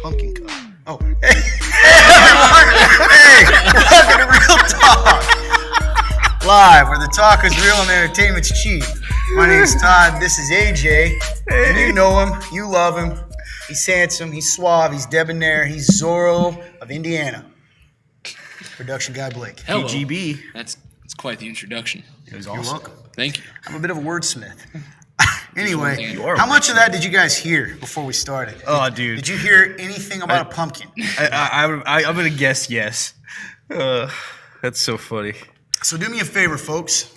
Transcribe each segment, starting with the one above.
pumpkin cup. Oh, hey, hey, welcome to Real Talk. Live, where the talk is real and the entertainment's cheap. My name's Todd. This is AJ. And you know him. You love him. He's handsome. He's suave. He's debonair. He's Zorro of Indiana. Production guy Blake. Hello. PGB. That's quite the introduction. It was You're awesome. welcome. Thank you. I'm a bit of a wordsmith. Anyway, You are a how much of that did you guys hear before we started? Oh, dude. Did you hear anything about a pumpkin? I'm going to guess yes. That's so funny. So do me a favor, folks.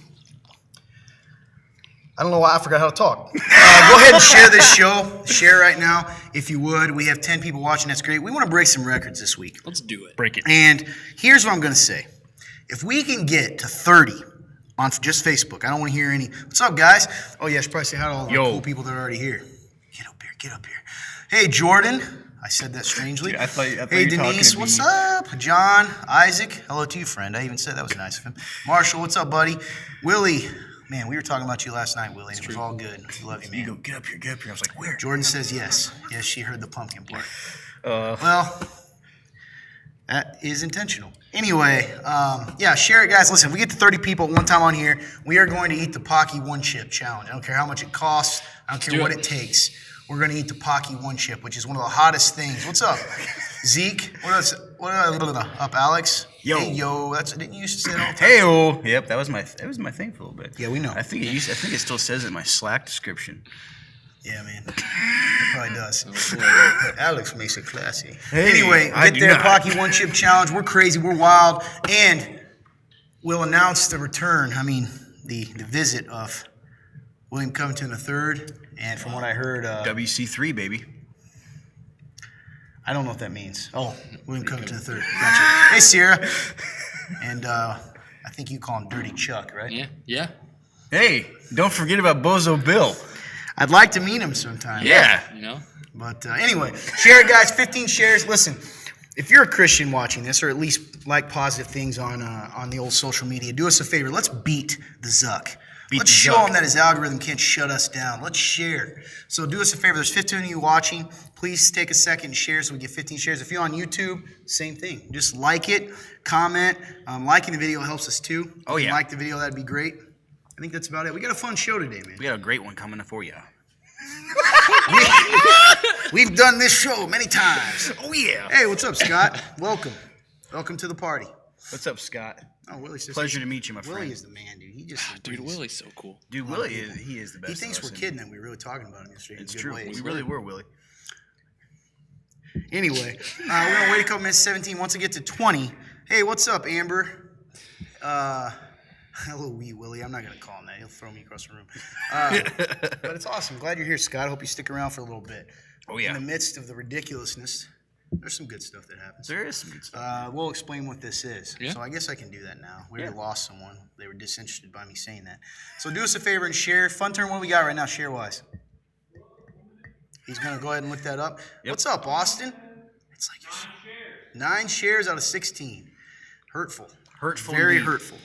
I don't know why I forgot how to talk. Go ahead and share this show. Share right now, if you would. We have 10 people watching. That's great. We want to break some records this week. Let's do it. Break it. And here's what I'm going to say. If we can get to 30 on just Facebook, I don't want to hear any. What's up, guys? Oh, yeah, I should probably say hi to all the cool people that are already here. Get up here. Get up here. Hey, Jordan. I said that strangely. Dude, I thought hey, you were talking Denise. to What's me. up? John, Isaac. Hello to you, friend. I even said that was nice of him. Marshall, what's up, buddy? Willie. Man, we were talking about you last night, Willie. And it was all good. We love you, man. You go, get up here, get up here. I was like, where? Jordan says yes. Yes, she heard the pumpkin part. Uh, Well, that is intentional. Anyway, yeah, share it, guys. Listen, if we get to 30 people at one time on here, we are going to eat the Pocky One Chip Challenge. I don't care how much it costs. I don't care do what it. it takes. We're going to eat the Pocky One Chip, which is one of the hottest things. What's up, Zeke? What up, Alex? Yo. Hey, yo. Didn't you used to say that all the time? hey-oh. Yep, that was my thing for a little bit. Yeah, we know. I think it still says it in my Slack description. Yeah, man. It probably does. Alex makes it classy. Hey, Anyway, I get do there, not. Pocky One Chip Challenge. We're crazy. We're wild. And we'll announce the return, the visit of William Covington III. And from what I heard, WC3, baby. I don't know what that means. Oh, William Covington III. Gotcha. Hey, Sierra. And I think you call him Dirty Chuck, right? Yeah. Hey, don't forget about Bozo Bill. I'd like to meet him sometime. Yeah. You know? But anyway, share it, guys. 15 shares. Listen, if you're a Christian watching this, or at least like positive things on the old social media, do us a favor. Let's beat the Zuck. Let's the show Zuck. him that his algorithm can't shut us down. Let's share. So do us a favor. There's 15 of you watching. Please take a second and share so we get 15 shares. If you're on YouTube, same thing. Just like it, comment. Liking the video helps us too. Oh, If you yeah. like the video, that'd be great. I think that's about it. We got a fun show today, man. We got a great one coming for you. We've done this show many times. Oh, yeah. Hey, what's up, Scott? Welcome. Welcome to the party. What's up, Scott? Oh, Willie says Pleasure to meet you, my Willie friend. is the man, dude. He just Dude, brings- Willie's so cool. Dude, Willie, he is the best. He thinks of we're us, kidding him. We're really talking about him yesterday. It's in good true. ways. We really were, Willie. Anyway, we're gonna wait a couple minutes. 17. Once we get to 20. Hey, what's up, Amber? Hello, wee Willie. I'm not gonna call him that. He'll throw me across the room. But it's awesome. Glad you're here, Scott. I hope you stick around for a little bit. Oh, yeah. In the midst of the ridiculousness, there's some good stuff that happens. There is some good stuff. We'll explain what this is. Yeah. So I guess I can do that now. We already lost someone. They were disinterested by me saying that. So do us a favor and share. Fun turn, what do we got right now, share-wise? He's going to go ahead and look that up. Yep. What's up, Austin? It's like 9 shares out of 16. Hurtful. Hurtful Very indeed. hurtful.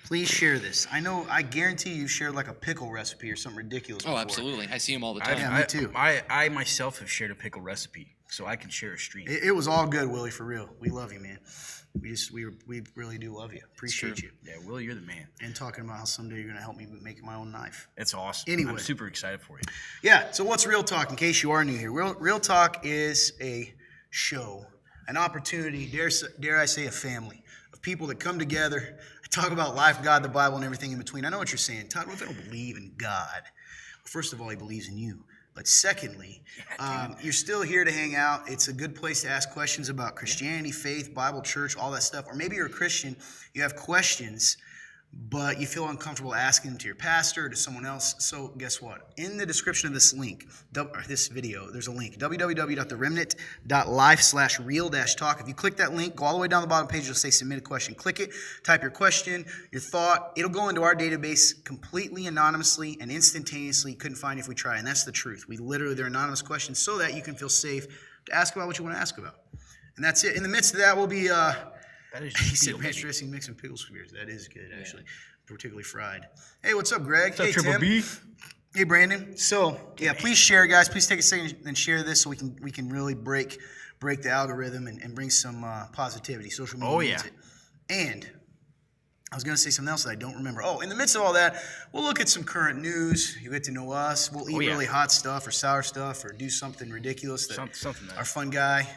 Please share this. I guarantee you shared like a pickle recipe or something ridiculous Oh, before. absolutely. I see him all the time. Yeah, me too. I myself have shared a pickle recipe, so I can share a stream. It was all good, Willie, for real. We love you, man. We really do love you. Appreciate true. you. Yeah, Willie, you're the man. And talking about how someday you're going to help me make my own knife. It's awesome. Anyway. I'm super excited for you. Yeah, so what's Real Talk, in case you are new here? Real Talk is a show, an opportunity, dare I say a family, of people that come together, talk about life, God, the Bible, and everything in between. I know what you're saying. Todd, what if I don't believe in God? Well, first of all, he believes in you. But secondly, you're still here to hang out. It's a good place to ask questions about Christianity, faith, Bible, church, all that stuff. Or maybe you're a Christian, you have questions, but you feel uncomfortable asking them to your pastor or to someone else. So guess what? In the description of this link, or this video, there's a link, www.theremnant.life/real-talk. If you click that link, go all the way down the bottom page, it'll say submit a question. Click it, type your question, your thought. It'll go into our database completely anonymously and instantaneously. Couldn't find it if we try, and that's the truth. They're anonymous questions so that you can feel safe to ask about what you want to ask about. And that's it. In the midst of that will be... That is He just said real, ranch baby. dressing mixed and pickle spears. That is good, actually. Particularly fried. Hey, what's up, Greg? What's up, hey, Triple Tim. B? Hey, Brandon. So, yeah, please share, guys. Please take a second and share this so we can really break break the algorithm and bring some positivity. Social media Oh, needs yeah. it. And I was going to say something else that I don't remember. Oh, in the midst of all that, we'll look at some current news. You get to know us. We'll eat yeah. really hot stuff or sour stuff or do something ridiculous that Something our nice. fun guy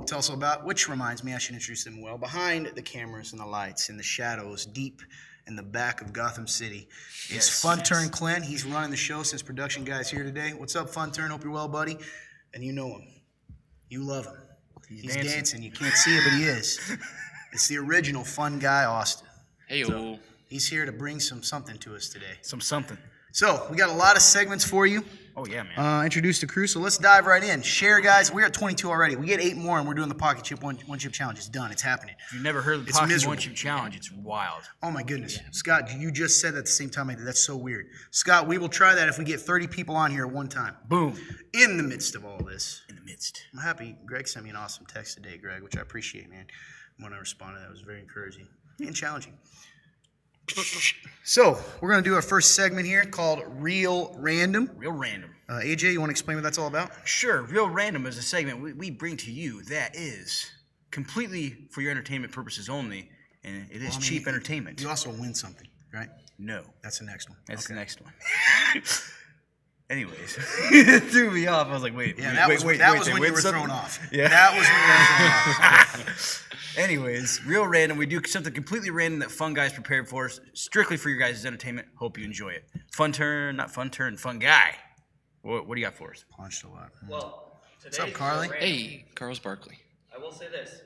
tell us all about, which reminds me I should introduce them well. Behind the cameras and the lights, in the shadows, deep in the back of Gotham City, it's Fun Turn Clint. He's running the show since production guy's here today. What's up, Fun Turn? Hope you're well, buddy. And you know him. You love him. He's dancing. You can't see it, but he is. It's the original fun guy, Austin. Hey, He's here to bring something to us today. Something. So we got a lot of segments for you. Oh, yeah, man. Introduce the crew. So let's dive right in. Share, guys. We're at 22 already. We get 8 more, and we're doing the Pocket Chip one chip challenge. It's done. It's happening. If you've never heard of the It's Pocket miserable. One Chip Challenge, it's wild. Oh my goodness, Scott! You just said that at the same time I did. That's so weird. Scott, we will try that if we get 30 people on here at one time. Boom. In the midst of all this, In the midst. I'm happy. Greg sent me an awesome text today, Greg, which I appreciate, man. When I responded, that was very encouraging and challenging. So we're gonna do our first segment here called Real Random. Real random. AJ, you want to explain what that's all about? Sure, Real Random is a segment we bring to you that is completely for your entertainment purposes only, and it is cheap entertainment. You also win something, right? No, That's the next one. that's the next one. Anyways, it threw me off. I was like, wait, Yeah, that was when you were thrown off. Yeah. That was when you were thrown off. Anyways, Real Random, we do something completely random that fun guys prepared for us, strictly for your guys' entertainment. Hope you enjoy it. Fun turn, not fun turn, fun guy. What do you got for us? Punched a lot. Well, today's up, Carly? Real Random, Hey, Carlos Barkley. I will say this.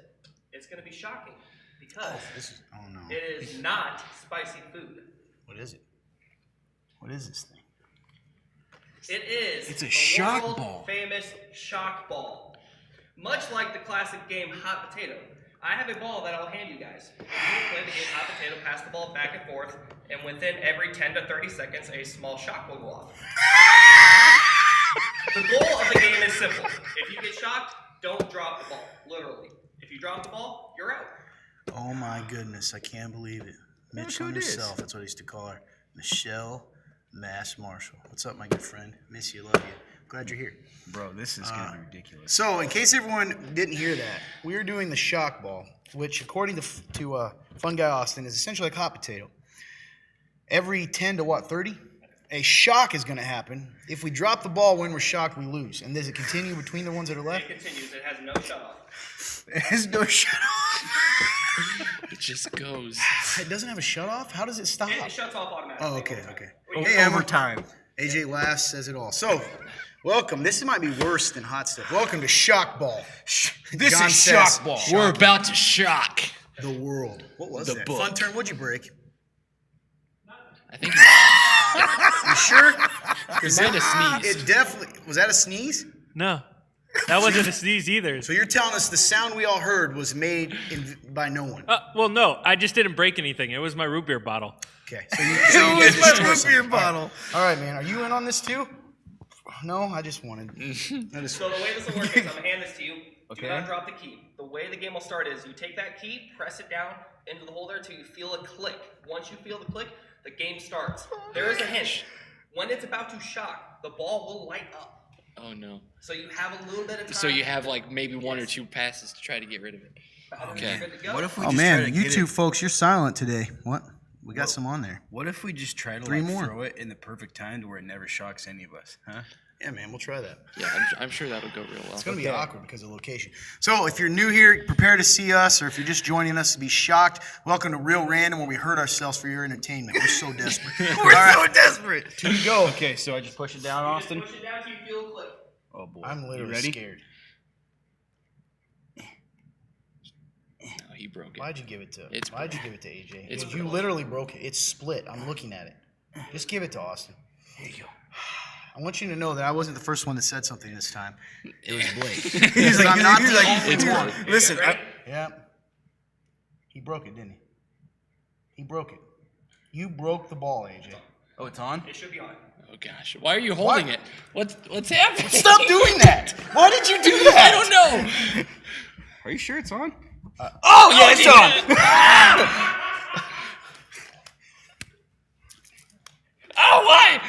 It's going to be shocking because Oh no. it is not spicy food. What is it? What is this thing? It is It's a the shock world ball. famous shock ball. Much like the classic game Hot Potato, I have a ball that I'll hand you guys. You play the game Hot Potato, pass the ball back and forth, and within every 10 to 30 seconds, a small shock will go off. The goal of the game is simple. If you get shocked, don't drop the ball, literally. If you drop the ball, you're out. Oh my goodness, I can't believe it. Mitch who on it is. herself, that's what I used to call her. Michelle Mass Marshall. What's up, my good friend? Miss you, love you. Glad you're here. Bro, this is going to be ridiculous. So, in case everyone didn't hear that, we are doing the shock ball, which, according to Fun Guy Austin, is essentially like hot potato. Every 10 to what, 30? A shock is going to happen. If we drop the ball when we're shocked, we lose. And does it continue between the ones that are It left? continues. It has no shut off. There's no shut off. It just goes. It doesn't have a shut off? How does it stop? It shuts off automatically. Oh, okay, okay. Wait, Hey, Emma. Overtime. AJ laughs, says it all. So, welcome. This might be worse than hot stuff. Welcome to Shock Ball. This John is says, shock ball. We're about to shock. The world. What was The that? book. Fun turn. What'd you break? I think You sure? it's a sneeze. It definitely was. That a sneeze? No, that wasn't a sneeze either. So you're telling us the sound we all heard was made by no one? Well, no, I just didn't break anything. It was my root beer bottle. Okay. So you It's did my destroy root something. beer bottle. All right, man. Are you in on this too? No, I just wanted. I just, So the way this will work is I'm gonna hand this to you. Okay. Do not drop the key. The way the game will start is you take that key, press it down into the holder until you feel a click. Once you feel the click, the game starts. There is a hint. When it's about to shock, the ball will light up. Oh no. So you have a little bit of time. So you have like maybe 1 or 2 passes to try to get rid of it. Okay. You're good to go. What if we oh just try to man, you get two it? folks, you're silent today. What? We got some on there. What if we just try to 3 like more. throw it in the perfect time to where it never shocks any of us, huh? Yeah, man, we'll try that. Yeah, I'm sure that'll go real well. It's going to be awkward because of location. So if you're new here, prepare to see us, or if you're just joining us to be shocked, welcome to Real Random, where we hurt ourselves for your entertainment. We're so desperate. We're so desperate. Two to go. Okay, so I just push it down, You just Austin. push it down till you feel a click. Oh boy. I'm You literally ready? scared. No, he broke it. Why'd you give it to It's Why'd you give it to AJ? It's You literally broke it. It's split. I'm looking at it. Just give it to Austin. There you go. I want you to know that I wasn't the first one that said something this time. It was Blake. He's like, I'm not the only it's one. Blake. Listen, Ready? Yeah. He broke it, didn't he? He broke it. You broke the ball, AJ. oh, it's on. It should be on. Oh gosh. Why are you holding it? What's happening? Stop doing that! Why did you do that? I don't know. Are you sure it's on? Oh, yeah, it's on. Oh, why?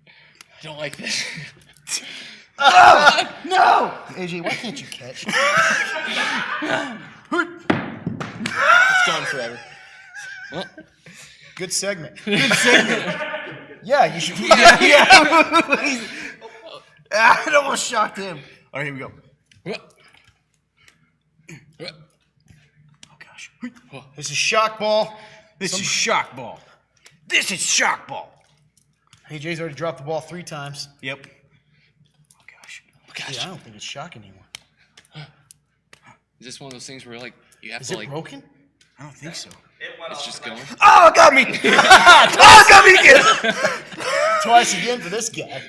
I don't like this. No! AJ, why can't you catch? It's gone forever. Well, Good segment. Yeah, you should. Yeah. It almost shocked him. All right, here we go. Oh gosh. This is shock ball. This is shock ball. This is shock ball. AJ's already dropped the ball 3 times. Yep. Oh gosh. oh gosh. Yeah, I don't think it's shock anymore. Is this one of those things where like you have Is to it like broken? I don't think so. It went it's off just the going? bench. Oh, it got me! Oh, it got me again! Twice again for this guy.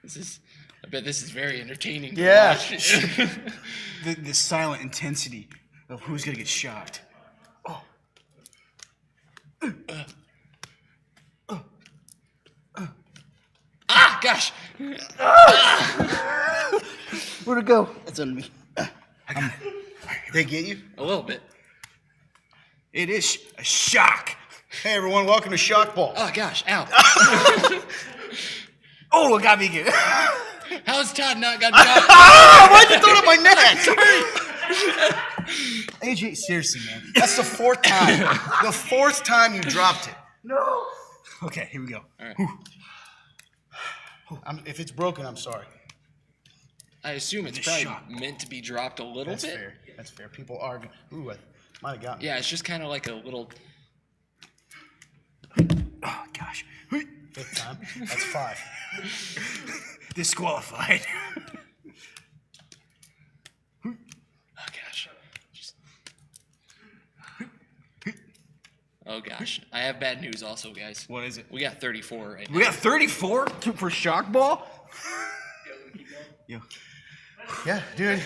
This is I bet this is very entertaining. to Yeah. watch. The silent intensity of who's gonna get shocked. Ah, gosh. Where'd it go? It's on me. They get you? A little bit. It is a shock. Hey everyone, welcome to Shock Ball. Oh gosh, ow. Oh, it got me again. How's Todd not got shot? Why'd you throw it at my neck? AJ, seriously, man. That's the 4th time. The 4th time you dropped it. No. Okay, here we go. All right. If it's broken, I'm sorry. I assume it's The probably shock. meant to be dropped a little That's bit. fair. That's fair. People are. Ooh, I might have gotten. Yeah, it's just kind of like a little. Oh gosh. 5th time. That's 5. Disqualified. Oh gosh. Just... Oh gosh. I have bad news also, guys. What is it? We got 34 right now. We got 34 for shock ball? Yo. Yeah, dude.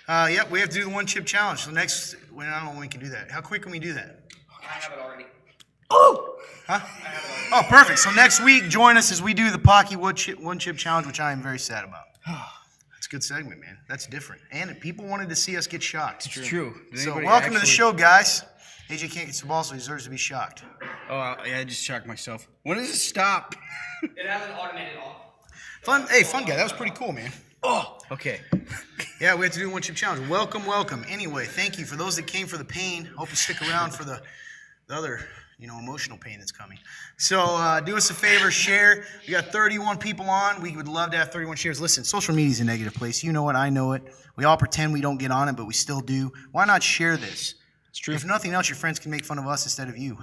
Yeah, we have to do the 1 chip challenge. So next, I don't know when we can do that. How quick can we do that? I have it already. Oh! Huh? Oh, perfect. So next week, join us as we do the Pocky 1 chip challenge, which I am very sad about. That's a good segment, man. That's different. And people wanted to see us get shocked. It's true. Did So anybody welcome to the actually- show, guys. AJ can't get the ball, so he deserves to be shocked. Oh, yeah, I just shocked myself. When does it stop? It has an automated off. Fun guy. That was pretty cool, man. Oh, okay. Yeah, we have to do the 1 chip challenge. Welcome. Anyway, thank you for those that came for the pain. Hope you stick around for the other, emotional pain that's coming. So do us a favor, share. We got 31 people on. We would love to have 31 shares. Listen, social media is a negative place. You know it. I know it. We all pretend we don't get on it, but we still do. Why not share this? It's true. If nothing else, your friends can make fun of us instead of you.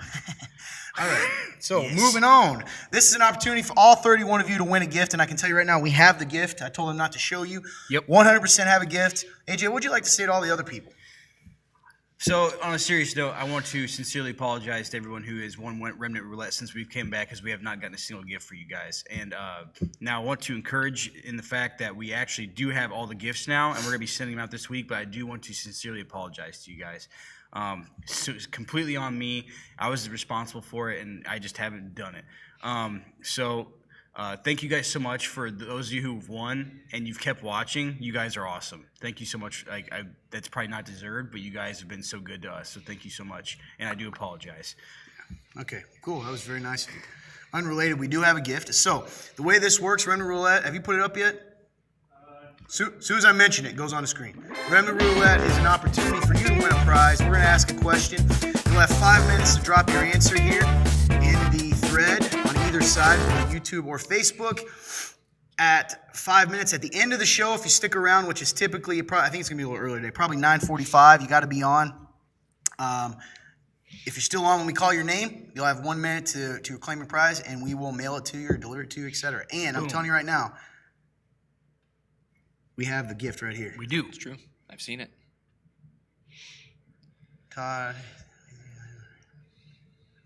All right. So moving on. This is an opportunity for all 31 of you to win a gift, and I can tell you right now, we have the gift. I told them not to show you. Yep. 100% have a gift. AJ, what would you like to say to all the other people? So, on a serious note, I want to sincerely apologize to everyone who has won Remnant Roulette since we came back, because we have not gotten a single gift for you guys. And now I want to encourage in the fact that we actually do have all the gifts now, and we're going to be sending them out this week, but I do want to sincerely apologize to you guys. So it's completely on me. I was responsible for it, and I just haven't done it. Thank you guys so much for those of you who've won and you've kept watching. You guys are awesome. Thank you so much. That's probably not deserved, but you guys have been so good to us. So thank you so much, and I do apologize. Okay, cool. That was very nice of you. Unrelated, we do have a gift. So the way this works, Remnant Roulette, have you put it up yet? Soon as I mention it, it goes on the screen. Remnant Roulette is an opportunity for you to win a prize. We're going to ask a question. You'll have 5 minutes to drop your answer here in the thread on either side, whether YouTube or Facebook. At 5 minutes at the end of the show, if you stick around, which is typically, I think it's going to be a little earlier today, probably 9:45, you got to be on. If you're still on when we call your name, you'll have 1 minute to claim your prize, and we will mail it to you or deliver it to you, etc. And I'm telling you right now, we have the gift right here. We do. It's true. I've seen it. Todd.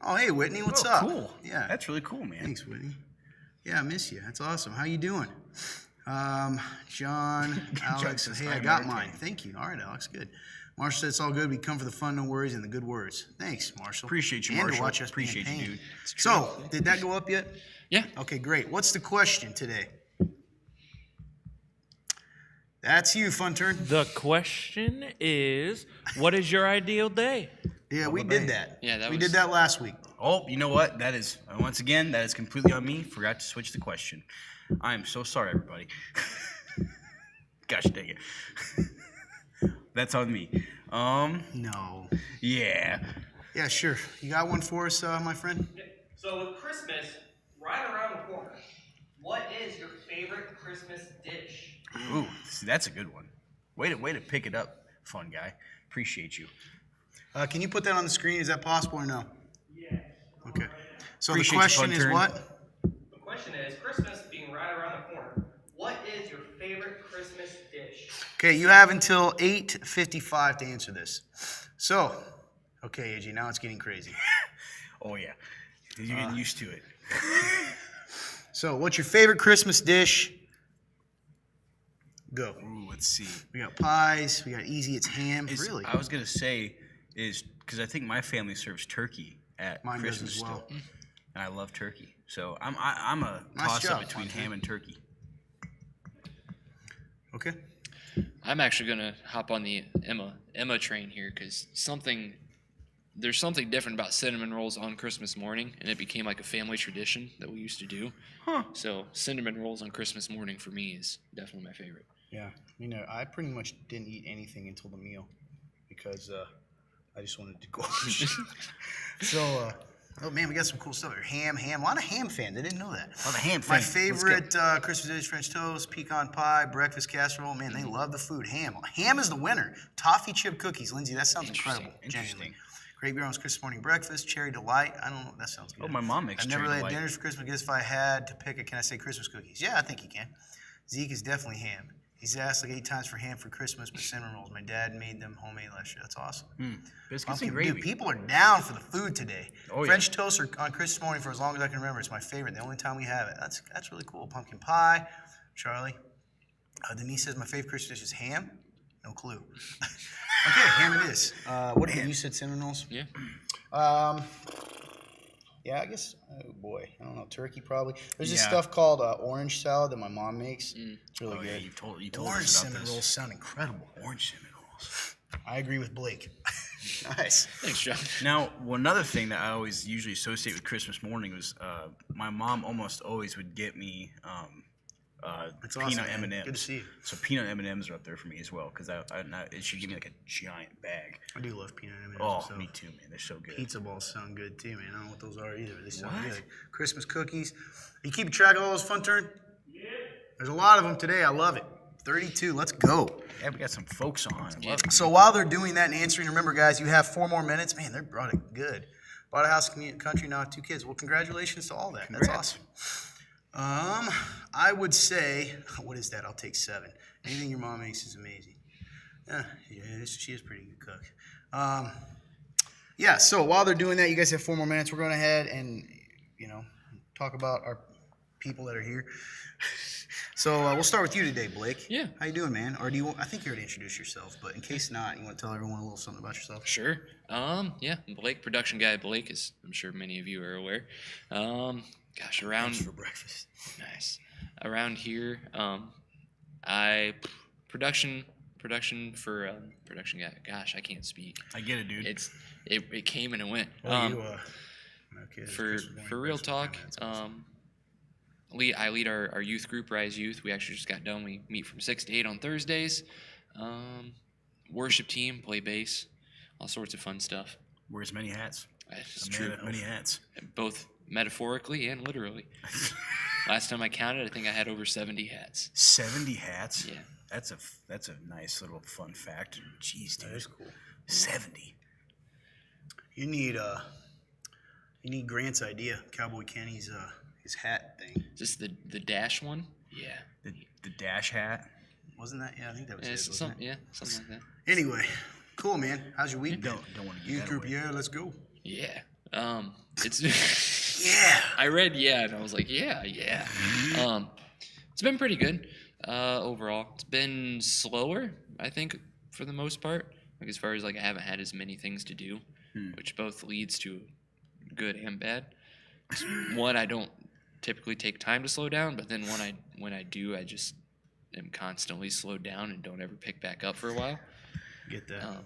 Oh, hey, Whitney, what's up? Cool. Yeah. That's really cool, man. Thanks, Whitney. Yeah, I miss you. That's awesome. How you doing? John, Alex, says, hey, "I I am got entertained." mine. Thank you. All right, Alex, good. Marshall said it's all good. We come for the fun, no worries, and the good words. Thanks, Marshall. Appreciate you, and Marshall. to watch us be in Appreciate you, pain. dude. So, did that go up yet? Yeah. Okay, great. What's the question today? That's you, Fun Turn. The question is, what is your ideal day? Yeah, we Bubba did Bay. that. Yeah, that we was- did that last week. Oh, you know what? That is once again that is completely on me. Forgot to switch the question. I am so sorry, everybody. Gosh dang it. That's on me. No. Yeah. Yeah, sure. You got one for us, my friend? So with Christmas right around the corner, what is your favorite Christmas dish? Ooh, see, that's a good one. Way to pick it up, fun guy. Appreciate you. Can you put that on the screen? Is that possible or no? Yes. Okay. So Appreciate the you, question fun is turn. what? The question is, Christmas being right around the corner, what is your favorite Christmas dish? Okay, you have until 8:55 to answer this. So, okay, AJ, now it's getting crazy. Oh yeah. You're getting used to it. So, what's your favorite Christmas dish? Go. Ooh, let's see. We got pies. We got easy. It's ham. Is- Really? I was gonna say is because I think my family serves turkey at Mine does Christmas as well. still, and I love turkey. So I'm a Nice toss job, up between Fontaine. ham and turkey. Okay. I'm actually gonna hop on the Emma train here because there's something different about cinnamon rolls on Christmas morning, and it became like a family tradition that we used to do. Huh. So cinnamon rolls on Christmas morning for me is definitely my favorite. Yeah. You know, I pretty much didn't eat anything until the meal because I just wanted to go. So, oh man, we got some cool stuff here. Ham. A lot of ham fans. I didn't know that. Oh, the ham My thing. Let's go. favorite Christmas dish: French toast, pecan pie, breakfast casserole. Man, they love the food. Ham is the winner. Toffee chip cookies, Lindsay. That sounds incredible. Interesting. Genuinely. Great beer on Christmas morning breakfast. Cherry delight. I don't know. That sounds good. Oh, my mom makes I've never cherry really had delight. dinners for Christmas. I guess if I had to pick it, can I say Christmas cookies? Yeah, I think you can. Zeke is definitely ham. He's asked like 8 times for ham for Christmas, but cinnamon rolls. My dad made them homemade last year. That's awesome. Biscuits Pumpkin- and gravy. Dude, people are down for the food today. Oh, yeah. French toast are on Christmas morning for as long as I can remember. It's my favorite. The only time we have it. That's really cool. Pumpkin pie, Charlie. Denise says my favorite Christmas dish is ham. No clue. Okay, ham it is. What did you said? Cinnamon rolls. Yeah. Yeah, I guess. Oh boy, I don't know. Turkey probably. There's this Yeah. stuff called orange salad that my mom makes. It's really Oh, yeah, good. you told Orange us about cinnamon this. rolls sound incredible. Orange cinnamon rolls. I agree with Blake. Nice. Thanks, John. Now, one other thing that I always usually associate with Christmas morning was my mom almost always would get me That's awesome, peanut man. M&Ms. Good to see you. So peanut M&Ms are up there for me as well because it should give me like a giant bag. I do love peanut M&Ms. Oh, so. me too, man. They're so good. Pizza balls sound good too, man. I don't know what those are either. They sound What? good. Christmas cookies. You keeping track of all those, Fun Turn? Yeah. There's a lot of them today. I love it. 32. Let's go. Yeah, we got some folks on. I love it. So while they're doing that and answering, remember, guys, you have 4 more minutes. Man, they brought it good. Bought a house, country, now have 2 kids. Well, congratulations to all that. That's Congrats. awesome. I would say, what is that? I'll take 7. Anything your mom makes is amazing. Yeah, she is a pretty good cook. Yeah, so while they're doing that, you guys have 4 more minutes. We're going ahead and, talk about our people that are here. So we'll start with you today, Blake. Yeah. How you doing, man? Or do you? I think you already introduced yourself, but in case not, you want to tell everyone a little something about yourself? Sure. Yeah. Blake, production guy Blake, as I'm sure many of you are aware. Around for breakfast. nice. Around here, I production for production guy. Gosh, I can't speak. I get it, dude. It came and it went. Okay. For real talk, I lead our youth group, Rise Youth. We actually just got done. We meet from 6 to 8 on Thursdays. Worship team, play bass, all sorts of fun stuff. Wears many hats. It's A true, man of many hats. both metaphorically and literally. Last time I counted, I think I had over 70 hats. 70 hats. Yeah. That's a nice little fun fact. Jeez, dude. That is cool. 70. You need Grant's idea, Cowboy Kenny's his hat thing. Just the dash one? Yeah. The dash hat. Wasn't that? Yeah, I think that was Yeah, it. Wasn't it? something like that. Anyway, cool, man. How's your week been? Don't want to give Youth that group, away. yeah, let's go. Yeah. It's Yeah. I read yeah and I was like, yeah. It's been pretty good overall. It's been slower, I think, for the most part. Like as far as like I haven't had as many things to do, which both leads to good and bad. One, I don't typically take time to slow down, but then when I do, I just am constantly slowed down and don't ever pick back up for a while. Get that.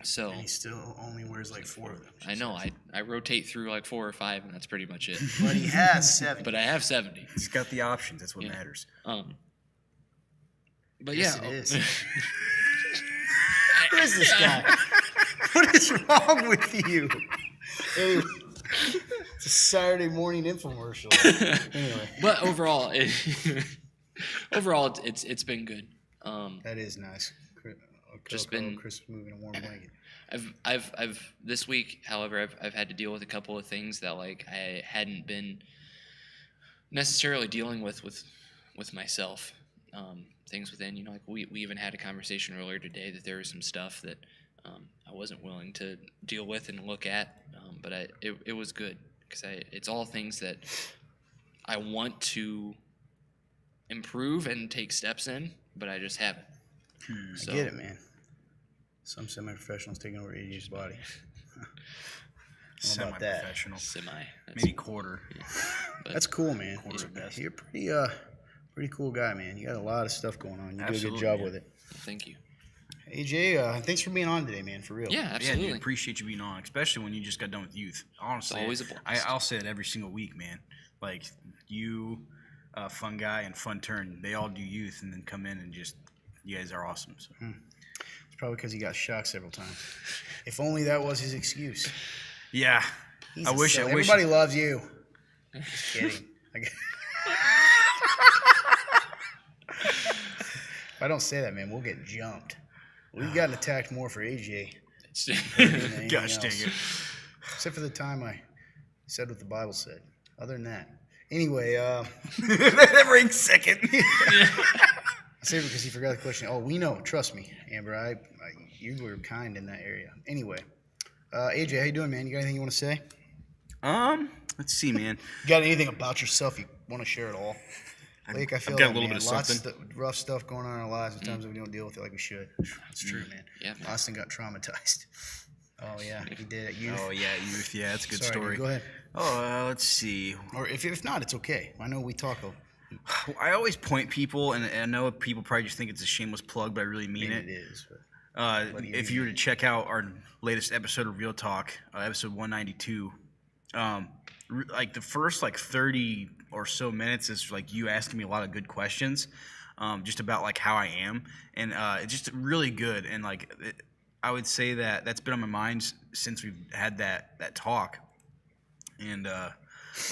So And he still only wears like 4 of them. I know I rotate through like 4 or 5, and that's pretty much it. But he has 7. But I have 70. He's got the options. That's what Yeah. matters. But Yes, yeah, it is. Who is this guy? What is wrong with you? Anyway, it's a Saturday morning infomercial. Anyway, But overall, it's been good. that is nice. Just Coco, been- Chris moving a warm blanket. I've this week, however, I've had to deal with a couple of things that like I hadn't been necessarily dealing with myself. Things within, you know, like we even had a conversation earlier today that there was some stuff that I wasn't willing to deal with and look at, but it was good because it's all things that I want to improve and take steps in, but I just haven't. I get it, man. Some semi-professionals taking over AJ's body. How about that? Semi-professional. That's, Maybe quarter. That's cool, man. Quarter at best. You're pretty cool guy, man. You got a lot of stuff going on. You do a Absolutely, good job man. with it. Thank you. AJ, thanks for being on today, man. For real. Yeah, Yeah, absolutely. dude, appreciate you being on, especially when you just got done with youth. Honestly, always a blast. I'll say it every single week, man. Like you, Fun Guy and Fun Turn, they all do youth and then come in and just, you guys are awesome. So. It's probably because he got shocked several times. If only that was his excuse. Yeah, He's I a wish. silly- Everybody loves you. Just kidding. If I don't say that, man, we'll get jumped. We've gotten attacked more for AJ than anything Gosh dang else. it. Except for the time I said what the Bible said. Other than that. Anyway, That rings second. I say it because he forgot the question. Oh, we know. Trust me, Amber. You were kind in that area. Anyway, AJ, how you doing, man? You got anything you want to say? Let's see, man. You got anything about yourself you want to share at all? Like, I feel got a like, little man, bit of lots something. rough stuff going on in our lives. Sometimes we don't deal with it like we should. It's true, man. Yeah, man. Austin got traumatized. Oh yeah, he did at youth. Oh yeah, youth. Yeah, that's a good Sorry, story. dude, go ahead. Oh, let's see. Or if not, it's okay. I know we talk. I always point people, and I know people probably just think it's a shameless plug, but I really mean It it. is. But do you If you were to check out our latest episode of Real Talk, episode 192, like the first 30 or so minutes is like you asking me a lot of good questions, just about like how I am, and it's just really good. And I would say that that's been on my mind since we've had that talk, and a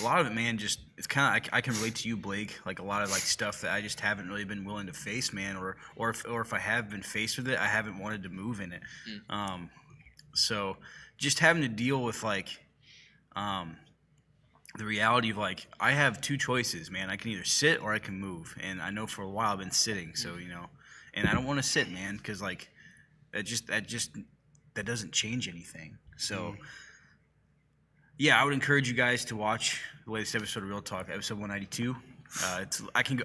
lot of it, man, just it's kind of I can relate to you, Blake. Like a lot of stuff that I just haven't really been willing to face, man, or if I have been faced with it, I haven't wanted to move in it. So just having to deal with the reality of I have two choices, man. I can either sit or I can move, and I know for a while I've been sitting, so and I don't want to sit, man, because that doesn't change anything. So. Yeah, I would encourage you guys to watch the latest episode of Real Talk, episode 192.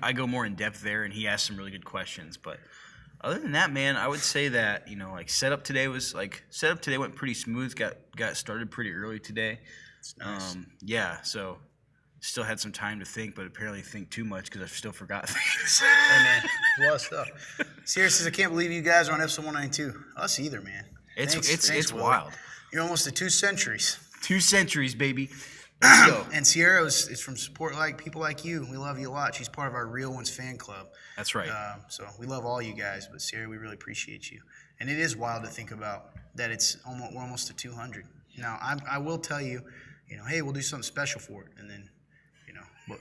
I go more in depth there, and he asked some really good questions. But other than that, man, I would say that setup today went pretty smooth. Got started pretty early today. nice. Yeah, so still had some time to think, but apparently think too much because I still forgot things. Hey, man, a lot of stuff. Seriously, I can't believe you guys are on episode 192. Us either, man. Thanks, It's Will. wild. You're almost to 2 centuries. 2 centuries, baby. Let's go. And Sierra is from support people like you. We love you a lot. She's part of our Real Ones fan club. That's right. So we love all you guys, but Sierra, we really appreciate you. And it is wild to think about that we're almost to 200. Now, I will tell you, hey, we'll do something special for it, and then,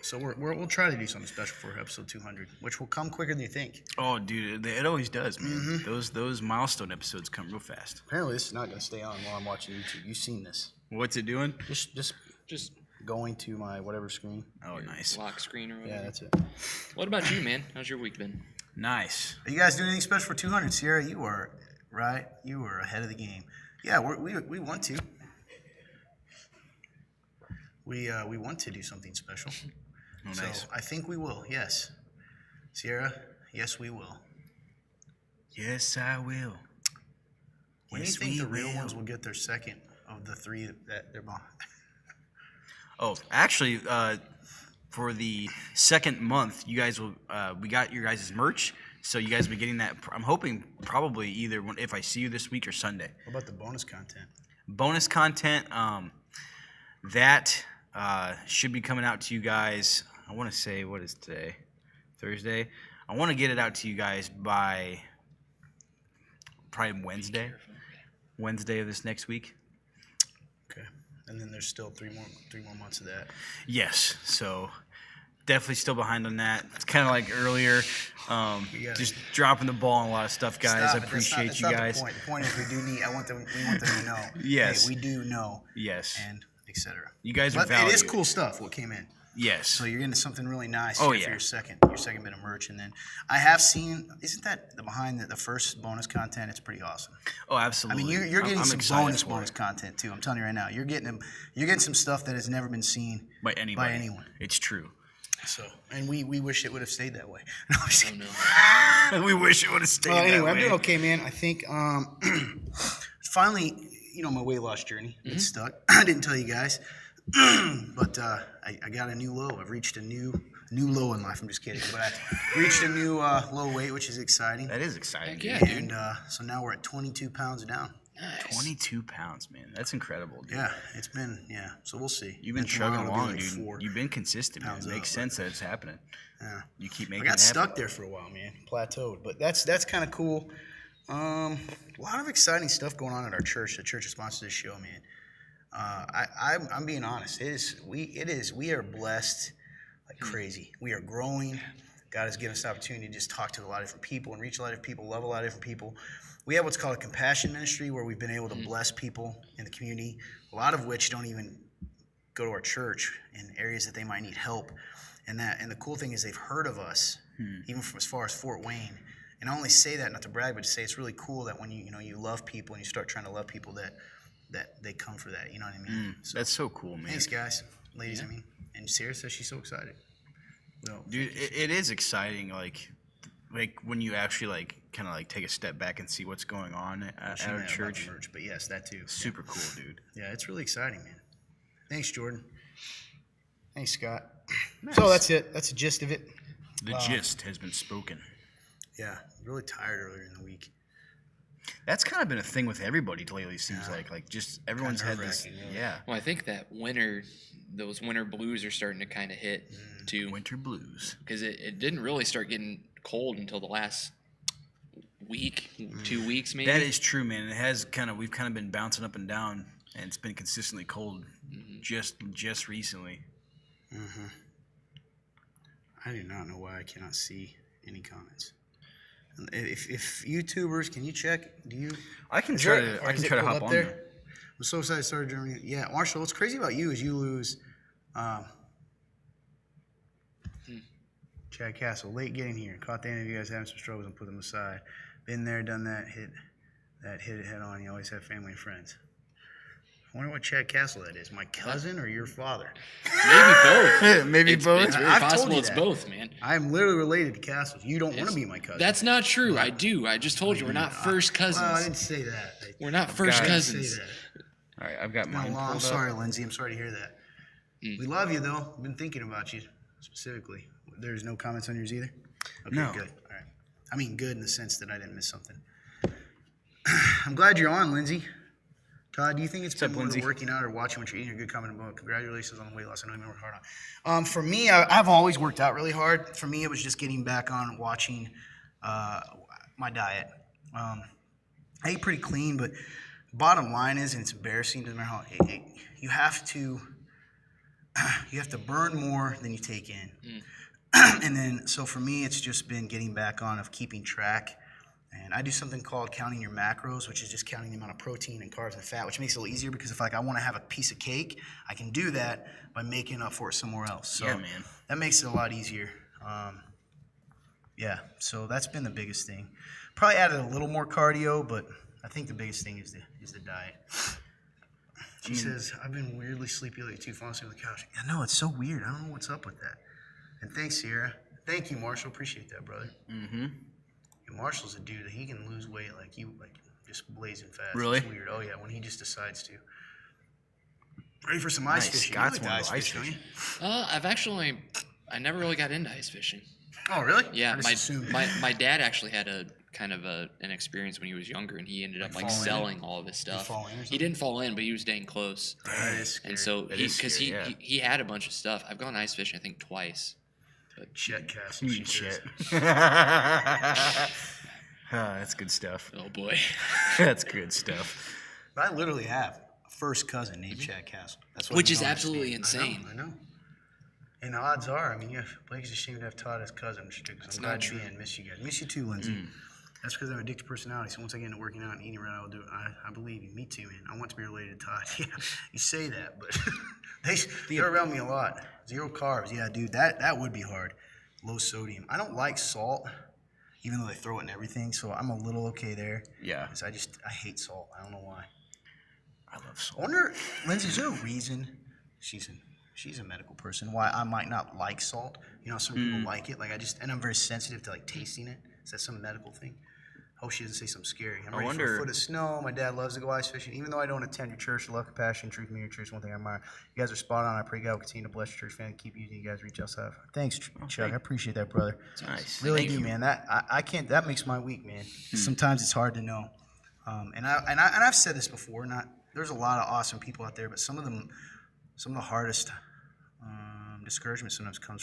so we'll try to do something special for episode 200, which will come quicker than you think. Oh, dude, it always does, man. Those milestone episodes come real fast. Apparently, this is not going to stay on while I'm watching YouTube. You've seen this. What's it doing? Just going to my whatever screen. Oh, nice. Lock screen or whatever. Yeah, that's it. What about you, man? How's your week been? Nice. Are you guys doing anything special for 200? Sierra, you are right. You are ahead of the game. Yeah, we want to. We want to do something special. Oh, So nice. I think we will. Yes, Sierra. Yes, we will. Yes, I will. When do you think the Real Ones will get their second of the 3 that they're behind? Oh, actually, for the second month, you guys will. We got your guys' merch. So you guys will be getting that. I'm hoping probably either if I see you this week or Sunday. What about the bonus content? Bonus content, that should be coming out to you guys. I want to say, what is today? Thursday. I want to get it out to you guys by probably Wednesday. Wednesday of this next week. Okay. And then there's still three more months of that. Yes. So definitely still behind on that. It's kind of like earlier. Just dropping the ball on a lot of stuff, guys. Stop I it. appreciate That's you not guys. The point. The point is we want them to know. Yes. Hey, we do know. Yes. And etc. You guys are But it is valued. cool stuff what came in. Yes. So you're getting something really nice Oh, here yeah. for your second bit of merch. And then I have seen, isn't that behind the first bonus content? It's pretty awesome. Oh, I absolutely. mean, you're getting I'm some excited bonus for it. content too. I'm telling you right now, you're getting some stuff that has never been seen by anybody. by anyone. It's true. So, and we wish it would have stayed that way. No, I'm just Oh kidding. no. We wish it would have stayed Well, that anyway, way. I'm doing okay, man. I think finally, my weight loss journey. Mm-hmm. It's stuck. I didn't tell you guys, but I got a new low. I've reached a new low in life. I'm just kidding, but I reached a new low weight, which is exciting. That is exciting. Heck yeah, dude. dude. And so now we're at 22 pounds down. Nice. 22 pounds, man. That's incredible, dude. Yeah, it's been So we'll see. You've been Next while, chugging it'll be along, like dude. 4. You've been consistent, man. pounds It makes up, sense that it's happening. Yeah. You keep I making got it happen. stuck there for a while, man. Plateaued, but that's kind of cool. A lot of exciting stuff going on at our church. The church that sponsors this show, man. I'm being honest. We are blessed like crazy. We are growing. God has given us the opportunity to just talk to a lot of different people and reach a lot of people, love a lot of different people. We have what's called a compassion ministry where we've been able to bless people in the community, a lot of which don't even go to our church in areas that they might need help. And the cool thing is they've heard of us, even from as far as Fort Wayne. And I only say that not to brag, but to say it's really cool that when you love people and you start trying to love people that they come for that. You know what I mean? So That's so cool, man. thanks, guys, ladies. I mean, and Sarah says she's so excited. Well, Dude, it is exciting, like when you actually kind of take a step back and see what's going on at she our meant about the church. merch, but yes, that too. Super cool, dude. Yeah, it's really exciting, man. Thanks, Jordan. Thanks, Scott. So that's it. That's the gist of it. The gist has been spoken. Yeah, really tired earlier in the week. That's kind of been a thing with everybody lately. Seems like just everyone's had this. nerve-wracking, really. Yeah, Well, I think that those winter blues are starting to kind of hit too, winter blues. because it didn't really start getting cold until the last week, 2 weeks maybe. That is true, man. We've kind of been bouncing up and down, and it's been consistently cold just recently. I do not know why I cannot see any comments. If YouTubers, can you check? Do you? I can Is try there- to. or I is can it try to pulled hop up on there. I'm so excited I started Germany. Yeah, Marshall, what's crazy about you is you lose Chad Castle, late getting here. Caught the end of you guys having some struggles and put them aside. Been there, done that, hit it head on. You always have family and friends. I wonder what Chad Castle that is. My cousin or your father? Maybe both. Maybe It's both. very I've told possible you it's that. both, man. I am literally related to Castles. You don't want to be my cousin. That's not true. I do. I just told you we're not first cousins. Well, I didn't say that. We're not first I didn't say cousins. that. All right, I've got No, mine. well, I'm pulled sorry, up. Lindsay. I'm sorry to hear that. We love you, though. We've been thinking about you specifically. There's no comments on yours either? Okay, No. good. All right. I mean, good in the sense that I didn't miss something. I'm glad you're on, Lindsay. Todd, do you think it's been up, more Lindsay? the working out or watching what you're eating? A good comment about congratulations on the weight loss. I know you've been working hard on. For me, I've always worked out really hard. For me, it was just getting back on watching my diet. I eat pretty clean, but bottom line is, and it's embarrassing, doesn't matter how you have to burn more than you take in. And then, so for me, it's just been getting back on of keeping track. And I do something called counting your macros, which is just counting the amount of protein and carbs and fat, which makes it a little easier because if I want to have a piece of cake, I can do that by making up for it somewhere else. So Yeah, man. that makes it a lot easier. Yeah, so that's been the biggest thing. Probably added a little more cardio, but I think the biggest thing is the diet. She says, I've been weirdly sleepy lately too, falling asleep on the couch. I know, it's so weird. I don't know what's up with that. And thanks, Sierra. Thank you, Marshall. Appreciate that, brother. Mm-hmm. And Marshall's a dude that he can lose weight like you, like just blazing fast. Really? It's weird. Oh yeah, when he just decides to. Ready for some ice Nice. fishing? Scott's You like one to of the ice fish, don't you? I never really got into ice fishing. Oh, really? Yeah, I just assumed. my dad actually had a kind of an experience when he was younger, and he ended up like fall in? selling all of his stuff. fall in or He something? didn't fall in, but he was staying close. That is scary. And so That he is because scary, yeah. he had a bunch of stuff. I've gone ice fishing I think twice. Chet Castle. You shit. That's good stuff. Oh boy. That's good stuff. I literally have a first cousin named Chad Castle. That's what Which he's is known as. absolutely insane. I know. And the odds are, I mean, yeah, Blake's ashamed to have taught his cousin. I'm glad to be in. Miss you guys. Miss you too, Lindsay. That's because I'm addicted to personality. So once I get into working out and eating right, I'll do it. I believe you. Me too, man. I want to be related to Todd. Yeah, you say that, but they're around me a lot. 0 carbs. Yeah, dude, that would be hard. Low sodium. I don't like salt, even though they throw it in everything. So I'm a little okay there. Yeah. 'Cause I hate salt. I don't know why. I love I salt. wonder, Lindsay, is there a reason she's a medical person why I might not like salt? You know, some people like it. Like and I'm very sensitive to like tasting it. Is that some medical thing? Hope she doesn't say something scary. I'm ready for wonder- a foot of snow. My dad loves to go ice fishing. Even though I don't attend your church, love, compassion, truth, me, your church. One thing I admire. You guys are spot on. I pray God will continue to bless your church family. Keep using you guys. Reach outside. Thanks, Chuck. I appreciate that, brother. Nice. Really do, man. That I can't. That makes my week, man. Sometimes it's hard to know. And I've said this before. There's a lot of awesome people out there, but some of the hardest discouragement sometimes can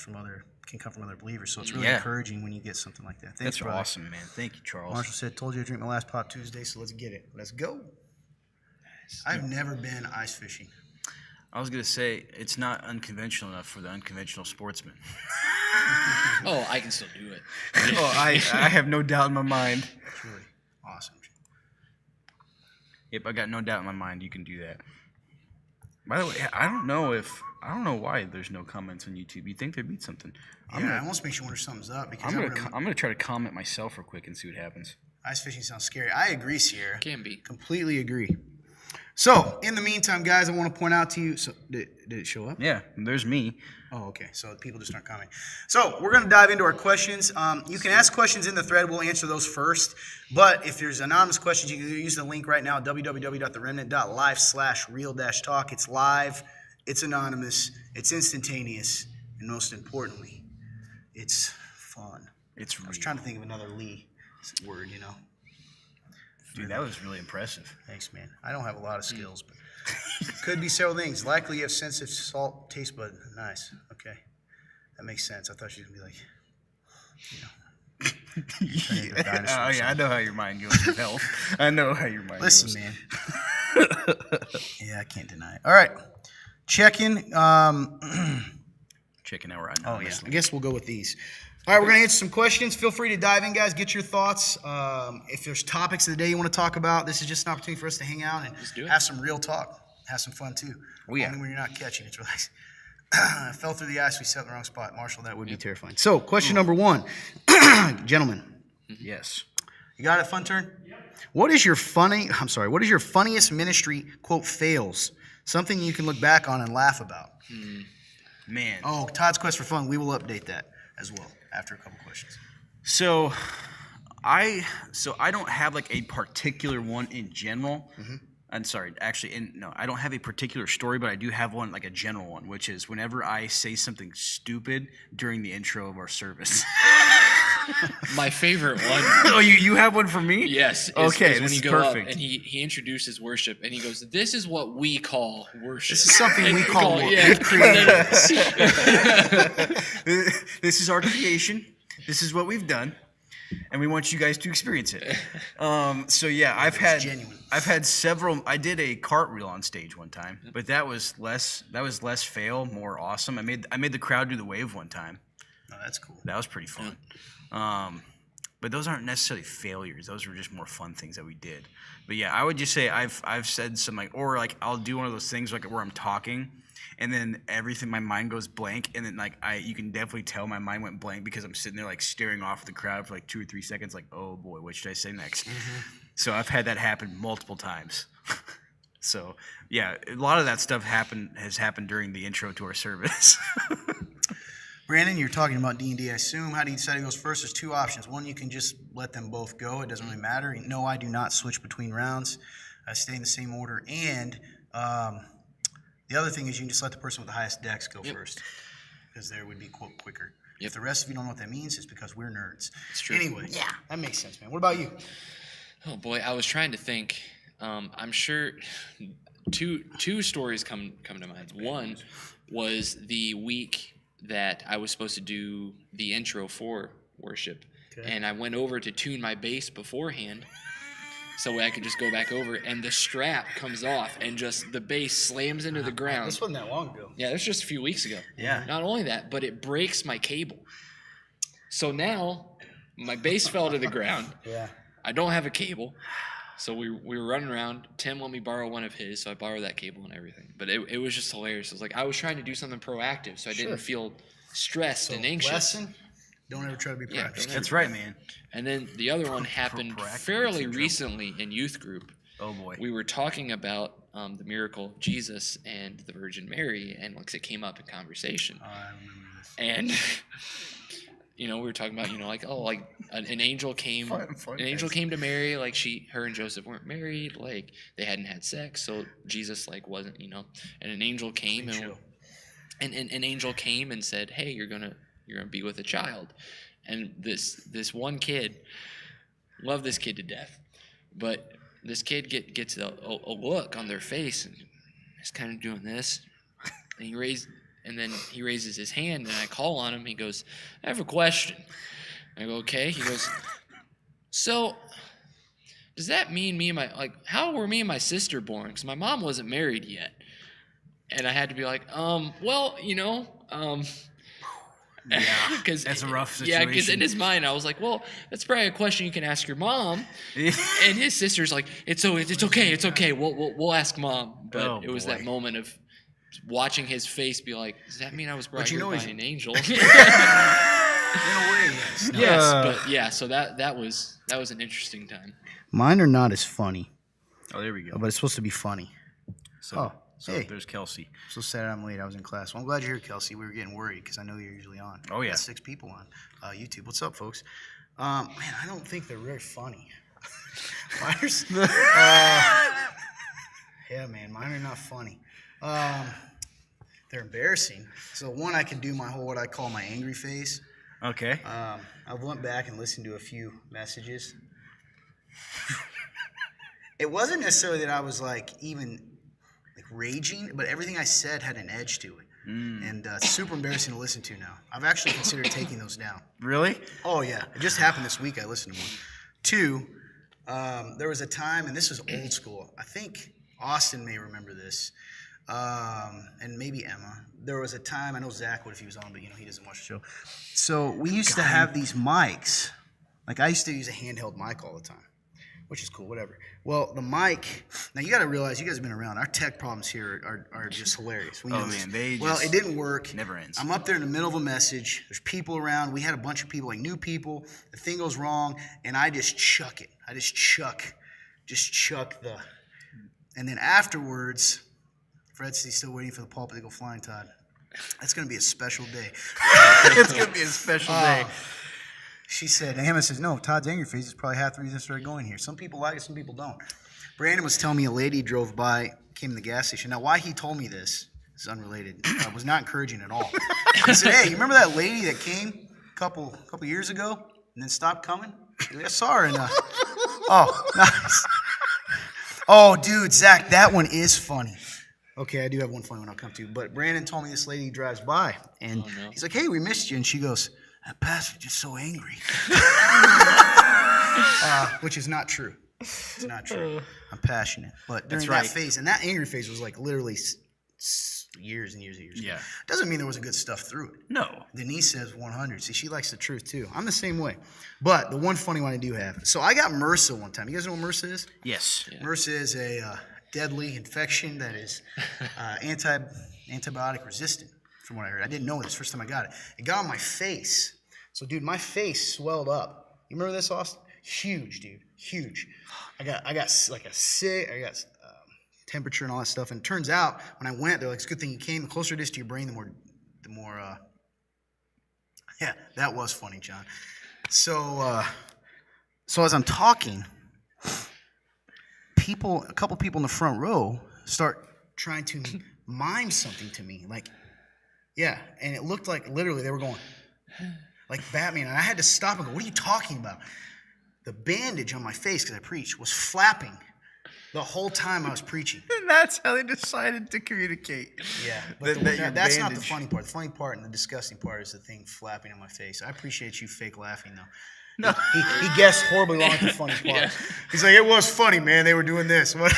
come from other believers. So it's really Yeah. encouraging when you get something like that. Thanks, That's brother. awesome, man. Thank you, Charles. Marshall said, "Told you I drink my last pop Tuesday, so let's get it. Let's go." I've never been ice fishing. I was gonna say it's not unconventional enough for the unconventional sportsman. Oh, I can still do it. Oh, I have no doubt in my mind. It's really awesome. Yep, I got no doubt in my mind you can do that. By the way, I don't know why there's no comments on YouTube. You think there'd be something? Yeah, it almost makes you wonder something's up because I'm gonna try to comment myself real quick and see what happens. ice fishing sounds scary. I agree, Sierra. Can be. Completely agree. So, in the meantime, guys, I want to point out to you. So, did it show up? Yeah, there's me. Oh, okay. So people just aren't commenting. So we're going to dive into our questions. You can ask questions in the thread. We'll answer those first. But if there's anonymous questions, you can use the link right now, www.theremnant.live/real-talk. It's live. It's anonymous. It's instantaneous. And most importantly, it's fun. It's I was real. trying to think of another Lee word, you know. Dude, that was really impressive. Thanks, man. I don't have a lot of skills, but could be several things. Likely you have sensitive salt taste bud. Nice. Okay. That makes sense. I thought she was going to be like, into a dinosaur or Oh, yeah, I know how your mind goes with health. I know how your mind listen, goes. man. Yeah, I can't deny it. All right. Check-in. Checking out right Oh, now. yeah. I guess we'll go with these. All right, we're going to answer some questions. Feel free to dive in, guys. Get your thoughts. If there's topics of the day you want to talk about, this is just an opportunity for us to hang out and do it. have some real talk. Have some fun, too. Oh, yeah. Only when you're not catching. It's relaxed. I fell through the ice. We sat in the wrong spot. Marshall, that would be terrifying. So, question number 1. Gentlemen, Yes. you got it, Fun Turn? What is your funniest ministry, quote, fails? Something you can look back on and laugh about. Man. Oh, Todd's Quest for Fun. We will update that as well after a couple questions. So I don't have like a particular one in general. I'm sorry, actually, no, I don't have a particular story, but I do have one, like a general one, which is whenever I say something stupid during the intro of our service. My favorite one. Oh, you have one for me? Yes. Okay, is when this you is go perfect. up and he introduces worship and he goes, "This is what we call worship." This is something And we call work. yeah. This is our creation. This is what we've done, and we want you guys to experience it. So yeah, I've genuine. had several. I did a cartwheel on stage one time, but that was less fail, more awesome. I made the crowd do the wave one time. Oh, that's cool. That was pretty fun. But those aren't necessarily failures. Those were just more fun things that we did. But yeah, I would just say I've said some like I'll do one of those things like where I'm talking and then my mind goes blank, and then you can definitely tell my mind went blank because I'm sitting there like staring off the crowd for like 2 or 3 seconds, like, oh boy, what should I say next? So I've had that happen multiple times. So yeah, a lot of that stuff has happened during the intro to our service. Brandon, you're talking about D&D, I assume. How do you decide who goes first? There's 2 options. One, you can just let them both go. It doesn't really matter. No, I do not switch between rounds. I stay in the same order. And the other thing is you can just let the person with the highest dex go first because there would be, quote, quicker. If the rest of you don't know what that means, it's because we're nerds. It's true. Anyway, yeah, that makes sense, man. What about you? Oh boy, I was trying to think. I'm sure two stories come to mind. One was the week that I was supposed to do the intro for worship, and I went over to tune my bass beforehand, so I could just go back over, and the strap comes off, and just the bass slams into the ground. This wasn't that long ago. Yeah, that's just a few weeks ago. Yeah. Not only that, but it breaks my cable. So now my bass fell to the ground. Yeah. I don't have a cable. So we were running around. Tim let me borrow one of his, so I borrowed that cable and everything. But it was just hilarious. It was like I was trying to do something proactive, so I didn't feel stressed and anxious. Lesson, don't ever try to be Yeah, proactive. don't That's right, man. And then the other one happened proactive fairly gets in trouble. recently in youth group. Oh boy. We were talking about the miracle of Jesus and the Virgin Mary, and like it came up in conversation. I remember this. And we were talking about like an angel came Fun, an angel guys. came to Mary, like her and Joseph weren't married, like they hadn't had sex, so Jesus like wasn't, and an angel came and an angel came and said, hey, you're gonna be with a child. And this one kid, love this kid to death, but this kid gets a look on their face and is kind of doing this, and he raises his hand, and I call on him. He goes, I have a question. I go, okay. He goes, so does that mean how were me and my sister born? Because my mom wasn't married yet. And I had to be like, well, Yeah, because that's a rough Yeah, because in situation. his mind, I was like, well, that's probably a question you can ask your mom. And his sister's like, it's okay. We'll ask mom. But Oh, it was that boy. moment of watching his face be like, does that mean I was brought you here know by he's- an angel? In a way, yes. Yes, but yeah. So that was an interesting time. Mine are not as funny, Oh, there we go. but it's supposed to be funny. So, so hey. there's Kelsey. So sad I'm late. I was in class. Well, I'm glad you're here, Kelsey. We were getting worried because I know you're usually on. Oh, yeah. Got 6 people on YouTube. What's up, folks? Man, I don't think they're very funny. Mine are, yeah, man, mine are not funny. They're embarrassing. So one, I can do my whole what I call my angry phase. Okay. I went back and listened to a few messages. It wasn't necessarily that I was even raging, but everything I said had an edge to it. And it's super embarrassing to listen to now. I've actually considered taking those down. Really? Oh, yeah. It just happened this week. I listened to one. 2, there was a time, and this was old school. I think Austin may remember this, and maybe Emma. There was a time, I know Zach would if he was on, but he doesn't watch the show. So we used to have these mics. Like I used to use a handheld mic all the time, which is cool, whatever. Well, the mic, now you got to realize, you guys have been around. Our tech problems here are just hilarious. We Oh, know this. man, Well, it didn't work. never ends. I'm up there in the middle of a message. There's people around. We had a bunch of people, like new people. The thing goes wrong, and I just chuck it. I just chuck the. And then afterwards, Fred's still waiting for the pulpit to go flying, Todd. That's going to be a special day. It's gonna be a special day. She said, Emma says, no, Todd's angry face is probably half the reason I started going here. Some people like it, some people don't. Brandon was telling me a lady drove by, came to the gas station. Now, why he told me this is unrelated. Was not encouraging at all. He said, hey, you remember that lady that came a couple years ago and then stopped coming? I saw her in oh, nice. Oh, dude, Zach, that one is funny. Okay, I do have one funny one I'll come to. But Brandon told me this lady drives by, and he's like, hey, we missed you. And she goes, that pastor's just so angry. Which is not true. It's not true. I'm passionate. But during that phase, and that angry phase was literally years and years and years ago. Yeah. Doesn't mean there wasn't good stuff through it. No. Denise says 100. See, she likes the truth too. I'm the same way. But the one funny one I do have. So I got MRSA one time. You guys know what MRSA is? Yes. MRSA is a deadly infection that is antibiotic resistant, from what I heard. I didn't know this first time I got it. It got on my face. So, dude, my face swelled up. You remember this, Austin? Huge, dude. Huge. I got temperature and all that stuff. And it turns out when I went, they're like, it's a good thing you came. The closer it is to your brain, the more. Yeah, that was funny, John. So as I'm talking, a couple people in the front row start trying to mime something to me, and it looked like literally they were going, like Batman. And I had to stop and go, what are you talking about? The bandage on my face, because I preached, was flapping the whole time I was preaching. And that's how they decided to communicate. Yeah, but Your that's not the bandage. funny part. The funny part and the disgusting part is the thing flapping in my face. I appreciate you fake laughing, though. No. He guessed horribly wrong at the funny part. Yeah. He's like, it was funny, man. They were doing this. What?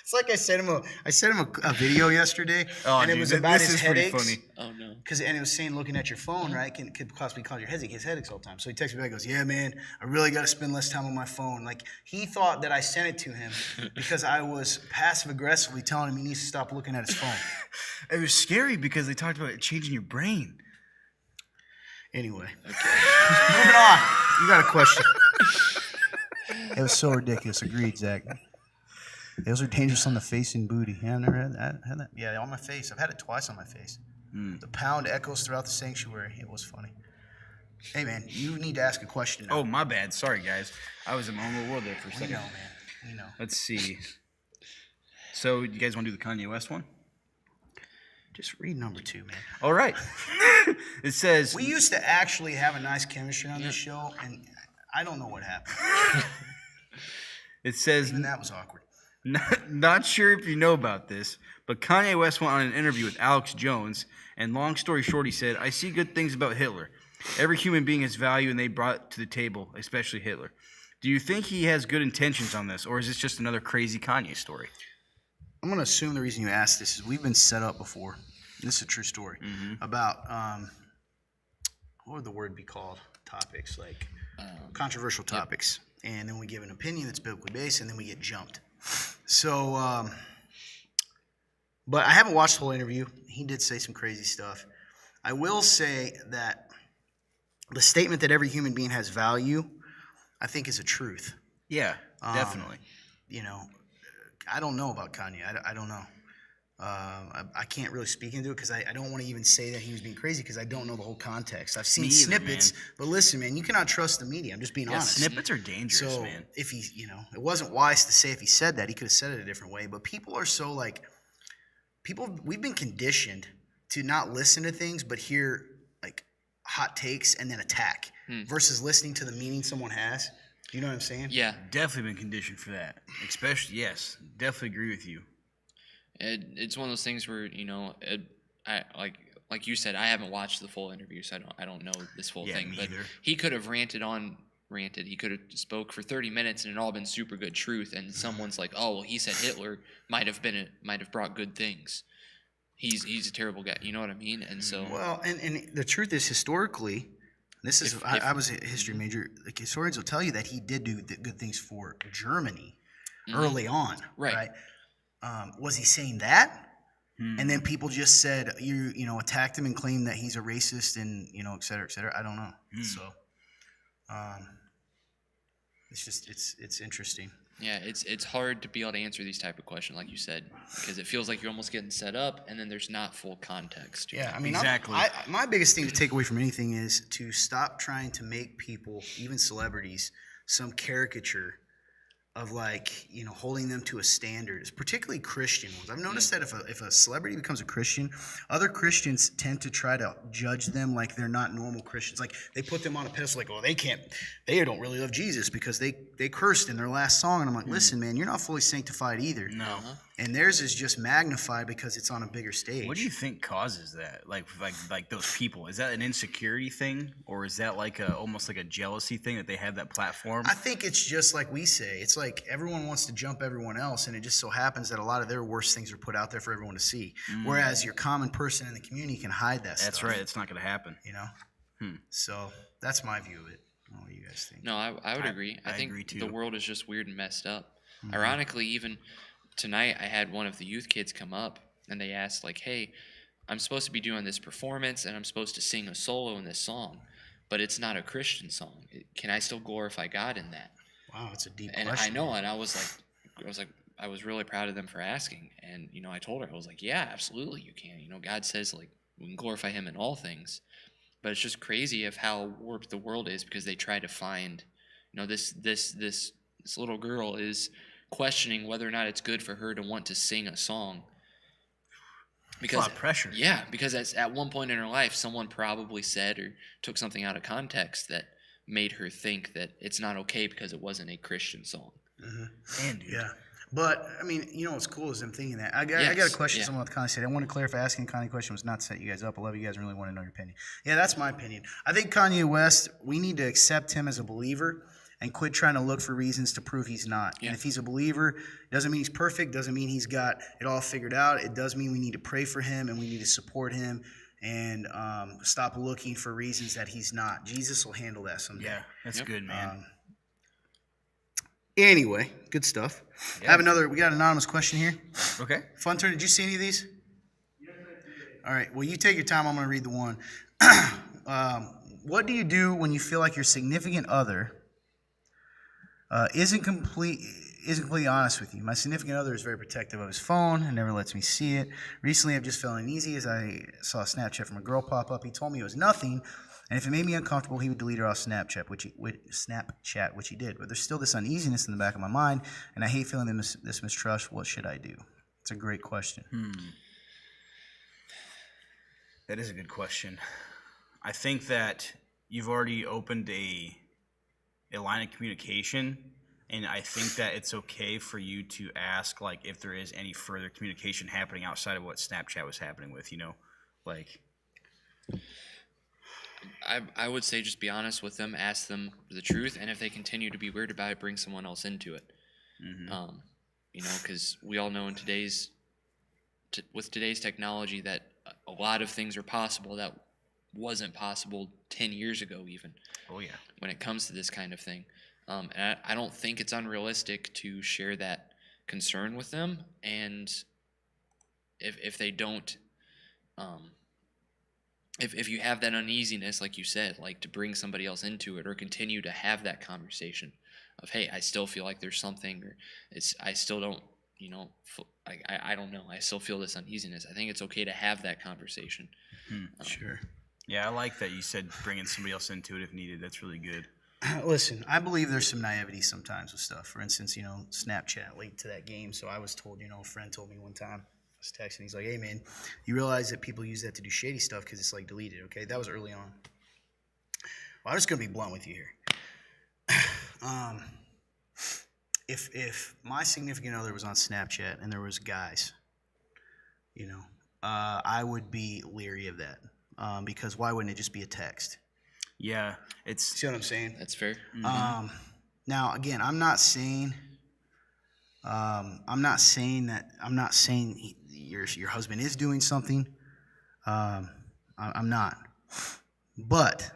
It's like I sent him a video yesterday, Oh, and it dude, was this about is his pretty headaches. funny. Oh no. And it was saying looking at your phone, right, could possibly cause your headache. His headaches all the time. So he texted me back, goes, "Yeah, man, I really got to spend less time on my phone." Like he thought that I sent it to him because I was passive aggressively telling him he needs to stop looking at his phone. It was scary because they talked about it changing your brain. Anyway, moving on. You got a question? It was so ridiculous. Agreed, Zach. Those are dangerous on the face and booty. Yeah, I've never had that. Yeah, on my face. I've had it twice on my face. The pound echoes throughout the sanctuary. It was funny. Hey, man, you need to ask a question now. Oh, my bad. Sorry, guys. I was in my own little world there for a We second. know, man. We know. Let's see. So, you guys want to do the Kanye West one? Just read number 2, man. All right. It says, We used to actually have a nice chemistry on this show, and I don't know what happened. it says, Even that was awkward. not sure if you know about this, but Kanye West went on an interview with Alex Jones, and long story short, he said, I see good things about Hitler. Every human being has value, and they brought to the table, especially Hitler. Do you think he has good intentions on this, or is this just another crazy Kanye story? I'm going to assume the reason you asked this is we've been set up before. This is a true story about what would the word be called? Topics like controversial topics, and then we give an opinion that's biblically based, and then we get jumped. So, but I haven't watched the whole interview. He did say some crazy stuff. I will say that the statement that every human being has value, I think, is a truth. Yeah, definitely. You know, I don't know about Kanye. I don't know. I can't really speak into it because I don't want to even say that he was being crazy because I don't know the whole context. I've seen Me either, snippets, man. but listen, man, you cannot trust the media. I'm just being honest. Snippets are dangerous, So man. if he, it wasn't wise to say if he said that. He could have said it a different way. But people are so we've been conditioned to not listen to things but hear like hot takes and then attack versus listening to the meaning someone has. Do you know what I'm saying? Yeah. Definitely been conditioned for that. Especially, yes, definitely agree with you. It's one of those things where I like you said, I haven't watched the full interview, so I don't know this full Yeah, thing. me But either. he could have ranted. He could have spoke for 30 minutes and it all been super good truth. And someone's like, oh well, he said Hitler might have brought good things. He's a terrible guy. You know what I mean? And so Well, and the truth is, historically, this is I was a history major. Like historians will tell you that he did do good things for Germany early on, Right. Was he saying that? And then people just said attacked him and claimed that he's a racist and et cetera, et cetera. I don't know. So, it's just it's interesting. yeah, it's hard to be able to answer these type of questions, like you said, because it feels like you're almost getting set up, and then there's not full context. Yeah, I mean, Exactly. my biggest thing to take away from anything is to stop trying to make people, even celebrities, some caricature of holding them to a standard, particularly Christian ones. I've noticed that if a celebrity becomes a Christian, other Christians tend to try to judge them like they're not normal Christians. Like they put them on a pedestal, like, oh, they don't really love Jesus because they cursed in their last song. And I'm like, listen, man, you're not fully sanctified either. No. And theirs is just magnified because it's on a bigger stage. What do you think causes that? Like those people? Is that an insecurity thing, or is that almost like a jealousy thing that they have that platform? I think it's just like we say. It's like everyone wants to jump everyone else, and it just so happens that a lot of their worst things are put out there for everyone to see. Whereas your common person in the community can hide that stuff. That's right. It's not going to happen. So that's my view of it. I don't know what you guys think. No, I would agree. I think agree, too. the world is just weird and messed up. Ironically, even tonight, I had one of the youth kids come up, and they asked, like, hey, I'm supposed to be doing this performance, and I'm supposed to sing a solo in this song, but it's not a Christian song. Can I still glorify God in that? Wow, it's a deep And question. I know, and I was really proud of them for asking. And, I told her, I was like, yeah, absolutely you can. God says, like, we can glorify him in all things. But it's just crazy of how warped the world is because they try to find, this little girl is questioning whether or not it's good for her to want to sing a song. because a lot of pressure. Yeah, because at one point in her life, someone probably said or took something out of context that made her think that it's not okay because it wasn't a Christian song. Man, dude. Yeah. But, I mean, you know what's cool is I'm thinking that. I got Yes, a question yeah. someone with Connie said. I want to clarify. Asking Connie a question was not to set you guys up. I love you guys and really want to know your opinion. Yeah, that's my opinion. I think Kanye West, we need to accept him as a believer and quit trying to look for reasons to prove he's not. Yeah. And if he's a believer, it doesn't mean he's perfect, doesn't mean he's got it all figured out. It does mean we need to pray for him and we need to support him and stop looking for reasons that he's not. Jesus will handle that someday. Yeah, that's Yep. good, man. Anyway, good stuff. Yeah. We got an anonymous question here. Okay. Fun Turn, did you see any of these? All right, well, you take your time. I'm going to read the one. What do you do when you feel like your significant other isn't completely honest with you? My significant other is very protective of his phone and never lets me see it. Recently, I've just felt uneasy as I saw a Snapchat from a girl pop up. He told me it was nothing, and if it made me uncomfortable, he would delete her off Snapchat, which he did. But there's still this uneasiness in the back of my mind, and I hate feeling this mistrust. What should I do? It's a great question. That is a good question. I think that you've already opened a line of communication, and I think that it's okay for you to ask, like, if there is any further communication happening outside of what Snapchat was happening with, like. I would say just be honest with them, ask them the truth, and if they continue to be weird about it, bring someone else into it. Because we all know in with today's technology that a lot of things are possible that wasn't possible 10 years ago even. Oh, yeah. When it comes to this kind of thing. And I don't think it's unrealistic to share that concern with them, and if they don't if you have that uneasiness, like you said, like to bring somebody else into it or continue to have that conversation of, hey, I still feel like there's something, or I still don't, I don't know, I still feel this uneasiness. I think it's okay to have that conversation. Sure. Yeah, I like that you said bringing somebody else into it if needed. That's really good. Listen, I believe there's some naivety sometimes with stuff. For instance, Snapchat late to that game. So I was told, a friend told me one time, I was texting, he's like, hey, man, you realize that people use that to do shady stuff because it's, like, deleted, okay? That was early on. Well, I'm just going to be blunt with you here. If my significant other was on Snapchat and there was guys, I would be leery of that because why wouldn't it just be a text? Yeah, See what I'm saying? That's fair. Now, again, I'm not saying your husband is doing something. I'm not. But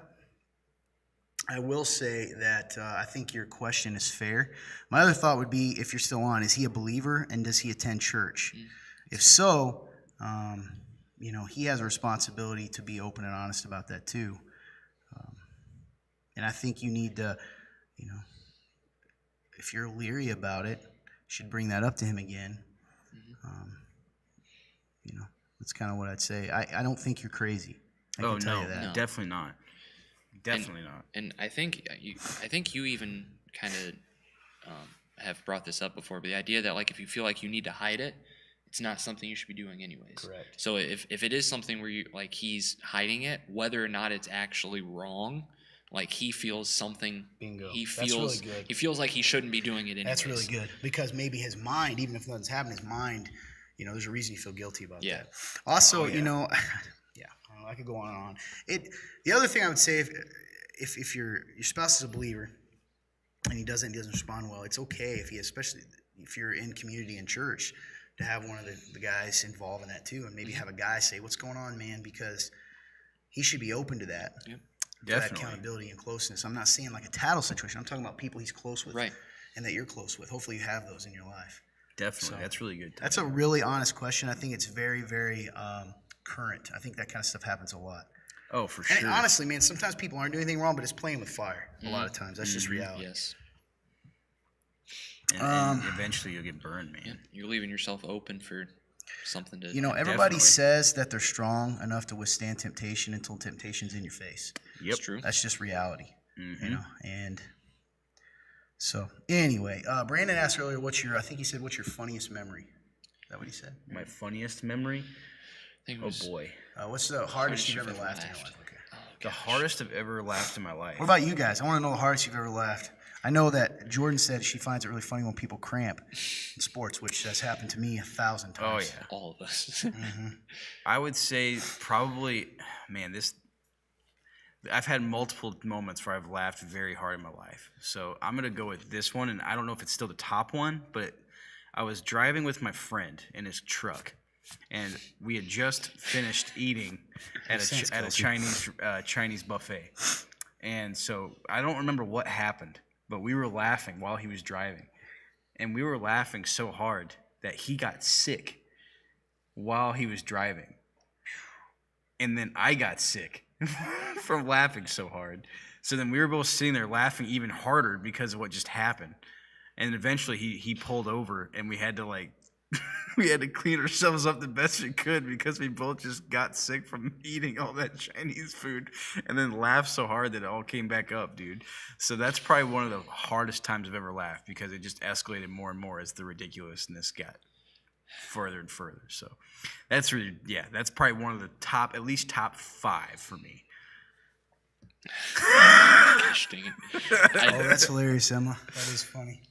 I will say that I think your question is fair. My other thought would be, if you're still on, is he a believer and does he attend church? If so, he has a responsibility to be open and honest about that too. And I think you need to, if you're leery about it, you should bring that up to him again. That's kind of what I'd say. I don't think you're crazy. I can tell you that. No. Definitely not. Definitely not. And I think you even kind of have brought this up before, but the idea that, like, if you feel like you need to hide it, it's not something you should be doing anyways. Correct. So if it is something where he's hiding it, whether or not it's actually wrong, like he feels something. Bingo. He That's feels really good. he feels like he shouldn't be doing it anyways. That's really good because maybe his mind, even if nothing's happened, his mind, there's a reason you feel guilty about Yeah. that. Also, yeah. I don't know, I could go on and on. The other thing I would say, if your spouse is a believer and he doesn't respond well, it's okay especially if you're in community and church, to have one of the guys involved in that too, and maybe have a guy say, "What's going on, man?" Because he should be open to that. Yep. For that Definitely. accountability and closeness. I'm not saying like a tattle situation. I'm talking about people he's close with, Right. and that you're close with. Hopefully, you have those in your life. Definitely. So, That's really good. That's a really honest question. I think it's very, very current. I think that kind of stuff happens a lot. Oh, for And sure. honestly, man, sometimes people aren't doing anything wrong, but it's playing with fire. A lot of times, that's just reality. Yes. And eventually you'll get burned, man. Yeah. You're leaving yourself open for something to. Everybody Definitely. says that they're strong enough to withstand temptation until temptation's in your face. Yep. It's true. That's just reality, Mhm. And so anyway, Brandon asked earlier, what's your funniest memory? Is that what he said? My funniest memory. think it Oh was. boy, What's the hardest you've ever laughed in your life? Okay. Oh, the gosh. hardest I've ever laughed in my life. What about you guys? I want to know the hardest you've ever laughed. I know that Jordan said she finds it really funny when people cramp in sports, which has happened to me 1,000 Oh times. yeah, All of us. I would say probably, man, I've had multiple moments where I've laughed very hard in my life. So I'm gonna go with this one, and I don't know if it's still the top one, but I was driving with my friend in his truck, and we had just finished eating at a Chinese buffet, and so I don't remember what happened, but we were laughing while he was driving, and we were laughing so hard that he got sick while he was driving, and then I got sick from laughing so hard. So then we were both sitting there laughing even harder because of what just happened. And eventually he pulled over, and we had to we had to clean ourselves up the best we could because we both just got sick from eating all that Chinese food and then laughed so hard that it all came back up, dude. So that's probably one of the hardest times I've ever laughed because it just escalated more and more as the ridiculousness got further and further. So that's really, yeah, that's probably one of the top, at least top 5 for me. Gosh dang it. Oh, that's hilarious, Emma. That is funny.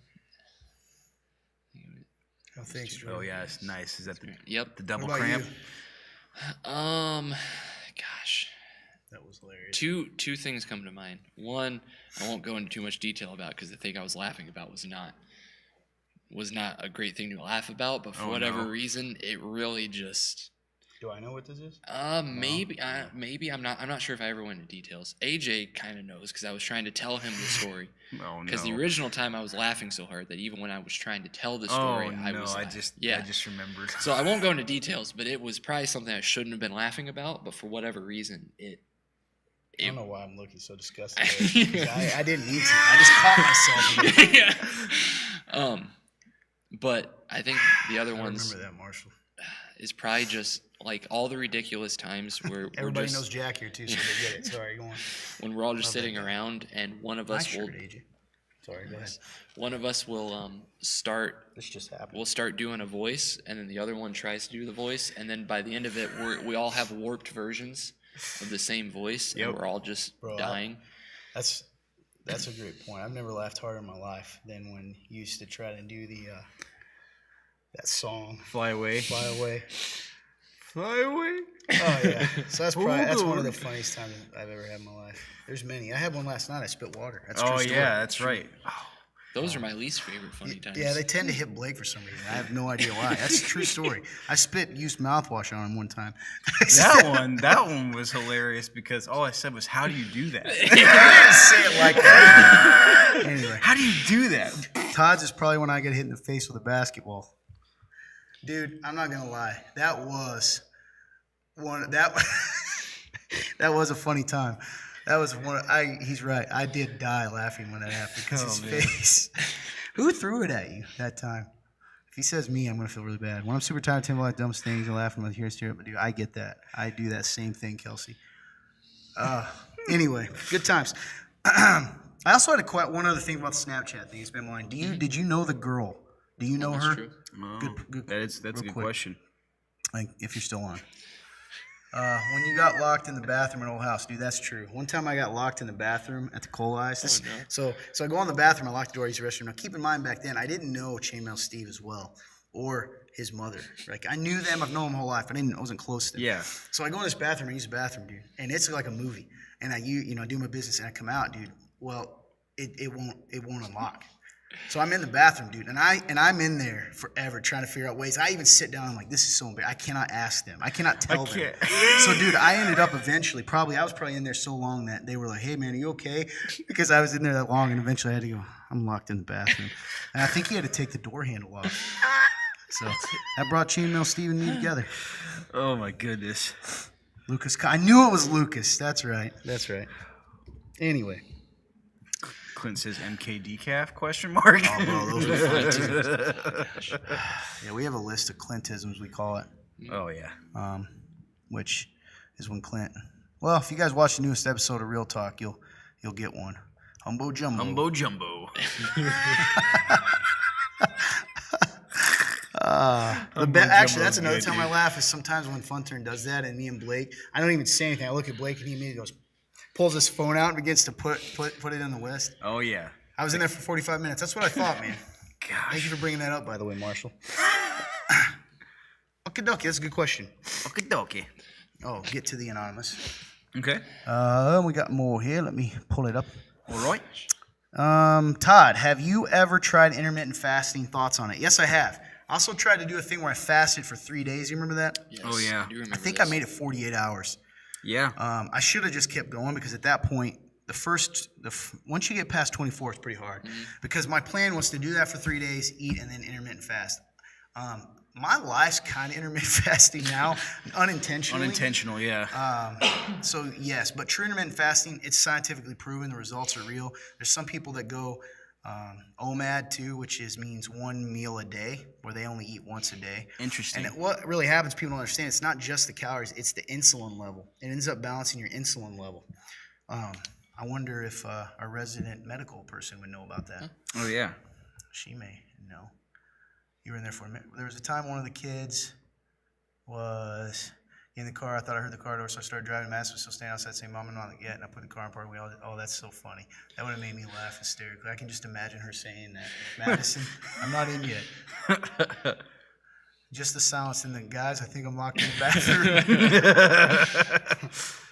Oh, thanks, Jordan. Oh yeah, it's nice. Is that Yep. the double What about cramp? you? Gosh. That was hilarious. Two things come to mind. One, I won't go into too much detail about because the thing I was laughing about was not a great thing to laugh about, but for Oh, whatever no. reason, it really just Do I know what this is? maybe I'm not sure if I ever went into details. AJ kind of knows because I was trying to tell him the story. Oh no. Because the original time I was laughing so hard that even when I was trying to tell the Oh story, no, I was I laughing. just remembered. So I won't go into details, but it was probably something I shouldn't have been laughing about. But for whatever reason, I don't know why I'm looking so disgusted. I didn't need to. I just caught myself. yeah. But I think the other I ones remember that, Marshall. is probably just like all the ridiculous times where Everybody we're knows just Jack here too, so they get it. Sorry, go on. when we're all just Love sitting that. around and one of Nice us will shirt, AJ. Sorry, go ahead. one of us will start This just happened. we'll start doing a voice, and then the other one tries to do the voice, and then by the end of it, we all have warped versions of the same voice, Yep. and we're all just Bro, dying. That's a great point. I've never laughed harder in my life than when you used to try to do the that song Fly away. "Fly Away." Fly away. Oh yeah. So that's probably that's one of the Lord. funniest times I've ever had in my life. There's many. I had one last night. I spit water. That's a true Oh story. yeah, that's right. Those are my least favorite funny times. Yeah, they tend to hit Blake for some reason. I have no idea why. That's a true story. I spit used mouthwash on him one time. That one was hilarious because all I said was, "How do you do that? I didn't say it like that. Anyway, How do you do that?" Todd's is probably when I get hit in the face with a basketball. Dude, I'm not gonna lie. That was that was a funny time. That was one. He's right. I did die laughing when that happened because his man. face. Who threw it at you that time? If he says me, I'm gonna feel really bad. When I'm super tired, Tim like dumb things and laughing with here and here. But dude, I get that. I do that same thing, Kelsey. Anyway, good times. I also had one other thing about the Snapchat thing. It's been mine. Did you know the girl? Do you know That's her? true. Good. That's a real good quick. question. Like, if you're still on. When you got locked in the bathroom at Old House, dude, that's true. One time I got locked in the bathroom at the Coal Eyes. So I go in the bathroom, I lock the door, use the restroom. Now, keep in mind, back then, I didn't know Chainmail Steve as well, or his mother. Like, I knew them, I've known them my whole life, but I wasn't close to them. Yeah. So I go in this bathroom, I use the bathroom, dude, and it's like a movie. And I do my business, and I come out, dude. Well, it won't unlock. So I'm in the bathroom, dude, and I'm in there forever trying to figure out ways. I even sit down. I'm like, this is so embarrassing. I cannot ask them. I cannot tell them. So, dude, I ended up eventually. I was probably in there so long that they were like, "Hey, man, are you okay?" Because I was in there that long, and eventually I had to go. I'm locked in the bathroom, and I think he had to take the door handle off. So that brought Chainmail Steve and me together. Oh my goodness. Lucas, I knew it was Lucas. That's right. That's right. Anyway. Clint says MK decaf question mark. Oh, bro, those were fun too. Yeah, we have a list of Clintisms, we call it, Oh yeah. which is when Clint. Well, if you guys watch the newest episode of Real Talk, you'll get one. Humbo jumbo. Humbo jumbo. Actually, that's another time I laugh is sometimes when Fun Turn does that, and me and Blake, I don't even say anything. I look at Blake, and he immediately pulls his phone out and begins to put it in the list. Oh yeah. I was in there for 45 minutes. That's what I thought, man. Thank you for bringing that up, by the way, Marshall. Okie dokie, that's a good question. Okie dokie. Oh, get to the anonymous. Okay. We got more here. Let me pull it up. All right. Todd, have you ever tried intermittent fasting? Thoughts on it? Yes, I have. I also tried to do a thing where I fasted for 3 days. You remember that? Yes, Oh, yeah. I do remember I think this. I made it 48 hours. Yeah. I should have just kept going because at that point, once you get past 24, it's pretty hard. Because my plan was to do that for 3 days, eat, and then intermittent fast. My life's kind of intermittent fasting now, unintentionally. Unintentional. Yeah. So yes, but true intermittent fasting, it's scientifically proven. The results are real. There's some people that go OMAD too, which means 1 meal a day, where they only eat once a day. Interesting. And what really happens, people don't understand, it's not just the calories, it's the insulin level. It ends up balancing your insulin level. I wonder if our resident medical person would know about that. Oh yeah. She may know. You were in there for a minute. There was a time one of the kids was in the car. I thought I heard the car door, so I started driving. Mass was still standing outside saying, "Mom, I'm not yet." And I put the car in park. Oh, that's so funny. That would have made me laugh hysterically. I can just imagine her saying that. Madison, I'm not in yet. Just the silence. And the guys, I think I'm locked in the bathroom.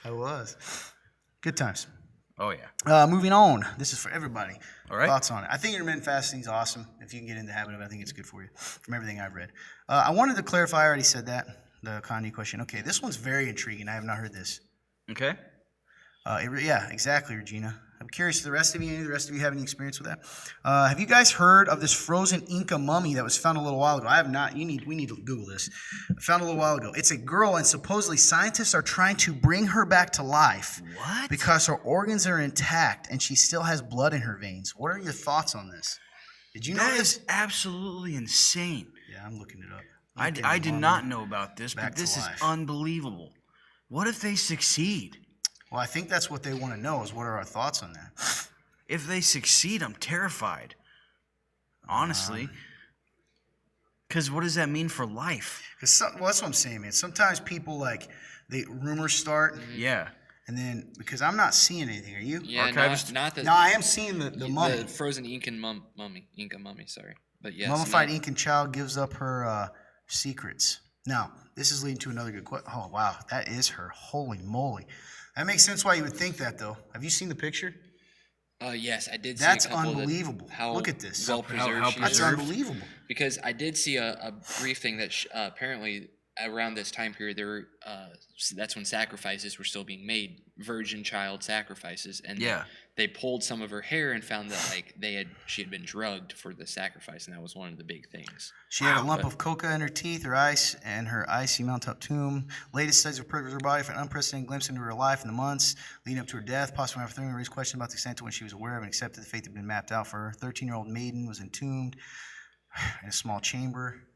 I was. Good times. Oh yeah. Moving on. This is for everybody. All right. Thoughts on it? I think intermittent fasting is awesome. If you can get into the habit of it, I think it's good for you from everything I've read. I wanted to clarify. I already said that. The Kanye question. Okay, this one's very intriguing. I have not heard this. Okay. Yeah, exactly, Regina. I'm curious. The rest of you have any experience with that? Have you guys heard of this frozen Inca mummy that was found a little while ago? I have not. We need to Google this. Found a little while ago. It's a girl, and supposedly scientists are trying to bring her back to life. What? Because her organs are intact and she still has blood in her veins. What are your thoughts on this? Did you know That this? is absolutely insane. Yeah, I'm looking it up. I did not know about this, Back but to this is life. unbelievable. What if they succeed? Well, I think that's what they want to know is what are our thoughts on that? If they succeed, I'm terrified. Honestly. Because what does that mean for life? Well, that's what I'm saying, man. Sometimes people rumors start, Yeah. and then because I'm not seeing anything. Are you? Yeah, Archivist? not the No, I am seeing the mummy. the frozen Inca mummy. Sorry, but yes, Mummified not- Incan child gives up her secrets. Now, this is leading to another good question. Oh, wow. That is her. Holy moly. That makes sense why you would think that, though. Have you seen the picture? Yes, I did. That's see a couple unbelievable. That, how Look at this. Well How preserved she That's is. preserved. unbelievable. Because I did see a brief thing that apparently around this time period that's when sacrifices were still being made, virgin child sacrifices, and Yeah. they pulled some of her hair and found that she had been drugged for the sacrifice, and that was one of the big things. She had a lump of coca in her teeth, her ice, and her icy mountaintop tomb. Latest studies have preserved her body for an unprecedented glimpse into her life in the months leading up to her death. Possibly after raised questions about the extent to which she was aware of and accepted the fate that had been mapped out for her. 13-year-old maiden was entombed in a small chamber.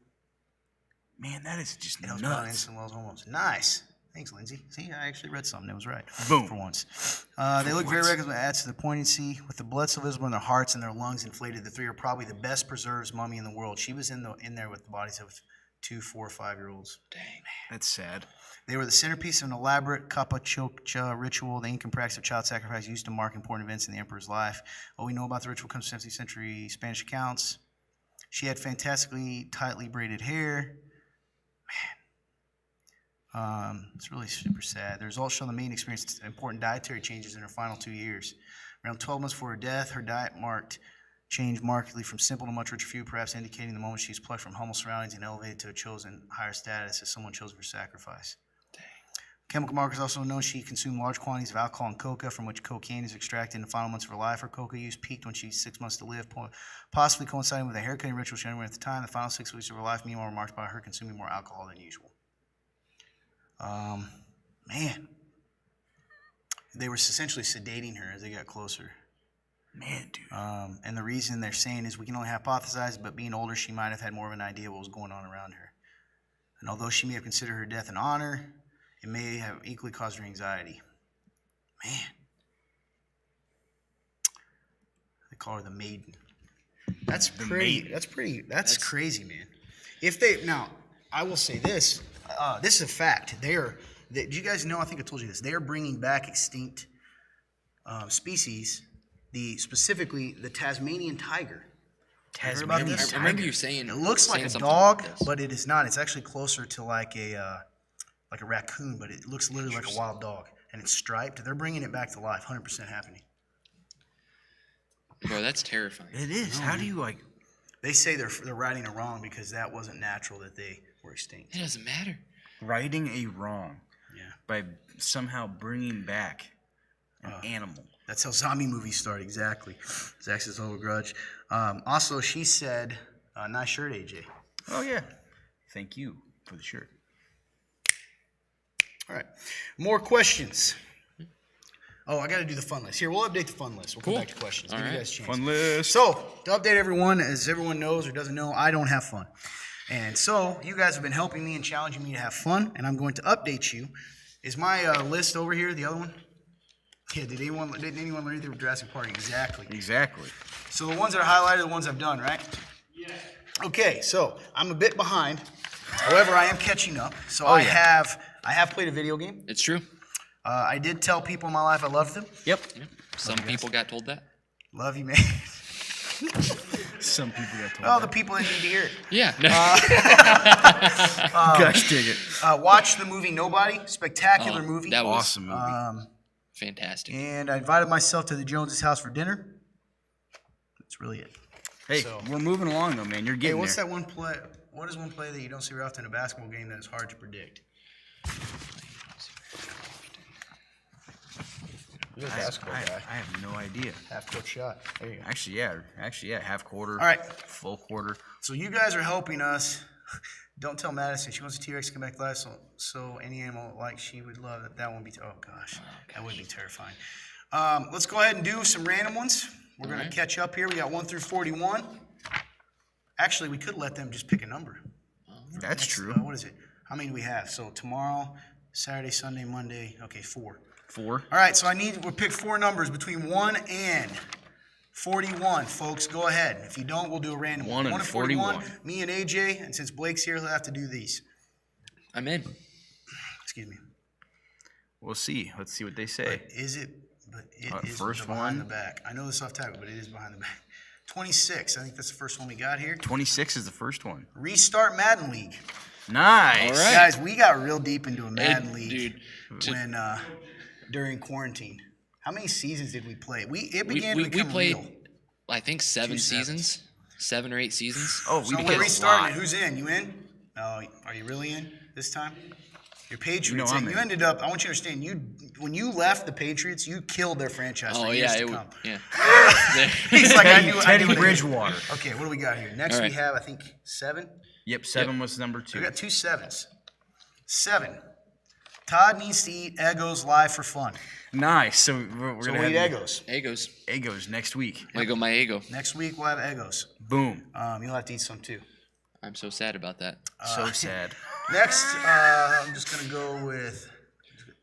Man, that is just It was about nuts. instant wells almost. Nice. Thanks, Lindsay. See, I actually read something that was right. Boom. For once. They look very regular, adds to the poignancy. With the blood still visible in their hearts and their lungs inflated, the three are probably the best preserved mummy in the world. She was in there with the bodies of 2, 4, 5-year-olds. Dang. That's sad. They were the centerpiece of an elaborate Kapa Chokcha ritual, the Incan practice of child sacrifice used to mark important events in the emperor's life. What we know about the ritual comes from 17th century Spanish accounts. She had fantastically tightly braided hair. It's really super sad. The results show the maiden experienced important dietary changes in her final 2 years. Around 12 months before her death, her diet changed markedly from simple to much richer food, perhaps indicating the moment she was plucked from humble surroundings and elevated to a chosen higher status as someone chosen for sacrifice. Chemical markers also known she consumed large quantities of alcohol and coca, from which cocaine is extracted in the final months of her life. Her coca use peaked when she was 6 months to live, possibly coinciding with a haircutting ritual she underwent at the time. The final 6 weeks of her life, meanwhile, were marked by her consuming more alcohol than usual. Man. They were essentially sedating her as they got closer. Man, dude. And the reason they're saying is we can only hypothesize, but being older, she might have had more of an idea what was going on around her. And although she may have considered her death an honor, it may have equally caused her anxiety. Man. They call her the maiden. That's pretty. maiden. That's That's crazy, man. If they now, I will say this. This is a fact. Do you guys know? I think I told you this. They are bringing back extinct species. Specifically the Tasmanian tiger. Heard about Tasmanian this? I remember you saying It looks like saying a something dog, like this. but it is not. It's actually closer to like a raccoon, but it looks literally like a wild dog, and it's striped. They're bringing it back to life. 100% happening. Bro, that's terrifying. It is. How do you like They say they're righting it wrong because that wasn't natural that they were extinct. It doesn't matter. righting a wrong Yeah. by somehow bringing back an animal? That's how zombie movies start, exactly. Zach says, "Oh, grudge." Also, she said, "Nice shirt, AJ." Oh yeah. Thank you for the shirt. All right, more questions. Oh, I got to do the fun list. Here, we'll update the fun list. We'll come Cool. back to questions. All Give you right. guys a chance. Fun list. So, to update everyone, as everyone knows or doesn't know, I don't have fun. And so, you guys have been helping me and challenging me to have fun, and I'm going to update you. Is my list over here, the other one? Yeah, didn't anyone learn anything from Jurassic Park? Exactly. Exactly. So the ones that are highlighted are the ones I've done, right? Yeah. Okay, so I'm a bit behind. However, I am catching up. So I have played a video game. It's true. I did tell people in my life I loved them. Yep. Some people got told that. Love you, man. Some people got told. Well, the people that need to hear it. Yeah. Gosh, dig it. Watch the movie Nobody. Spectacular movie. That was Awesome movie. fantastic. And I invited myself to the Joneses' house for dinner. That's really it. Hey, so- we're moving along though, man. You're Hey, getting what's there. that one play? What is one play that you don't see very often in a basketball game that is hard to predict? You're a basketball guy. I have no idea. Half court shot. There you go. Actually, yeah. Half quarter. All right. Full quarter. So you guys are helping us. Don't tell Madison. She wants a T-Rex to come back live, so any animal like she would love it. That won't be. Oh gosh, that would be terrifying. Let's go ahead and do some random ones. We're gonna catch up here. We got 1 through 41. Actually, we could let them just pick a number. That's true. What is it? How many do we have? So tomorrow, Saturday, Sunday, Monday. Okay, 4. 4. All right. So we'll pick 4 numbers between 1 and 41, folks. Go ahead. If you don't, we'll do a random 1 and 1 to 41. 41. Me and AJ, and since Blake's here, he'll have to do these. I'm in. Excuse me. We'll see. Let's see what they say. Is it? But it is first behind one? the back. I know this off topic, but it is behind the back. 26. I think that's the first one we got here. 26 is the first one. Restart Madden League. Nice. All right. Guys, we got real deep into a Madden League dude, when during quarantine. How many seasons did we play? It we began to become played, real. I think 7 2 seasons. 7 or 8 seasons. Oh, So we we're played a restarting lot. it. Who's in? You in? Oh, are you really in this time? Your Patriots. You know I'm you in. ended up. I want you to understand. When you left the Patriots, you killed their franchise. Oh for years yeah, to it come. yeah. He's like, I knew. Teddy it. Bridgewater. Okay, what do we got here? Next All we right. have, I think, 7. Yep, 7 was number 2. We got 2 7s. 7. Todd needs to eat Eggos live for fun. Nice. So we're So gonna we'll eat have Eggos. Egos. Eggos next week. Lego my ego. Next week we'll have Eggos. Boom. You'll have to eat some too. I'm so sad about that. So sad. Next, I'm just gonna go with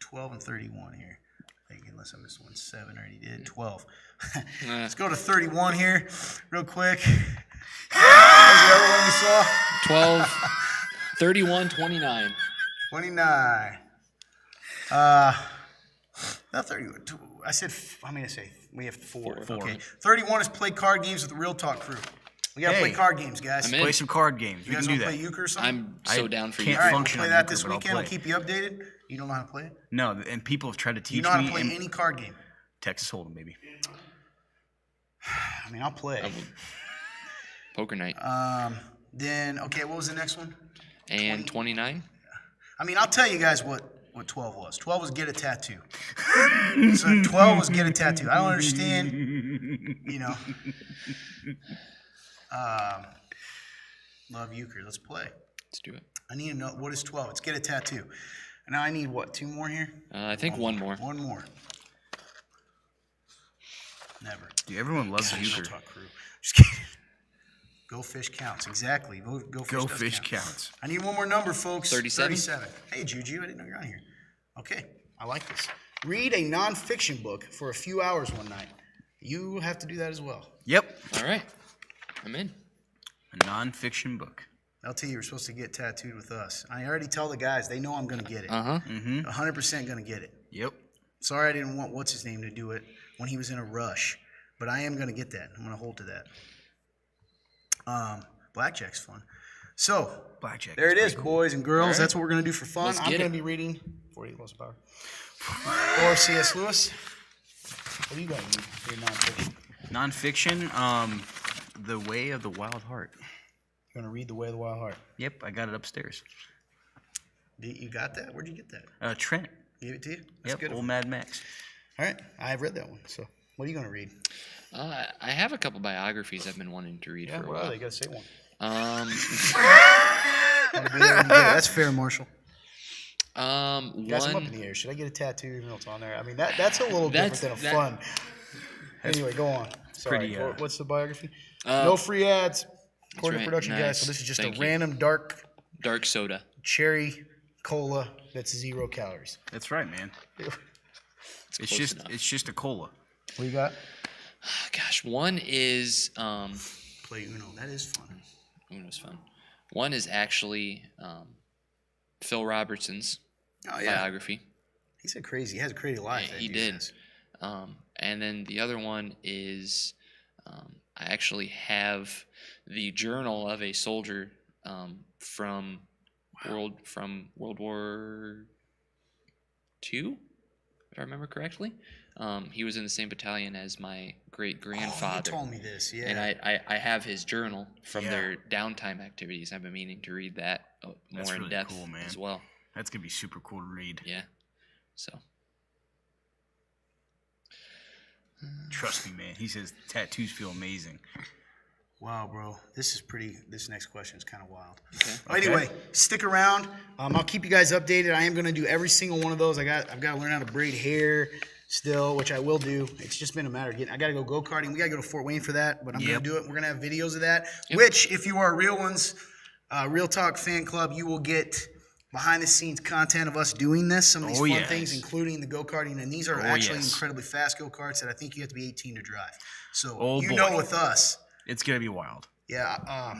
12 and 31 here. I think unless I missed one. 7 already did. 12. Let's go to 31 here, real quick. What was the other one we saw? 12, 31, 29. 29. Not 30. I said, how many did I say? We have 4. Okay. 31 is play card games with the Real Talk crew. We got to play Hey. card games, guys. I'm in. Play some card games. You We guys can want do to that. play euchre or something? I'm so I down for can't you. All right, we'll function play on that euchre, this but I'll weekend. We'll play. keep you updated. You don't know how to play it? No, and people have tried to teach You know how me. to play and any card game. Texas Hold'em, baby. I mean, I'll play. Poker night. Then, okay, what was the next one? And 29. I mean, I'll tell you guys what 12 was. 12 was get a tattoo. So 12 was get a tattoo. I don't understand, you know. Love euchre. Let's play. Let's do it. I need to know, what is 12? Let's get a tattoo. And now I need what, 2 more here? I think one more. 1 more. Never. Dude, everyone loves Real euchre. Talk crew. Just kidding. Go fish counts. Exactly. Go fish, Go does fish count. counts. I need one more number, folks. 37? 37. Hey, Juju, I didn't know you're on here. Okay, I like this. Read a nonfiction book for a few hours one night. You have to do that as well. Yep. All right. I'm in. A nonfiction book. LT, you're supposed to get tattooed with us. I already tell the guys. They know I'm going to get it. Uh huh. 100% going to get it. Yep. Sorry I didn't want what's-his-name to do it when he was in a rush. But I am going to get that. I'm going to hold to that. Blackjack's fun. So, Blackjack. there it is is, pretty cool. boys and girls. All right. That's what we're going to do for fun. Let's I'm get going it. to be reading 48 Laws of Power. Or C.S. Lewis. What are you going to read for your nonfiction? Nonfiction. The Way of the Wild Heart. You're going to read The Way of the Wild Heart. Yep, I got it upstairs. You got that? Where'd you get that? Trent. Gave it to you? That's Yep, good. old Mad Max. All right. I've read that one. So, what are you going to read? I have a couple biographies I've been wanting to read for a what are while. they? Got to say one. Um, Wanna be there when you get it. That's fair, Marshall. You guys, I'm up in one. the air. Should I get a tattoo even though it's on there? I mean, that's a little different That's- than a fun. Anyway, go on. Sorry. pretty, What's the biography? No free ads. According right. to production guys, Nice. so this is just Thank a you. random dark Dark soda. cherry cola that's 0 calories. That's right, man. It's close just enough. it's just a cola. What you got? Gosh, one is Play Uno. That is fun. Uno's fun. One is actually Phil Robertson's Oh yeah, biography. he's a crazy. He has a crazy life. Yeah, that he dude did. has. And then the other one is I actually have the journal of a soldier from World War II, if I remember correctly. He was in the same battalion as my great Oh, you grandfather. told me this. Yeah. And I have his journal from Yeah. their downtime activities. I've been meaning to read that That's more in really depth cool, man. as well. That's gonna be super cool to read. Yeah. So Trust me, man. He says tattoos feel amazing. Wow, bro. This next question is kind of wild. okay. Well, anyway, stick around. I'll keep you guys updated. I am going to do every single one of those. I've got to learn how to braid hair still, which I will do. It's just been a matter of getting. I got to go karting. We got to go to Fort Wayne for that, but I'm going Yep. to do it. We're going to have videos of that. Which, if you are Real Ones, Real Talk fan club, you will get behind the scenes content of us doing this. Some of these Oh, fun yes. things, including the go karting, and these are Oh, actually yes. incredibly fast go karts that I think you have to be 18 to drive. So Oh, you boy. know, with us. It's gonna be wild. Yeah,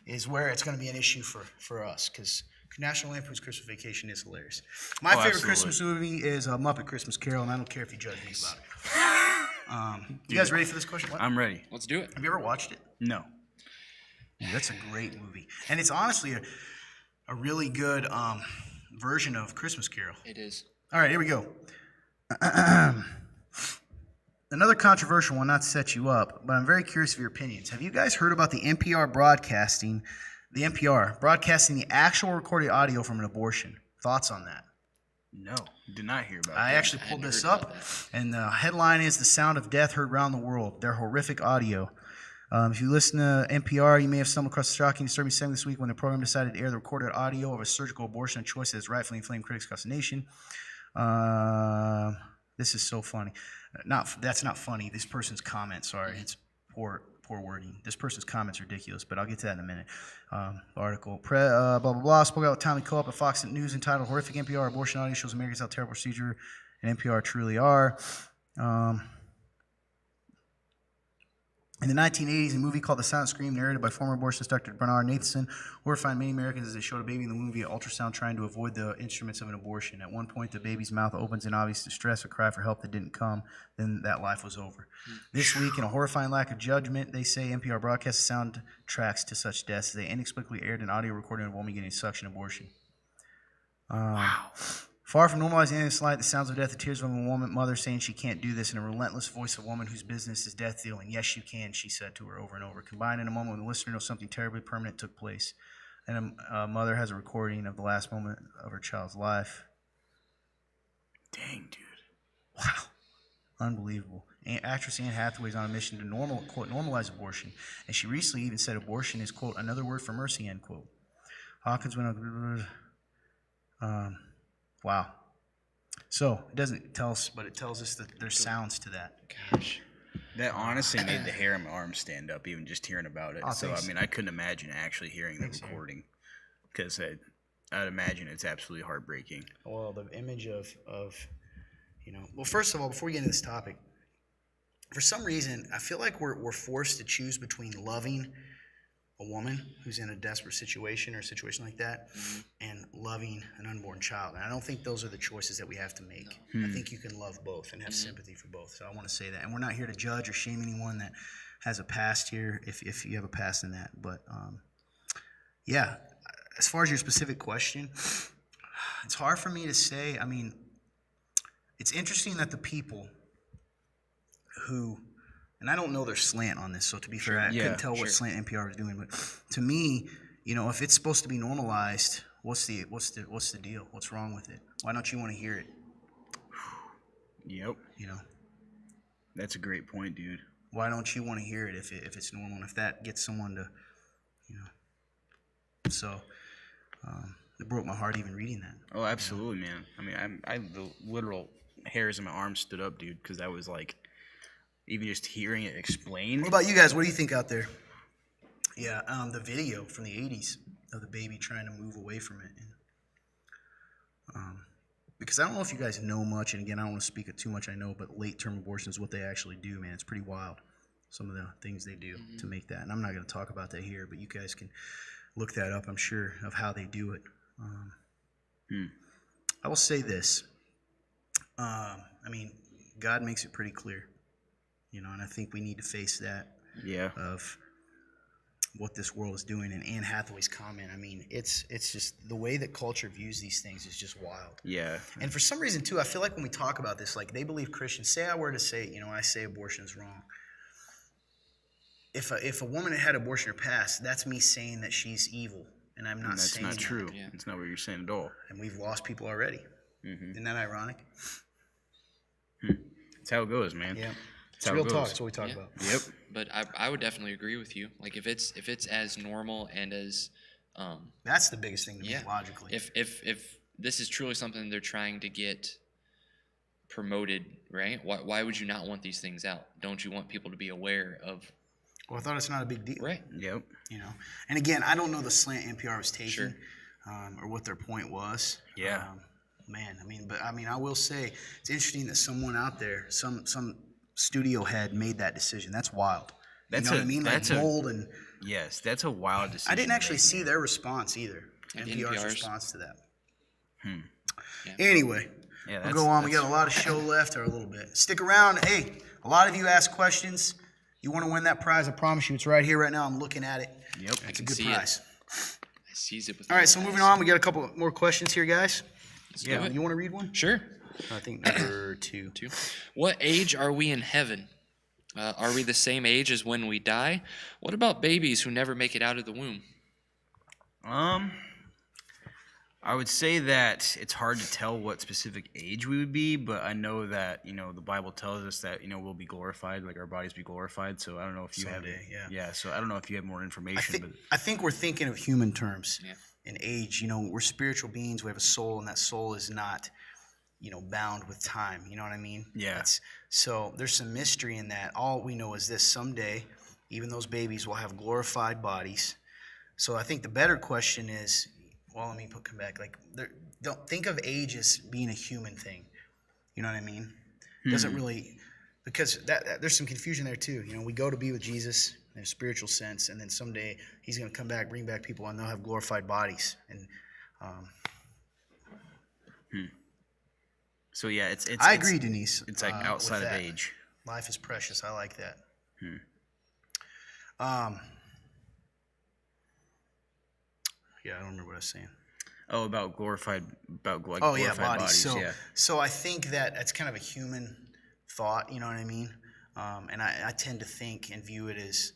is where it's going to be an issue for us because National Lampoon's Christmas Vacation is hilarious. My favorite absolutely. Christmas movie is Muppet Christmas Carol, and I don't care if you judge me about it. You guys ready for this question? What? I'm ready. Let's do it. Have you ever watched it? No. Dude, that's a great movie, and it's honestly a really good version of Christmas Carol. It is. All right, here we go. Another controversial one, not to set you up, but I'm very curious of your opinions. Have you guys heard about the NPR broadcasting the actual recorded audio from an abortion? Thoughts on that? No. Did not hear about I that. actually pulled hadn't this heard about up, and the headline is "The Sound of Death Heard Around the World." Their horrific audio. If you listen to NPR, you may have stumbled across a shocking, disturbing segment this week when the program decided to air the recorded audio of a surgical abortion, a choice that has rightfully inflamed critics across the nation. This is so funny. That's not funny. This person's comment. Sorry, it's poor wording. This person's comment's ridiculous, but I'll get to that in a minute. Article. Blah blah blah. Spoke out with Tommy Co-op at Fox News entitled "Horrific NPR Abortion Audio Shows Americans How Terrible Procedure and NPR Truly Are." In the 1980s, a movie called The Silent Scream, narrated by former abortionist Dr. Bernard Nathanson, horrified many Americans as they showed a baby in the womb via ultrasound trying to avoid the instruments of an abortion. At one point, the baby's mouth opens in obvious distress, a cry for help that didn't come. Then that life was over. This week, in a horrifying lack of judgment, they say NPR broadcast soundtracks to such deaths as they inexplicably aired an audio recording of a woman getting a suction abortion. Wow. Far from normalizing any slight, the sounds of death, the tears of a woman, mother saying she can't do this, and a relentless voice of a woman whose business is death dealing. Yes, you can, she said to her over and over. Combined in a moment when the listener knows something terribly permanent took place. And a mother has a recording of the last moment of her child's life. Dang, dude. Wow. Unbelievable. Actress Anne Hathaway is on a mission to normalize abortion. And she recently even said abortion is, quote, another word for mercy, end quote. Hawkins went on. Wow. So it doesn't tell us, but it tells us that there's sounds to that. Gosh. That honestly made the hair on my arm stand up, even just hearing about it. Oh, So, thanks. I mean, I couldn't imagine actually hearing the recording. Because I'd imagine it's absolutely heartbreaking. Well, the image of well, first of all, before we get into this topic, for some reason, I feel like we're forced to choose between loving a woman who's in a desperate situation or a situation like that, and loving an unborn child. And I don't think those are the choices that we have to make. I think you can love both and have sympathy for both. So I want to say that. And we're not here to judge or shame anyone that has a past here, if you have a past in that. But yeah, as far as your specific question, it's hard for me to say. I mean, it's interesting that the people who, and I don't know their slant on this, so to be fair, I couldn't tell what slant NPR was doing. But to me, if it's supposed to be normalized, what's the deal? What's wrong with it? Why don't you want to hear it? Yep. That's a great point, dude. Why don't you want to hear it if it's normal and if that gets someone to, So it broke my heart even reading that. Oh, absolutely, man. I mean, the literal hairs in my arms stood up, dude, because that was like, even just hearing it explained. What about you guys? What do you think out there? Yeah, the video from the 80s of the baby trying to move away from it. And, because I don't know if you guys know much, and again, I don't want to speak of too much I know, but late-term abortion is what they actually do, man. It's pretty wild, some of the things they do to make that. And I'm not going to talk about that here, but you guys can look that up, I'm sure, of how they do it. I will say this. I mean, God makes it pretty clear. And I think we need to face that of what this world is doing. And Anne Hathaway's comment, I mean, it's just the way that culture views these things is just wild. Yeah. And for some reason, too, I feel like when we talk about this, like they believe Christians, say I were to say, I say abortion is wrong. If a woman had abortion in her past, that's me saying that she's evil. And I'm not saying that's not true. that. Yeah. It's not what you're saying at all. And we've lost people already. Isn't that ironic? That's how it goes, man. Yeah. It's how it real goes. talk. That's what we talk about. Yep. But I would definitely agree with you. Like if it's as normal and as That's the biggest thing to me, yeah, logically. if this is truly something they're trying to get promoted, right? Why would you not want these things out? Don't you want people to be aware of? Well, I thought it's not a big deal. Right. Yep. And again, I don't know the slant NPR was taking Sure. or what their point was. Yeah. I will say it's interesting that someone out there, some studio head made that decision. That's wild. That's what I mean? Like bold and Yes, that's a wild decision. I didn't actually to make, see man. their response either. Like NPR's NPR's? response to that. Yeah. Anyway, Yeah, we'll go on. We got a lot of show left, or a little bit. Stick around. Hey, a lot of you ask questions. You want to win that prize? I promise you, it's right here, right now. I'm looking at it. Yep. It's a can good see it. prize. I seize it with All my right, so eyes. moving on. We got a couple more questions here, guys. Let's do it. You want to read one? Sure. I think number 2. What age are we in heaven? Are we the same age as when we die? What about babies who never make it out of the womb? I would say that it's hard to tell what specific age we would be, but I know that, the Bible tells us that, we'll be glorified, like our bodies be glorified. So I don't know if you Someday, have, yeah. so I don't know if you have more information, I think we're thinking of human terms Yeah. in age. We're spiritual beings. We have a soul, and that soul is not, bound with time. You know what I mean? Yeah. So there's some mystery in that. All we know is this: someday, even those babies will have glorified bodies. So I think the better question is, well, let me come back. Like, don't think of age as being a human thing. You know what I mean? Doesn't really, because that there's some confusion there too. We go to be with Jesus in a spiritual sense, and then someday he's going to come back, bring back people, and they'll have glorified bodies. And So yeah, it's I agree, Denise. It's like with outside of that. age. Life is precious. I like that. Yeah, I don't remember what I was saying. Oh, about glorified Bodies. bodies. So, yeah. so I think that that's kind of a human thought. You know what I mean? And I tend to think and view it as,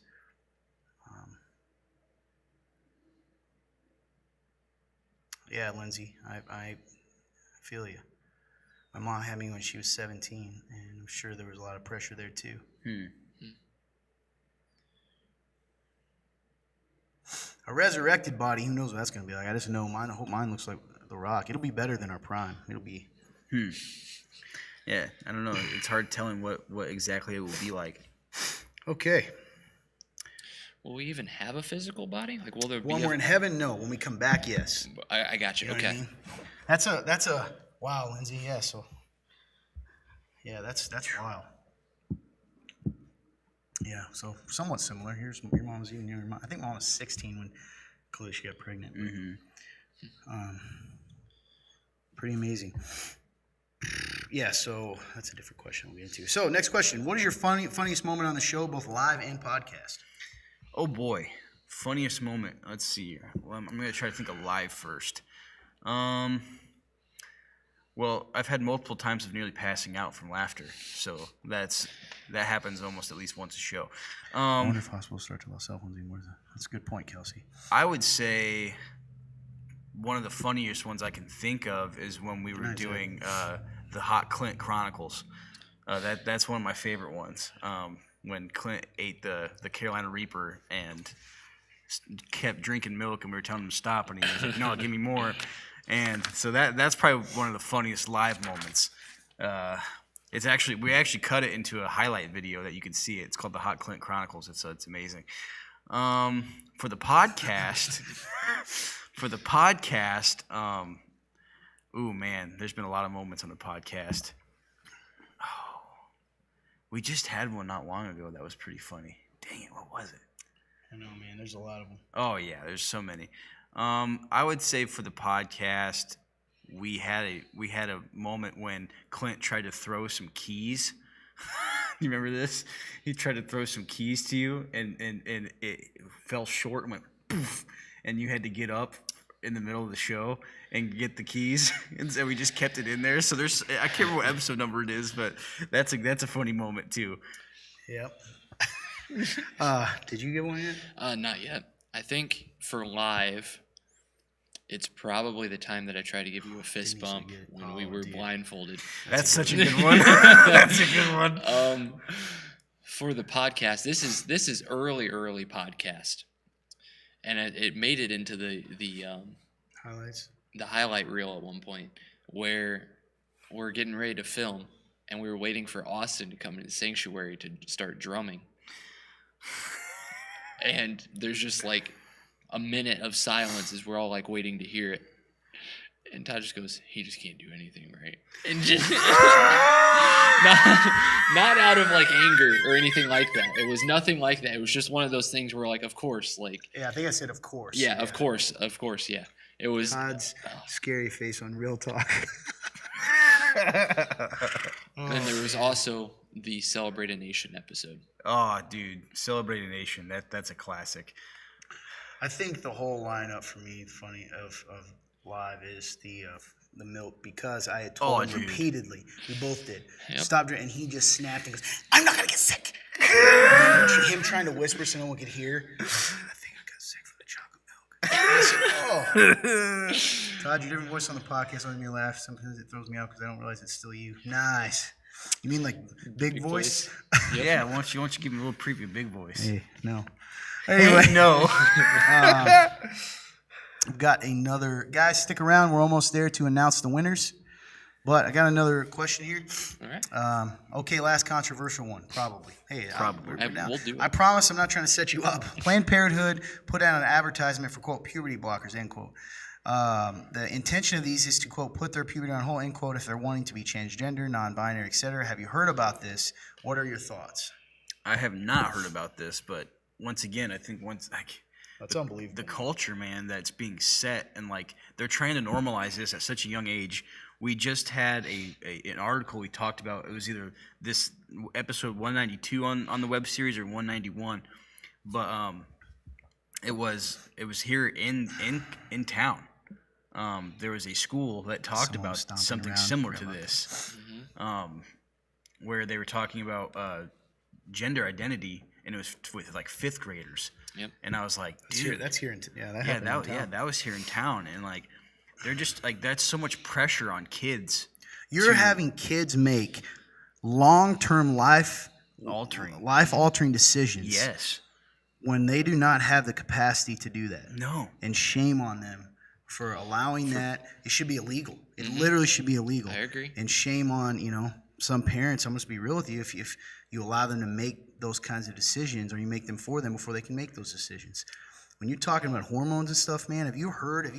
yeah, Lindsay, I feel you. My mom had me when she was 17, and I'm sure there was a lot of pressure there too. A resurrected body, who knows what that's going to be like? I just know mine. I hope mine looks like The Rock. It'll be better than our prime. It'll be. Yeah, I don't know. It's hard telling what exactly it will be like. Okay. Will we even have a physical body? Like, will there be? When we're in heaven, no. When we come back, yes. I got you. You know Okay. what I mean? That's a wow, Lindsay. Yeah. So. Yeah, that's wild. Yeah, so somewhat similar. Here's your mom was even younger. I think mom was 16 when clearly she got pregnant. Pretty amazing. Yeah, so that's a different question we'll get into. So next question: what is your funniest moment on the show, both live and podcast? Oh boy, funniest moment. Let's see. Well, I'm gonna try to think of live first. Well, I've had multiple times of nearly passing out from laughter, so that happens almost at least once a show. I wonder if hospitals start to allow cell phones anymore. That's a good point, Kelsey. I would say one of the funniest ones I can think of is when we were doing the Hot Clint Chronicles. That's one of my favorite ones. When Clint ate the Carolina Reaper and kept drinking milk, and we were telling him to stop, and he was like, "No, give me more." And so that's probably one of the funniest live moments. We actually cut it into a highlight video that you can see. It's called the Hot Clint Chronicles. It's amazing. For the podcast, ooh man, there's been a lot of moments on the podcast. Oh, we just had one not long ago that was pretty funny. Dang it, what was it? I know, man. There's a lot of them. Oh yeah, there's so many. I would say for the podcast, we had a moment when Clint tried to throw some keys. You remember this? He tried to throw some keys to you, and it fell short and went poof, and you had to get up in the middle of the show and get the keys, and so we just kept it in there. So I can't remember what episode number it is, but that's a funny moment too. Yep. Did you get one yet? Not yet. I think for live, it's probably the time that I tried to give you a fist bump when we were blindfolded. That's such a good one. That's a good one. For the podcast, this is early podcast, and it made it into the Highlights. the highlight reel at one point where we're getting ready to film, and we were waiting for Austin to come into the sanctuary to start drumming. And there's just like a minute of silence as we're all like waiting to hear it. And Todd just goes, he just can't do anything right. And just not out of like anger or anything like that. It was nothing like that. It was just one of those things where like, of course, like. Yeah, I think I said of course. Yeah, of course, yeah. It was. Todd's scary face on Real Talk. And there was also the Celebrate a Nation episode. Oh, dude, Celebrate a Nation. That's a classic. I think the whole lineup for me, funny of live, is the milk, because I had told him repeatedly. We both did. Yep. Stop drinking, and he just snapped and goes, "I'm not gonna get sick." And then him trying to whisper so no one could hear. I think I got sick from the chocolate milk. I said, "Oh, Todd, your different voice on the podcast makes me laugh. Sometimes it throws me out because I don't realize it's still you." Nice. You mean like big voice? Yep. Yeah, why don't you give me a little preview, big voice? Hey, no. Anyway, no. I've got another. Guys, stick around. We're almost there to announce the winners. But I got another question here. All right. Okay, last controversial one, probably. Hey, Probably. We'll do it. I promise I'm not trying to set you up. Planned Parenthood put out an advertisement for, quote, puberty blockers, end quote. The intention of these is to, quote, put their puberty on hold, end quote, if they're wanting to be transgender, non-binary, etc. Have you heard about this? What are your thoughts? I have not heard about this, but once again, I think That's unbelievable. the culture, man, that's being set, and like they're trying to normalize this at such a young age. We just had an article we talked about. It was either this episode 192 on the web series or 191, but it was here in town. There was a school that talked Someone about stomping something around. similar to Forgot about this, where they were talking about gender identity, and it was with like fifth graders. Yep. And I was like, dude, That's here in that yeah, happened in town. that was here in town, and like they're just like that's so much pressure on kids. You're having kids make long-term life-altering decisions. Yes. When they do not have the capacity to do that. No. And shame on them for allowing that. It should be illegal. It literally should be illegal. I agree. And shame on, some parents, I'm going to be real with you, if you allow them to make those kinds of decisions, or you make them for them before they can make those decisions. When you're talking about hormones and stuff, man, have you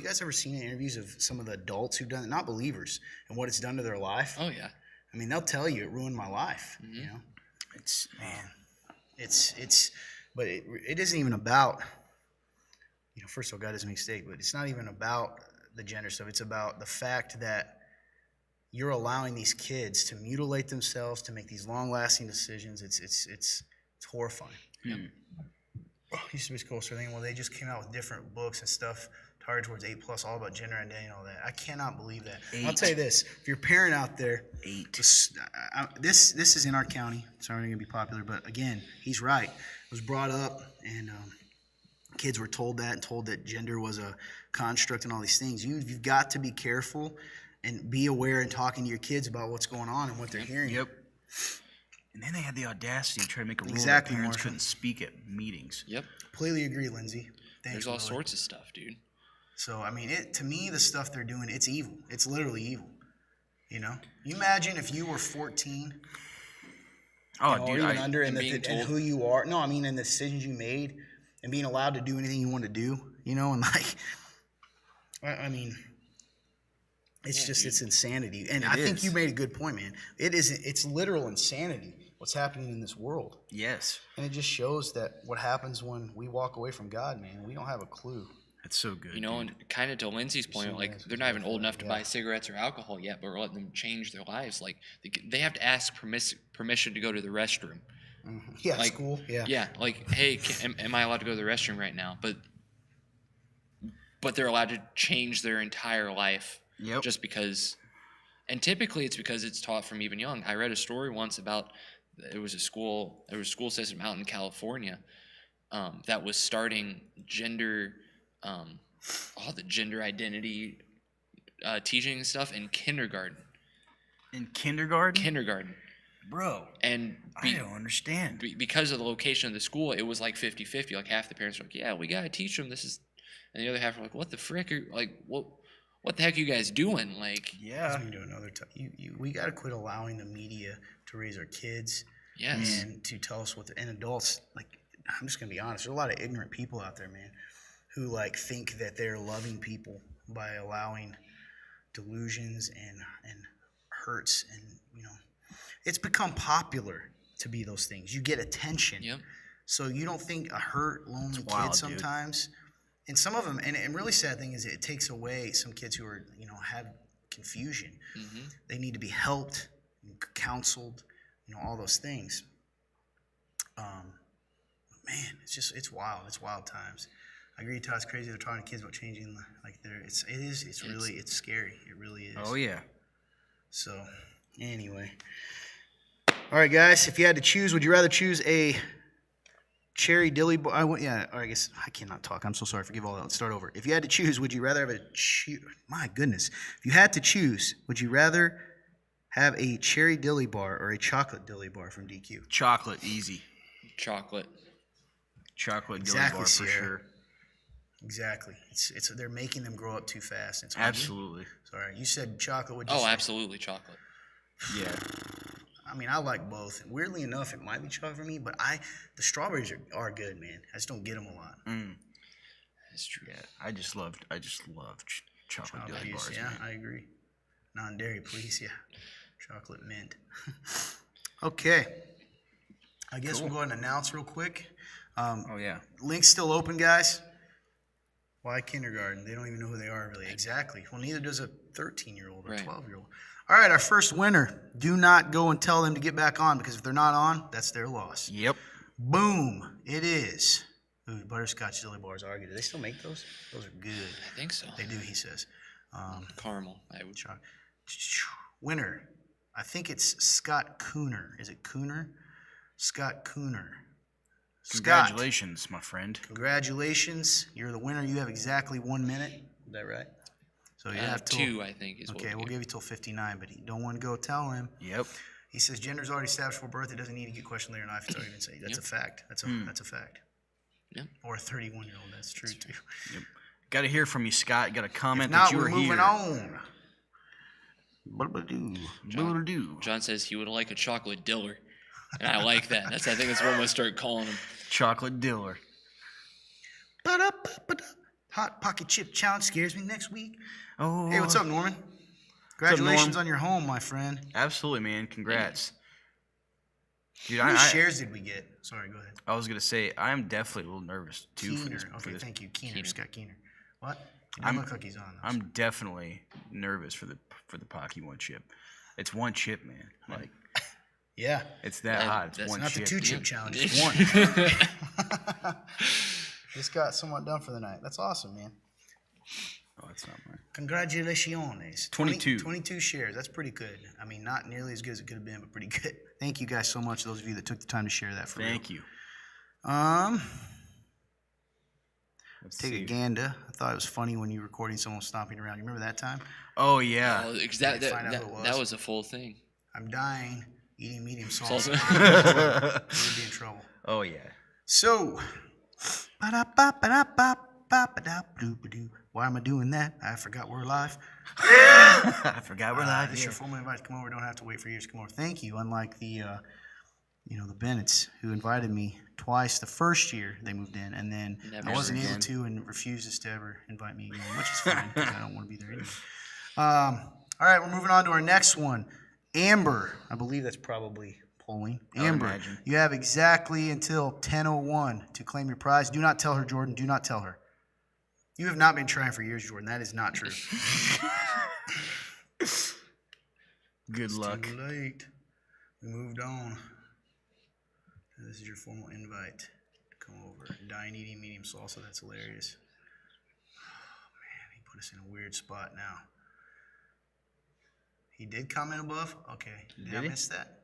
guys ever seen interviews of some of the adults who've done it, not believers, and what it's done to their life? Oh yeah. I mean, they'll tell you it ruined my life, It's man. But it isn't even about, first of all, God doesn't make mistakes, but it's not even about the gender stuff. It's about the fact that you're allowing these kids to mutilate themselves, to make these long-lasting decisions. It's horrifying. Used to be school, so thinking, well, they just came out with different books and stuff targeted towards 8+, all about gender identity and all that. I cannot believe that. I'll tell you this: if you're a parent out there, this is in our county. It's not going to be popular, but again, he's right. It was brought up, and kids were told that gender was a construct and all these things. You've got to be careful and be aware and talking to your kids about what's going on and what they're hearing. Yep. And then they had the audacity to try to make a rule Exactly, that parents Marshall. couldn't speak at meetings. Yep. Completely agree, Lindsay. Thanks, There's all brother. sorts of stuff, dude. So, I mean, to me, the stuff they're doing, it's evil. It's literally evil. You imagine if you were 14 Oh, or dude, even under, and and being told- who you are. No, I mean, and the decisions you made, and being allowed to do anything you want to do. And like, I mean, it's it's insanity. And I think is. you made a good point, man. It's literal insanity what's happening in this world. yes, And it just shows that what happens when we walk away from God, man. We don't have a clue. that's so good. And kind of to Lindsay's point, like they're not even old enough to buy cigarettes or alcohol yet, but we're letting them change their lives. Like they have to ask permission to go to the restroom. Yeah, Like, school. Yeah. Yeah, like, hey, am I allowed to go to the restroom right now? But they're allowed to change their entire life Yep. just because. And typically, it's because it's taught from even young. I read a story once about there was a school system out in California that was starting gender, all the gender identity teaching and stuff in kindergarten. In kindergarten? Bro, And I don't understand. because of the location of the school, it was like 50-50. Like half the parents were like, "Yeah, we gotta teach them this is," and the other half were like, "What the frick are what the heck are you guys doing?" Like, Yeah. We do another time. We got to quit allowing the media to raise our kids yes, and to tell us and adults. Like, I'm just gonna be honest. There's a lot of ignorant people out there, man, who like think that they're loving people by allowing delusions and hurts, and it's become popular to be those things. You get attention. Yep. So you don't think a hurt, lonely It's wild, kid dude. sometimes, and some of them, and really sad thing is it takes away some kids who are, have confusion. Mm-hmm. They need to be helped, counseled, all those things. Man, it's wild. It's wild times. I agree, Todd. It's crazy. They're talking to kids about changing, it's really scary. It really is. Oh, yeah. So, anyway. All right, guys. If you had to choose, would you rather choose a cherry dilly bar? Or I guess I cannot talk. I'm so sorry. Forgive all that. Let's start over. If you had to choose, would you rather have my goodness. If you had to choose, would you rather have a cherry dilly bar or a chocolate dilly bar from DQ? Chocolate, easy. chocolate. Chocolate Exactly, dilly bar for Sierra. sure. Exactly. It's they're making them grow up too fast. It's Absolutely. Sorry, you said chocolate. Would you Oh, say? absolutely, chocolate. Yeah. I mean, I like both. Weirdly enough, it might be chocolate for me, but the strawberries are good, man. I just don't get them a lot. That's true. Yeah. I just love chocolate dilly Obvious, bars. yeah, man. I agree. Non-dairy, please, yeah. Chocolate mint. Okay. I guess we'll go ahead and announce real quick. Oh yeah. Link's still open, guys. Why kindergarten? They don't even know who they are, really. Exactly. Well, neither does a 13-year-old or Right. 12-year-old. All right, our first winner. Do not go and tell them to get back on, because if they're not on, that's their loss. Yep. Boom. It is. Ooh, butterscotch jelly bars are good. Do they still make those? Those are good. I think so. They do, he says. Caramel. I would. Winner. I think it's Scott Cooner. Is it Cooner? Scott Cooner. Scott, Congratulations, my friend. congratulations. You're the winner. You have exactly 1 minute. Is that right? So you have till, 2, I think, is Okay, what we'll give you till 59, but you don't want to go tell him. Yep. He says gender's already established before birth. It doesn't need to get questioned later in life. It's already been said. That's a fact. That's a fact. Yep. Or a 31-year-old. That's true too. Got to hear from you, Scott. Got a comment Now that you we're were moving here. on. What-a-do. Will do. John says he would like a chocolate diller. And I like that. I think that's what I'm going to start calling him. Chocolate diller. Ba-da-ba-ba-da. Hot Pocket Chip Challenge scares me next week. Oh. Hey, what's up, Norman? up, Congratulations Norm? on your home, my friend. Absolutely, man. Congrats. Dude, How many I shares did we get? Sorry, go ahead. was gonna say I'm definitely a little nervous too for Keener. this. for Okay, this. thank you. Keener. Keener. Scott Keener. What? He doesn't look like he's on. Though. I'm definitely nervous for the Pokemon chip. It's one chip, man. Like Yeah. it's that hot. It's that's one Not the chip. 2-chip challenge. It's one. Just got somewhat done for the night. That's awesome, man. Oh, it's not mine. Congratulations. 22. 22 shares. That's pretty good. I mean, not nearly as good as it could have been, but pretty good. Thank you guys so much, those of you that took the time to share that for me. Thank you. Let's Take see. a gander. I thought it was funny when you were recording someone stomping around. You remember that time? Oh yeah. Oh, Find out who it was. that was a full thing. I'm dying, eating medium salsa. Salsa. We'd be in trouble. Oh yeah. So, why am I doing that? I forgot we're live. I forgot we're live. This is your formal invite to come over. Don't have to wait for years to come over. Thank you. Unlike the, the Bennetts who invited me twice the first year they moved in, and then Never I wasn't again. able to and refuses to ever invite me again, which is fine because I don't want to be there anyway. All right, we're moving on to our next one. Amber, I believe that's probably polling. I would Amber, imagine. you have exactly until 10:01 to claim your prize. Do not tell her, Jordan. Do not tell her. You have not been trying for years, Jordan. That is not true. Good luck. Too late. We moved on. This is your formal invite to come over. Dying eating medium salsa. That's hilarious. Oh, man, he put us in a weird spot now. He did comment above? Okay. Did I he? miss that?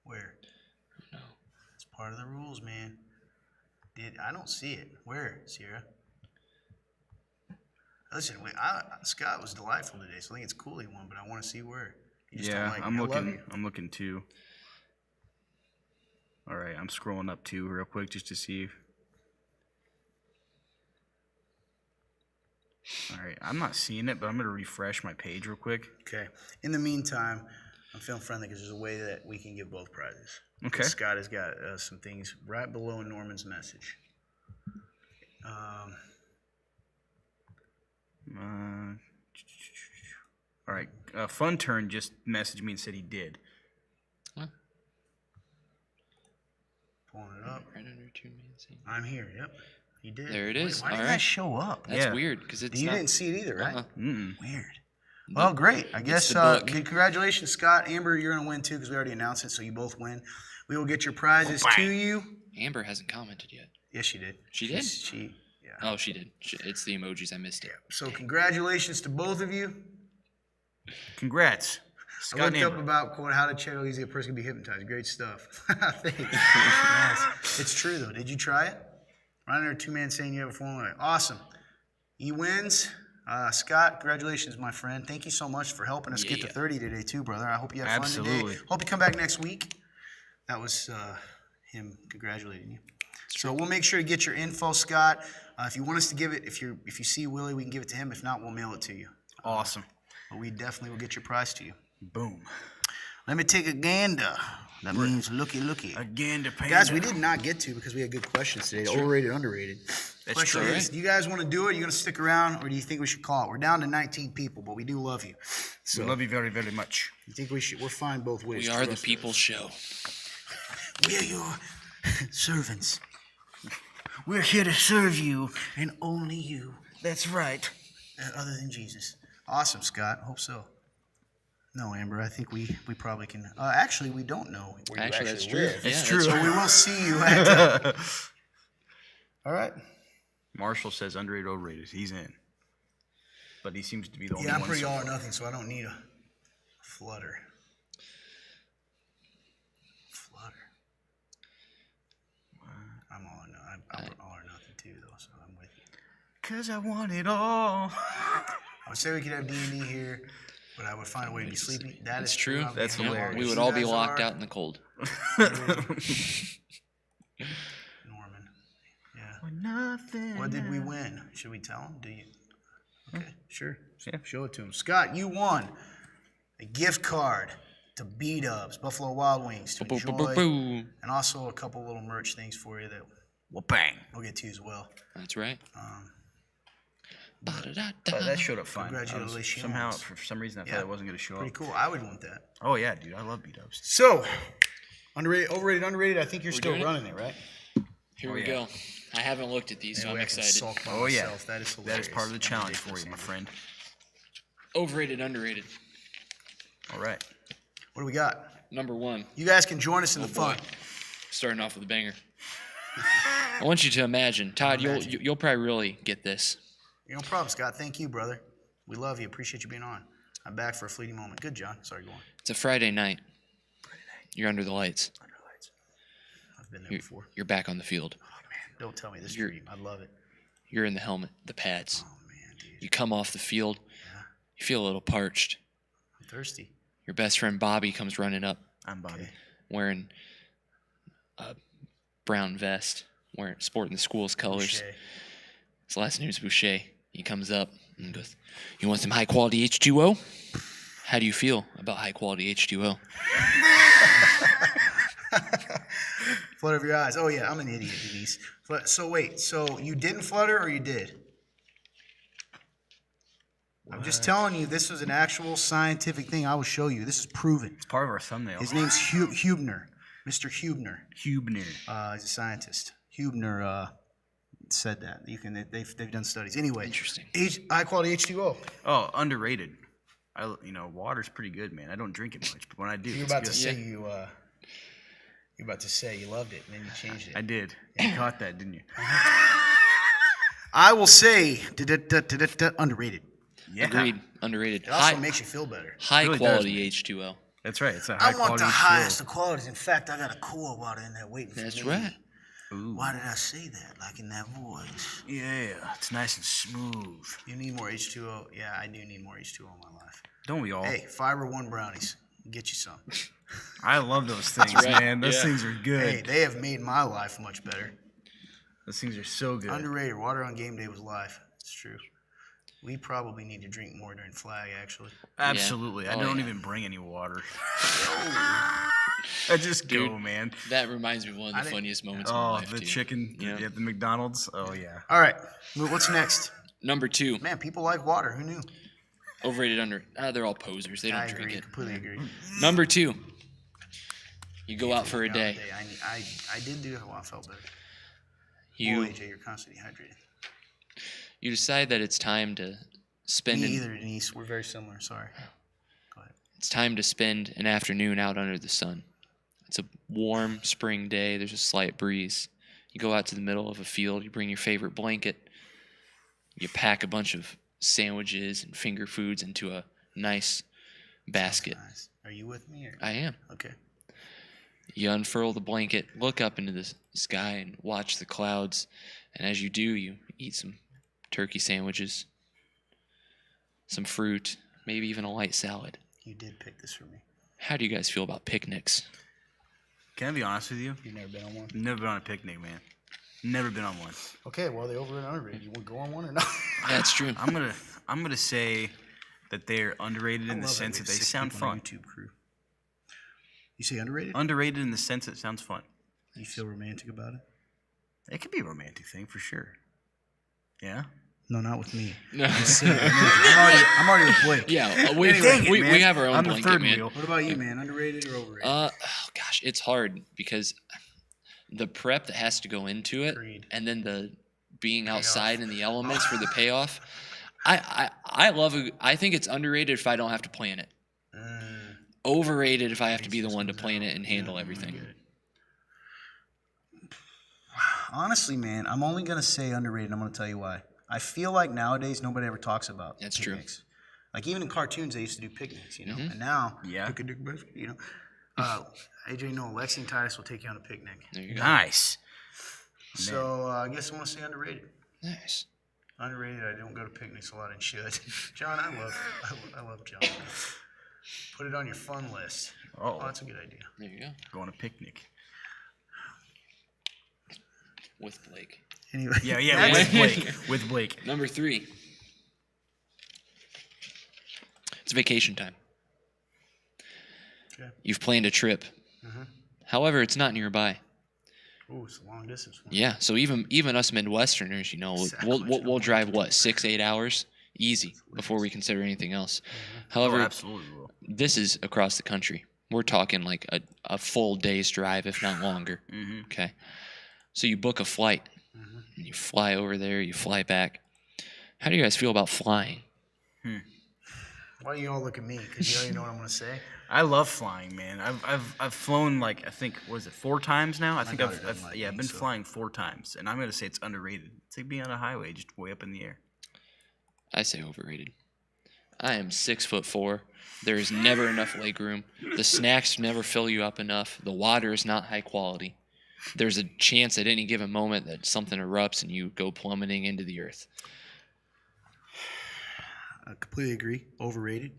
Where? No. It's part of the rules, man. I don't see it. Where, Sierra? Listen, Scott was delightful today, so I think it's cool he won, but I want to see where. You just don't Yeah, like I'm me. I love looking. you. I'm looking too. All right, I'm scrolling up too real quick just to see. All right, I'm not seeing it, but I'm gonna refresh my page real quick. Okay. In the meantime, I'm feeling friendly because there's a way that we can give both prizes. Okay. Scott has got some things right below Norman's message. All right, Fun Turn just messaged me and said he did. Pulling it up. Right under 2 minutes. I'm here. Yep. He did. There it Wait, is. why didn't All that right. show up? That's Yeah. weird because it's You not. didn't see it either, right? Mm-mm. Weird. Well, great. I guess the book. congratulations, Scott. Amber, you're going to win too because we already announced it, so you both win. We will get your prizes to you. Amber hasn't commented yet. Yes, she did. She did? Yeah. Oh, she did. It's the emojis. I missed it. So congratulations to both of you. Congrats, I Scott looked and up Amber. about quote how to check how easy a person can be hypnotized. Great stuff. Thanks. Nice. It's true though. Did you try it? Right under 2 man saying you have a formula. Awesome. He wins. Scott, congratulations, my friend. Thank you so much for helping us get to Yeah. 30 today too, brother. I hope you had fun Absolutely. today. Hope you come back next week. That was him congratulating you. So we'll make sure to get your info, Scott. If you want us to give it, if you see Willie, we can give it to him. If not, we'll mail it to you. Awesome. But we definitely will get your prize to you. Boom. Let me take a gander. That means looky. Again to pay. Guys, we did not get to because we had good questions today. Overrated, underrated. That's Question true. is, do you guys want to do it? Are you going to stick around, or do you think we should call it? We're down to 19 people, but we do love you. So We love you very, very much. you think we should? We're fine both ways. We are the Trust us. people's show. We are your servants. We're here to serve you, and only you. That's right. Other than Jesus. Awesome, Scott. Hope so. No, Amber, I think we probably can. Actually, we don't know where you Actually, actually that's true. live. Yeah, It's that's true. So we will see you at. All right. Marshall says underrated, overrated. He's in. But he seems to be the only Yeah, I'm one. pretty so all or far. nothing, so I don't need a flutter. I'm all or nothing. I'm all or nothing too, though, so I'm with you. 'Cause I want it all. I would say we could have D&D here, but I would find a way to be sleepy. That That's is true. I'll be That's how long hilarious. We as would you all be guys locked are. out in the cold. Norman. Yeah. Nothing. What did we win? Should we tell him? Do you? Okay, sure. Yeah. Show it to him. Scott, you won a gift card to B-Dubs, Buffalo Wild Wings, to enjoy, Boom. and also a couple little merch things for you that Well, bang. we'll get to you as well. That's right. That showed up fine. I was- Congratulations. Somehow, for some reason, I thought Yeah. it wasn't going to show Pretty up. cool. I would want that. Oh, yeah, dude. I love B-dubs. So, Underrated, overrated, underrated. I think you're still doing it? running it, right? Here Oh, we yeah. go. I haven't looked at these, so I'm Anyway, I can excited. sulk by Oh, yeah. myself. That is That hilarious. is part of the I'm challenge for ridiculous, you, my Andy. friend. Overrated, underrated. All right. What do we got? Number 1. You guys can join us in the boy. fun. Starting off with a banger. I want you to imagine, Todd. You'll probably really get this. No problem, Scott. Thank you, brother. We love you. Appreciate you being on. I'm back for a fleeting moment. Good, John. Sorry, go on. It's a Friday night. You're under the lights. Under lights. I've been there before. You're back on the field. Oh, man. Don't tell me this You're- dream. I love it. You're in the helmet, the pads. Oh, man, dude. You come off the field. You feel a little parched. I'm thirsty. Your best friend Bobby comes running up, I'm Bobby. Okay. wearing a brown vest, sporting the school's colors. Boucher. His last name's Boucher. He comes up and goes, "You want some high quality H2O? How do you feel about high quality H2O?" Flutter of your eyes. Oh, yeah. I'm an idiot, Denise. So, wait. So, you didn't flutter or you did? I'm just telling you, this was an actual scientific thing. I will show you. This is proven. It's part of our thumbnail. His name's Hubner. Mr. Hubner. Hubner. He's a scientist. Hubner said that. They've done studies. Anyway, Interesting. high quality H2O. Oh, underrated. Water's pretty good, man. I don't drink it much, but when I do, You're it's about good. to say you're about to say you loved it, and then you changed it. I did. You caught that, didn't you? I will say underrated. Yeah. Agreed. Underrated. It also High, makes you feel better. high really quality H2O. That's right. It's a I high want quality the H2O. highest of qualities. In fact, I got a core water in there waiting for me. That's right. Ooh. Why did I say that? Like in that voice. Yeah, it's nice and smooth. You need more H2O. Yeah, I do need more H2O in my life. Don't we all? Hey, Fiber One brownies. Get you some. I love those things, right. man. Those Yeah. things are good. Hey, they have made my life much better. Those things are so good. Underrated. Water on game day was life. It's true. We probably need to drink more during flag, actually. Absolutely. I Oh, don't yeah. even bring any water. I just go, Dude. man. That reminds me of one of the didn't- funniest moments of my Oh, life, the too. chicken Yeah. at the McDonald's. Oh, yeah. All right. What's next? Number 2, Man, people like water. Who knew? overrated, under. They're all posers. They don't I drink agree. it. Completely agree. Number 2, you go out for a Now, day. I did do it. Well, I felt better. You AJ, you're constantly hydrated. you decide that it's time to spend Me an, either, Denise. We're very similar. Sorry. Go ahead. it's time to spend an afternoon out under the sun. It's a warm spring day. There's a slight breeze. You go out to the middle of a field. You bring your favorite blanket. You pack a bunch of sandwiches and finger foods into a nice basket. Nice. Are you with me? Or? I am. Okay. You unfurl the blanket, look up into the sky, and watch the clouds. And as you do, you eat some turkey sandwiches, some fruit, maybe even a light salad. You did pick this for me. How do you guys feel about picnics? Can I be honest with you? You've never been on one? Never been on a picnic, man. Never been on one. Okay, well, they overrated and underrated. You want to go on one or not? That's true. I'm gonna say that they're underrated I in the love sense we that have they 6 sound people on fun. our YouTube crew. You say underrated? Underrated in the sense it sounds fun. You feel romantic about it? It could be a romantic thing for sure. Yeah. No, not with me. No. I'm already with Blake. Yeah, we, Dang it, we man. have our own I'm the blanket, third man. wheel. What about you, man? Underrated or overrated? Oh gosh, it's hard because the prep that has to go into it, Agreed. and then the being outside in the elements for the payoff. I love. I think it's underrated if I don't have to plan it. Overrated if I have to be the one to plan it and handle everything. Honestly, man, I'm only going to say underrated. I'm going to tell you why. I feel like nowadays nobody ever talks about That's true. picnics. Like even in cartoons, they used to do picnics, you know? Mm-hmm. And now, Yeah. picnic basket, you know? AJ, you know, Lexi and Titus will take you on a picnic. There you go. Nice. So I guess I want to say underrated. Nice. Underrated. I don't go to picnics a lot and should. John, I love John. Put it on your fun list. Oh, Oh, that's a good idea. There you go. go on a picnic. With Blake. Anyway, Yeah, with Blake. With Blake. Number 3. It's vacation time. Okay. You've planned a trip. However, it's not nearby. Ooh, it's a long distance one. Yeah, so even us Midwesterners, you know, we'll drive what 6-8 hours easy before we consider anything else. Oh, However, absolutely will. this is across the country. We're talking like a full day's drive, if not longer. Mm-hmm. Okay. So you book a flight, and you fly over there, you fly back. How do you guys feel about flying? Why do you all look at me? Because you already know what I'm going to say. I love flying, man. I've flown like I think was it 4 times now? I think daughter I've doesn't like yeah I've me, been so. flying 4 times, and I'm gonna say it's underrated. It's like being on a highway, just way up in the air. I say overrated. I am 6'4". There is never enough leg room. The snacks never fill you up enough. The water is not high quality. There's a chance at any given moment that something erupts and you go plummeting into the earth. I completely agree. Overrated.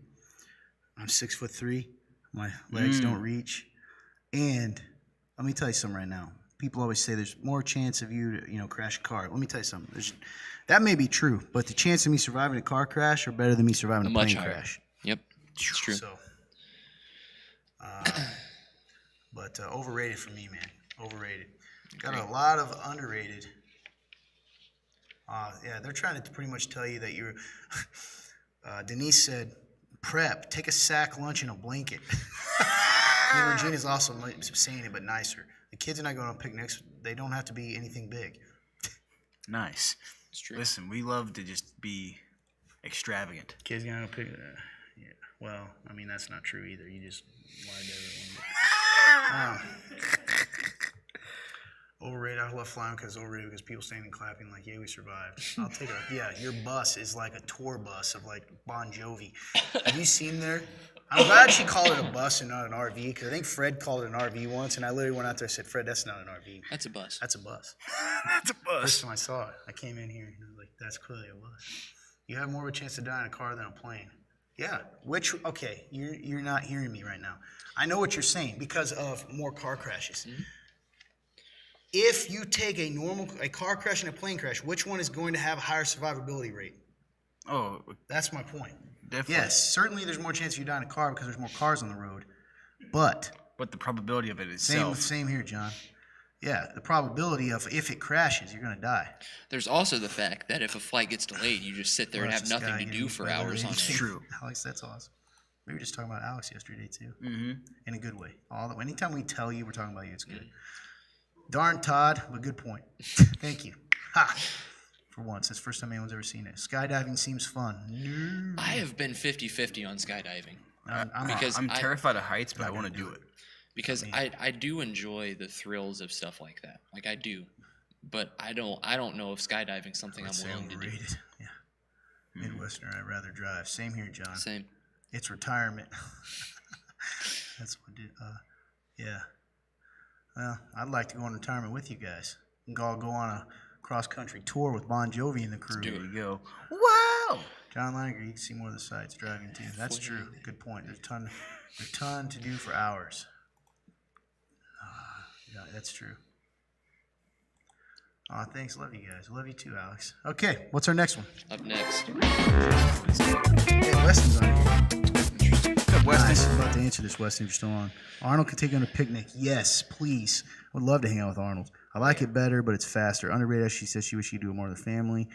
I'm 6'3". My legs don't reach. And let me tell you something right now. People always say there's more chance of you to, crash a car. Let me tell you something. That may be true, but the chance of me surviving a car crash are better than me surviving a Much plane higher. crash. Yep, it's true. So, but overrated for me, man. Overrated. Got a lot of underrated. Yeah, they're trying to pretty much tell you that you're. Denise said, "Prep. Take a sack lunch and a blanket." And Regina's also saying it, but nicer. The kids are not going on picnics. They don't have to be anything big. Nice. It's true. Listen, we love to just be extravagant. Kids gonna pick. Yeah. Well, I mean that's not true either. You just lied to everyone. Overrated. I love flying because it's overrated because people standing and clapping like, "Yeah, we survived." I'll take it. Yeah, your bus is like a tour bus of like Bon Jovi. Have you seen there? I'm glad she called it a bus and not an RV because I think Fred called it an RV once, and I literally went out there and said, "Fred, that's not an RV. That's a bus. That's a bus." That's a bus. First time I saw it, I came in here and I was like, "That's clearly a bus." You have more of a chance to die in a car than a plane. Yeah. Okay, you're not hearing me right now. I know what you're saying because of more car crashes. Mm-hmm. If you take a car crash and a plane crash, which one is going to have a higher survivability rate? Oh, That's my point. definitely. Yes, certainly there's more chance of you dying in a car because there's more cars on the road. But But the probability of it itself. same here, John. Yeah, the probability of if it crashes, you're going to die. There's also the fact that if a flight gets delayed, you just sit there and Watch have this nothing guy to getting do for better hours on and- end. True. Alex, that's awesome. We were just talking about Alex yesterday too, Mm-hmm. in a good way. Anytime we tell you we're talking about you, it's good. Darn Todd, but good point. Thank you. Ha! For once, it's the first time anyone's ever seen it. Skydiving seems fun. No. I have been 50-50 on skydiving Because I'm I- terrified of heights, but I want to do it. because I do enjoy the thrills of stuff like that. Like I do. But I don't know if skydiving's something I'm willing to do. overrated. Yeah. Midwesterner, I'd rather drive. Same here, John. Same. It's retirement. That's what did. Yeah. Well, I'd like to go on retirement with you guys. And go on a cross-country tour with Bon Jovi and the crew. There you go. Wow. John Lineker, you can see more of the sights driving too. That's true. Good point. There's a ton to do for hours. Yeah, that's true. Aw, thanks. Love you guys. Love you too, Alex. Okay, what's our next one? Up next. Hey, Weston's on here. Weston. Nice. I'm about to answer this, Weston, if you're still on. Arnold can take you on a picnic. Yes, please. I would love to hang out with Arnold. I like it better, but it's faster. Underrated, she says she wish she'd do it more with her family.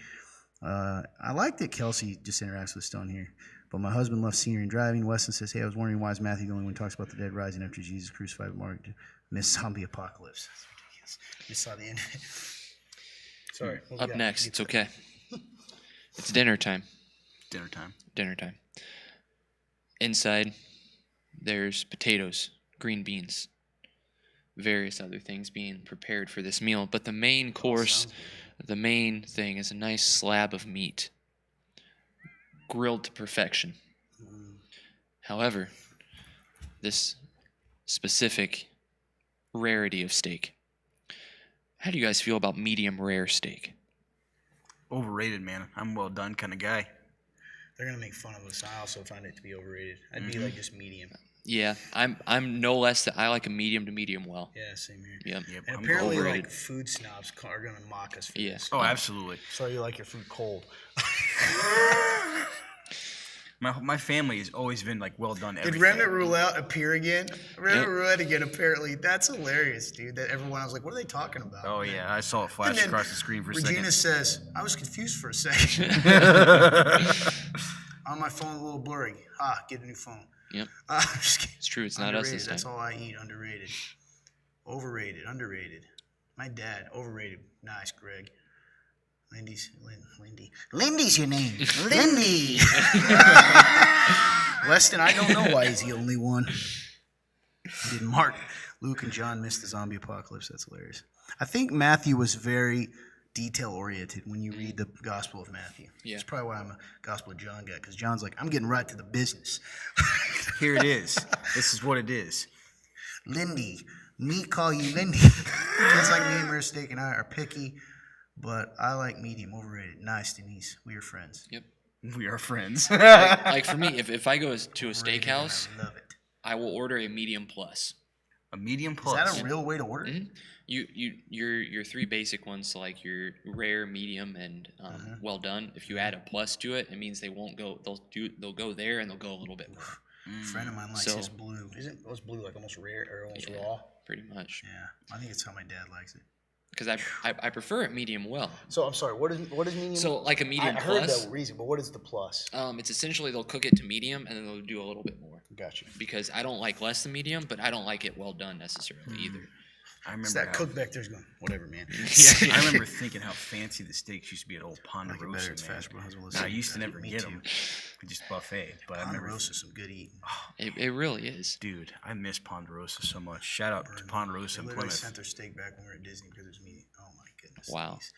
I like that Kelsey just interacts with Stone here. But my husband loves scenery and driving. Weston says, hey, I was wondering why is Matthew the only one who talks about the dead rising after Jesus crucified Mark to miss zombie apocalypse. That's ridiculous. You saw the end. Sorry. What we Up got? next. It's okay. It's dinner time. Dinner time. Dinner time. Inside, there's potatoes, green beans, various other things being prepared for this meal. But the main course, the main thing is a nice slab of meat, grilled to perfection. However, this specific rarity of steak. How do you guys feel about medium rare steak? Overrated, man. I'm a well done kind of guy. They're going to make fun of us. I also find it to be overrated. I'd be like just medium. Yeah, I'm no less than I like a medium to medium well. Yeah, same here. Yep. Yep. And I'm apparently, overrated. like, food snobs are going to mock us for Yeah. this. Oh, absolutely. So you like your food cold. My family has always been like well done. Did Everything. Remnant Roulette appear again? Remnant Yep. Roulette again, apparently. That's hilarious, dude. That everyone, I was like, what are they talking about? Oh yeah, I saw it flash And then across the screen for a Regina second. says, I was confused for a second. On my phone, a little blurry. Get a new phone. Yep. I'm just kidding. It's true. It's not us Underrated. this time. That's all I eat. Underrated. Overrated. Underrated. My dad. Overrated. Nice, Greg. Lindy. Lindy's your name. Lindy. Weston, I don't know why he's the only one. Did Mark, Luke, and John miss the zombie apocalypse? That's hilarious. I think Matthew was very detail-oriented when you read the Gospel of Matthew. Yeah. That's probably why I'm a Gospel of John guy, because John's like, I'm getting right to the business. Here it is. This is what it is. Lindy. Me call you Lindy. Kids like me and Rare Steak and I are picky, but I like medium, overrated. Nice, Denise. We are friends. Yep. We are friends. Like for me, if I go to a steakhouse, I love it. I will order a medium plus. A medium Is plus. that a real way to order it? Your three basic ones, so like your rare, medium, and well done. If you add a plus to it, it means they won't go. They'll go there and they'll go a little bit more. A friend of mine likes So- his blue. Isn't those blue like almost rare or almost Yeah. raw? Pretty much, Yeah, I think it's how my dad likes it. because I prefer it medium well. So I'm sorry. What is medium? So like a medium I heard plus, that reason, but what is the plus? it's essentially they'll cook it to medium and then they'll do a little bit more. Gotcha. Because I don't like less than medium, but I don't like it well done necessarily either. I It's remember that cook back there's going, whatever, man. I remember thinking how fancy the steaks used to be at Old I like it better. Ponderosa. It's man. faster, but I was gonna Now, I say, used to never me get too. them. Just buffet. But I remember, Ponderosa's some good eating. It really is. dude, I miss Ponderosa so much. Shout out to Ponderosa They and literally Plymouth. sent their steak back when we were at Disney because it's meat. Oh my goodness. Wow. Denise.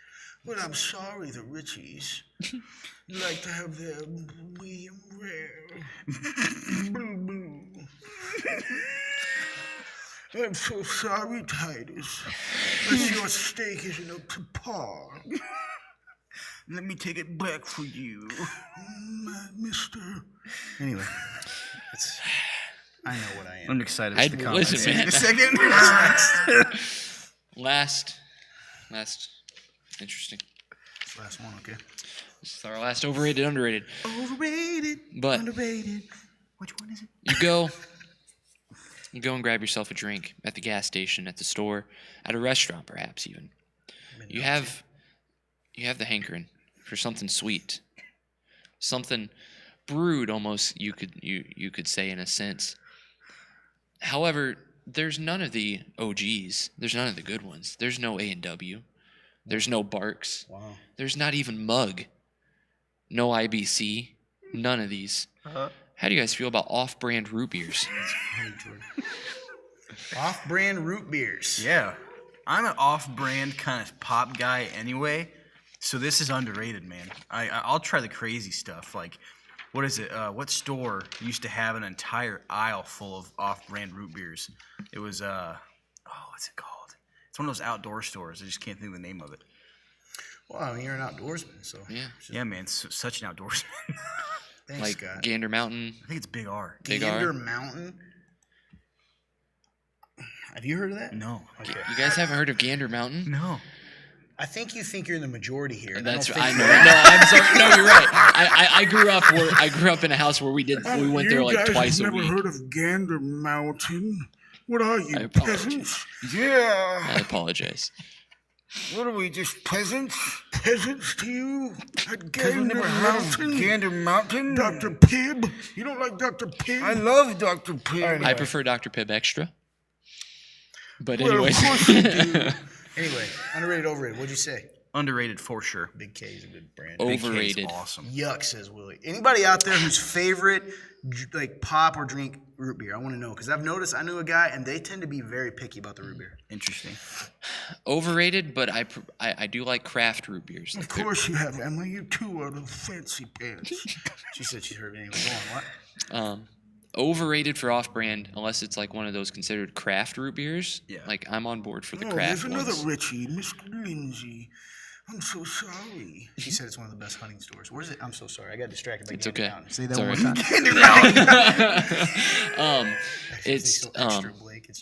But I'm sorry, the Richies like to have their medium rare. Boo boo. I'm so sorry, Titus. But your steak isn't up to par. Let me take it back for you. Mister. Anyway, I know what I am. I'm excited. I'd for the comments. listen, man. In a second. Last, interesting. Last one, okay. This is our last overrated, underrated. Overrated. But Underrated. Which one is it? you go and grab yourself a drink at the gas station, at the store, at a restaurant, perhaps even. You have the hankering for something sweet, something brewed, almost you could say in a sense. However, there's none of the OGs. There's none of the good ones. There's no A&W. There's no Barks. Wow. There's not even Mug. No IBC. None of these. How do you guys feel about off-brand root beers? Off-brand root beers. Yeah. I'm an off-brand kind of pop guy anyway, so this is underrated, man. I'll try the crazy stuff. Like, what is it? What store used to have an entire aisle full of off-brand root beers? It was, what's it called? It's one of those outdoor stores. I just can't think of the name of it. Well, I mean, you're an outdoorsman, so. Yeah. Yeah, man, such an outdoorsman. Thanks, Like Scott. Gander Mountain. I think it's Big R. Big Gander R. Mountain. Have you heard of that? No. Okay. You guys haven't heard of Gander Mountain? No. I think you think you're in the majority here. and That's don't I think know. you are. No, I'm sorry. No, you're right. I grew up in a house where we went there like twice a week. of Gander Mountain? What are you, I apologize. Yeah. I apologize. What are we, just peasants? Peasants to you? At Gander Mountain? Dr. Pibb? You don't like Dr. Pibb? I love Dr. Pibb. I prefer Dr. Pibb Extra. But Well, of anyways. course you do. Anyway, underrated, overrated. What'd you say? Underrated for sure. Big K is a good brand. Big K's Overrated. awesome. Yuck, says Willie. Anybody out there whose favorite like pop or drink root beer? I want to know because I've noticed I knew a guy and they tend to be very picky about the root beer. Interesting. Overrated, but I do like craft root beers. Of course you have, Emma. You too are the fancy pants. She said she heard it anyway. Go on, what? Overrated for off-brand, unless it's like one of those considered craft root beers. Yeah. Like I'm on board for the Oh, craft there's another ones. Richie, Mr. Lindsay. I'm so sorry. She said it's one of the best hunting stores. Where's it? I'm so sorry. I got distracted by It's Gander okay. Mountain. Say that It's one all more right. time. It's extra, Blake. It's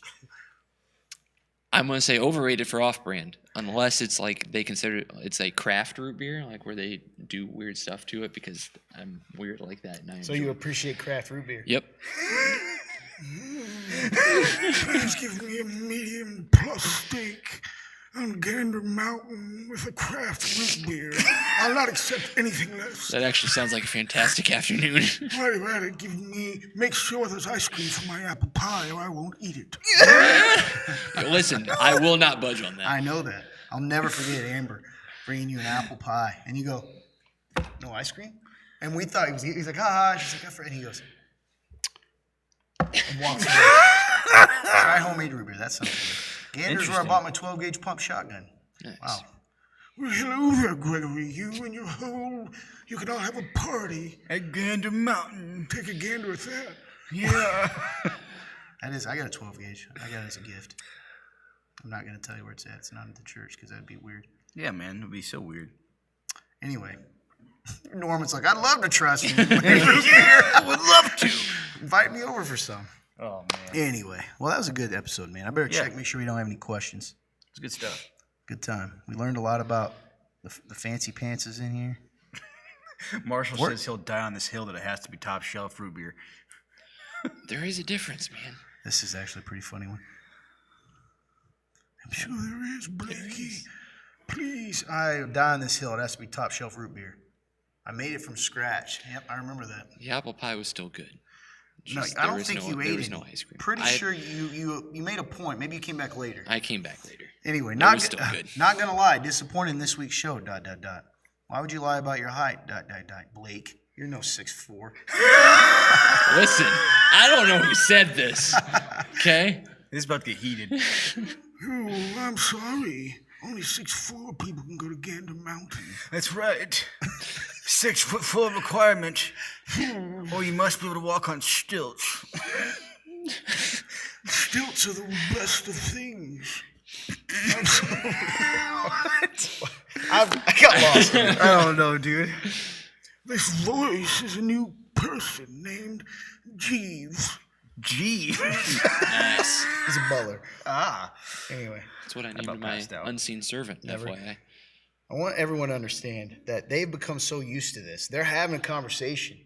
I'm gonna say overrated for off-brand, unless it's like they consider it's a craft root beer, like where they do weird stuff to it. Because I'm weird like that, and I so enjoy you it. appreciate craft root beer? Yep. Please give me a medium plus steak. on Gander Mountain with a craft root beer. I'll not accept anything less. That actually sounds like a fantastic afternoon. While you're at it, make sure there's ice cream for my apple pie or I won't eat it. Listen, I will not budge on that. I know that. I'll never forget Amber bringing you an apple pie. And you go, no ice cream? And we thought he's like, ha. She's like, and he goes, and walks away. Try homemade root beer. That sounds good. Gander's where I bought my 12-gauge pump shotgun. Nice. Wow. Well, hello there, Gregory. You and you can all have a party. At Gander Mountain. Take a gander at that. Yeah. I got a 12-gauge. I got it as a gift. I'm not going to tell you where it's at. It's not at the church because that'd be weird. Yeah, man. It'd be so weird. Anyway, Norman's like, I'd love to try some homemade root beer. I would love to. Invite me over for some. Oh, man. Anyway, well, that was a good episode, man. I better check, make sure we don't have any questions. It's good stuff. Good time. We learned a lot about the fancy pantses in here. Marshall says he'll die on this hill that it has to be top shelf root beer. There is a difference, man. This is actually a pretty funny one. I'm sure there is, Blakey. Please, I die on this hill. It has to be top shelf root beer. I made it from scratch. Yep, I remember that. The apple pie was still good. No, Just I there don't was think no- you there ate was it. no ice cream. Pretty sure you made a point. Maybe you came back later. I came back later. Anyway, It not was still good. not gonna lie. Disappointed in this week's show. ... Why would you lie about your height? ... Blake, you're no 6'4". Listen, I don't know who said this. Okay? This is about to get heated. Oh, I'm sorry. Only 6'4" people can go to Gander Mountain. That's right. 6'4" requirement. Or you must be able to walk on stilts. Stilts are the best of things. I got lost. I don't know, dude. This voice is a new person named Jeeves. Gee. Nice. He's a butler. Ah. Anyway, That's what I named about my passed out? unseen servant, FYI. I want everyone to understand that they've become so used to this. They're having a conversation.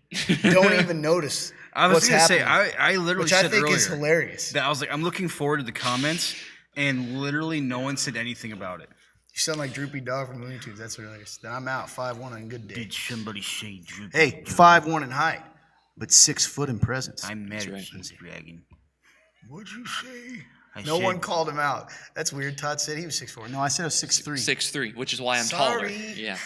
Don't even notice I was what's going to happening. say, I literally which I said think earlier is hilarious. that I was like, I'm looking forward to the comments, and literally no one said anything about it. You sound like Droopy Dog from Looney Tunes. That's hilarious. Then I'm out 5'1" on a good day. Did somebody say droopy? Hey, 5'1" in height, but 6 foot in presence. I'm mad at right. you, Dragon. What'd you say? No one called him out. That's weird. Todd said he was 6'4". No, I said I was 6'3". 6'3", which is why I'm Sorry. taller. Yeah.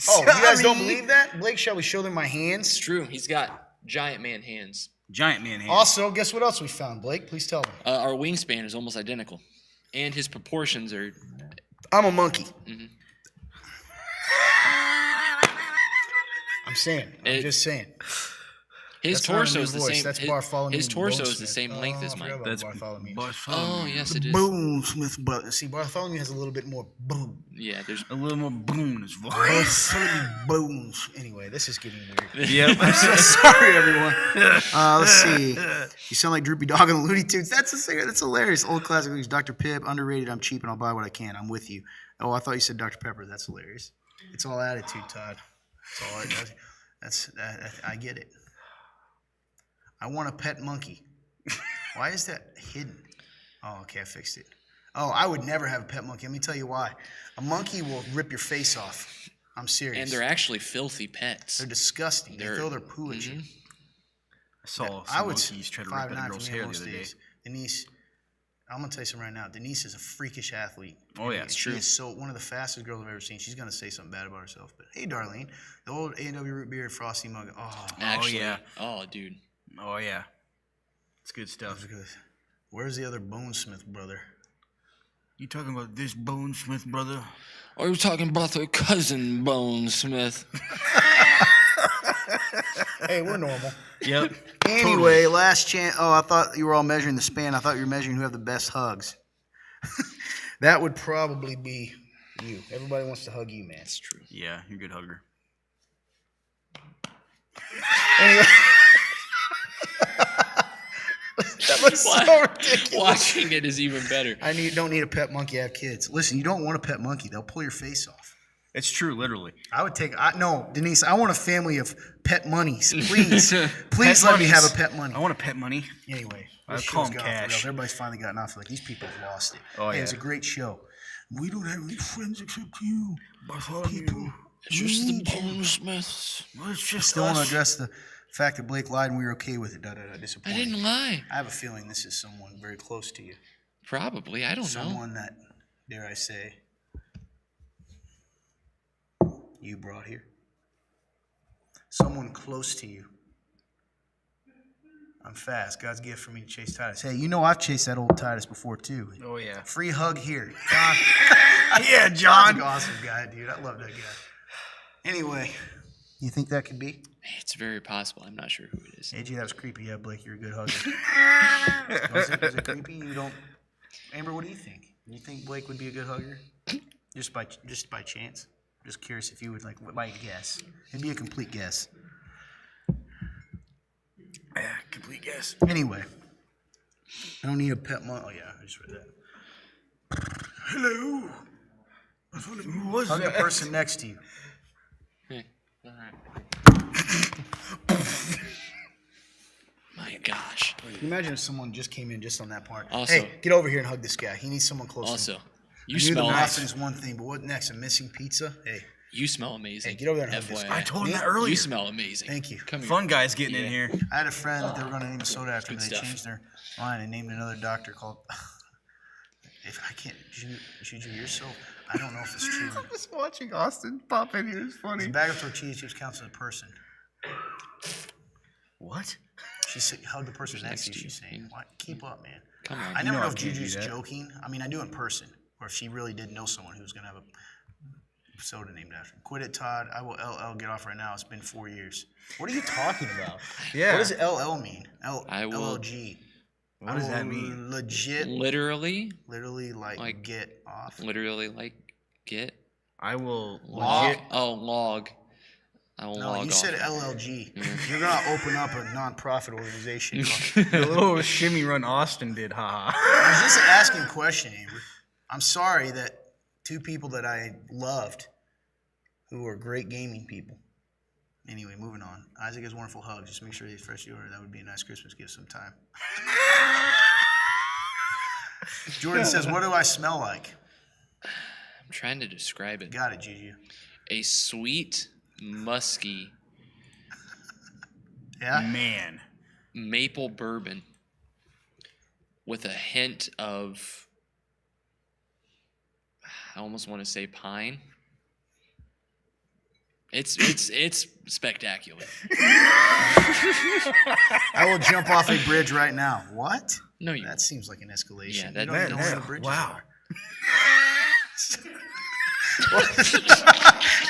Oh, you guys don't Sorry. believe that? Blake, shall we show them my It's hands? true. He's got giant man hands. Giant man hand. Also, guess what else we found, Blake? Please tell them. Our wingspan is almost identical. And his proportions are... I'm a monkey. I'm saying. I'm just saying. His That's not a torso new is the voice. same. That's his, Bartholomew his torso is Bonesmith. the same length as mine. That's Bartholomew. Oh, yes, it is. Bonesmith, but see, Bartholomew has a little bit more boom. Yeah, there's... A little more boom in his voice. Bartholomew Bones. Anyway, this is getting weird. Yep. I'm so sorry, everyone. Let's see. You sound like Droopy Dog on the Looney Tunes. That's a singer. That's hilarious. Old classic movies. Dr. Pibb, underrated. I'm cheap and I'll buy what I can. I'm with you. Oh, I thought you said Dr. Pepper. That's hilarious. It's all attitude, Todd. It's all. I get it. I want a pet monkey. Why is that hidden? Oh, okay, I fixed it. Oh, I would never have a pet monkey. Let me tell you why. A monkey will rip your face off. I'm serious. And they're actually filthy pets. They're disgusting. They They're- throw their poo at you. I saw I some would monkeys try to rip 5'9" at a for girl's me hair the most other day. days. Denise, I'm gonna tell you something right now. Denise is a freakish athlete. Oh, yeah, And it's she true. is so one of the fastest girls I've ever seen. She's gonna say something bad about herself. But hey, Darlene, the old A&W root beer Frosty mug. Oh, Actually, yeah. Oh, dude. Oh, yeah. It's good stuff. that's good. Where's the other Bonesmith brother? You talking about this Bone Smith brother? Are you talking about their cousin, Bone Smith? Hey, we're normal. Yep. Anyway, last chance. Oh, I thought you were all measuring the span. I thought you were measuring who have the best hugs. That would probably be you. Everybody wants to hug you, man. That's true. Yeah, you're a good hugger. Anyway. That was so ridiculous. Watching it is even better. Don't need a pet monkey. I have kids. Listen, you don't want a pet monkey. They'll pull your face off. It's true, literally. I would take. No, Denise. I want a family of pet monies. Please, please Pet let me have a monies. pet money. I want a pet money. Anyway, I'll this call show's him got off the Cash. rails. Everybody's finally gotten off. Like these people have lost it. Oh, Hey, it was a yeah. great show. We don't have any friends except you. Bartholomew. People It's just the need you. Bone Smiths. Well, it's just Still want to us. address the fact that Blake lied and we were okay with it. I Disappointing. didn't lie. I have a feeling this is someone very close to you. Probably. I don't know. Someone that, dare I say, you brought here. Someone close to you. I'm fast. God's gift for me to chase Titus. Hey, you know I've chased that old Titus before too. Oh yeah. Free hug here. John. Yeah, John's John. an awesome guy, dude. I love that guy. Anyway, you think that could be? It's very possible. I'm not sure who it is. AJ, that was creepy. Yeah, Blake, you're a good hugger. Was it creepy? You don't. Amber, what do you think? You think Blake would be a good hugger? Just by chance? Just curious if you would might guess. It'd be a complete guess. Yeah, complete guess. Anyway, I don't need a pet monk. Oh yeah, I just read that. Hello. Bartholomew. Who was Hug the that? person next to you. Hey. All right. My gosh. Can you imagine if someone just came in just on that part? Also- Hey, get over here and hug this guy. He needs someone close to Also, him. you I knew the smell muffin is one thing, but what next? A missing pizza? Hey, You smell amazing. Hey, get over there and hug this FYI. guy. I told him Me? that earlier. You smell amazing. Thank you. Come here. Fun guys getting in Yeah. here. I had a friend that they were going to name a soda after me. Good They stuff. changed their mind and named another doctor called. If I can't, Juju, you're so. I don't know if it's true. Just watching Austin pop in here is funny. A bag of tortilla chips counts as a person. What? She said, hug the person next to you. to She's you. saying, "What? Keep up, man." Come on. I never know know I if can't do Juju's that. joking. I mean, I do in person, or if she really did know someone who was going to have a soda named after him. Quit it, Todd. I will LL get off right now. It's been 4 years. What are you talking about? Yeah. What does LL mean? I will- LLG. What does that mean? Legit, Literally, like get off. literally, like, get. I will Log. legit. Oh, log. I will No, log you off. said LLG. You're gonna open up a non-profit organization. called- The little shimmy run Austin did, haha. I was just asking a question, Amber. I'm sorry that two people that I loved, who are great gaming people. Anyway, moving on. Isaac has wonderful hugs. Just make sure he's freshly ordered. That would be a nice Christmas gift sometime. Jordan says, "What do I smell like?" I'm trying to describe it. Got it, Juju. A sweet, musky Yeah. Man. maple bourbon with a hint of, I almost want to say pine. It's spectacular. I will jump off a bridge right now. What? No, you. That seems like an escalation. Yeah, You that- don't even know where Man, the bridges wow. are.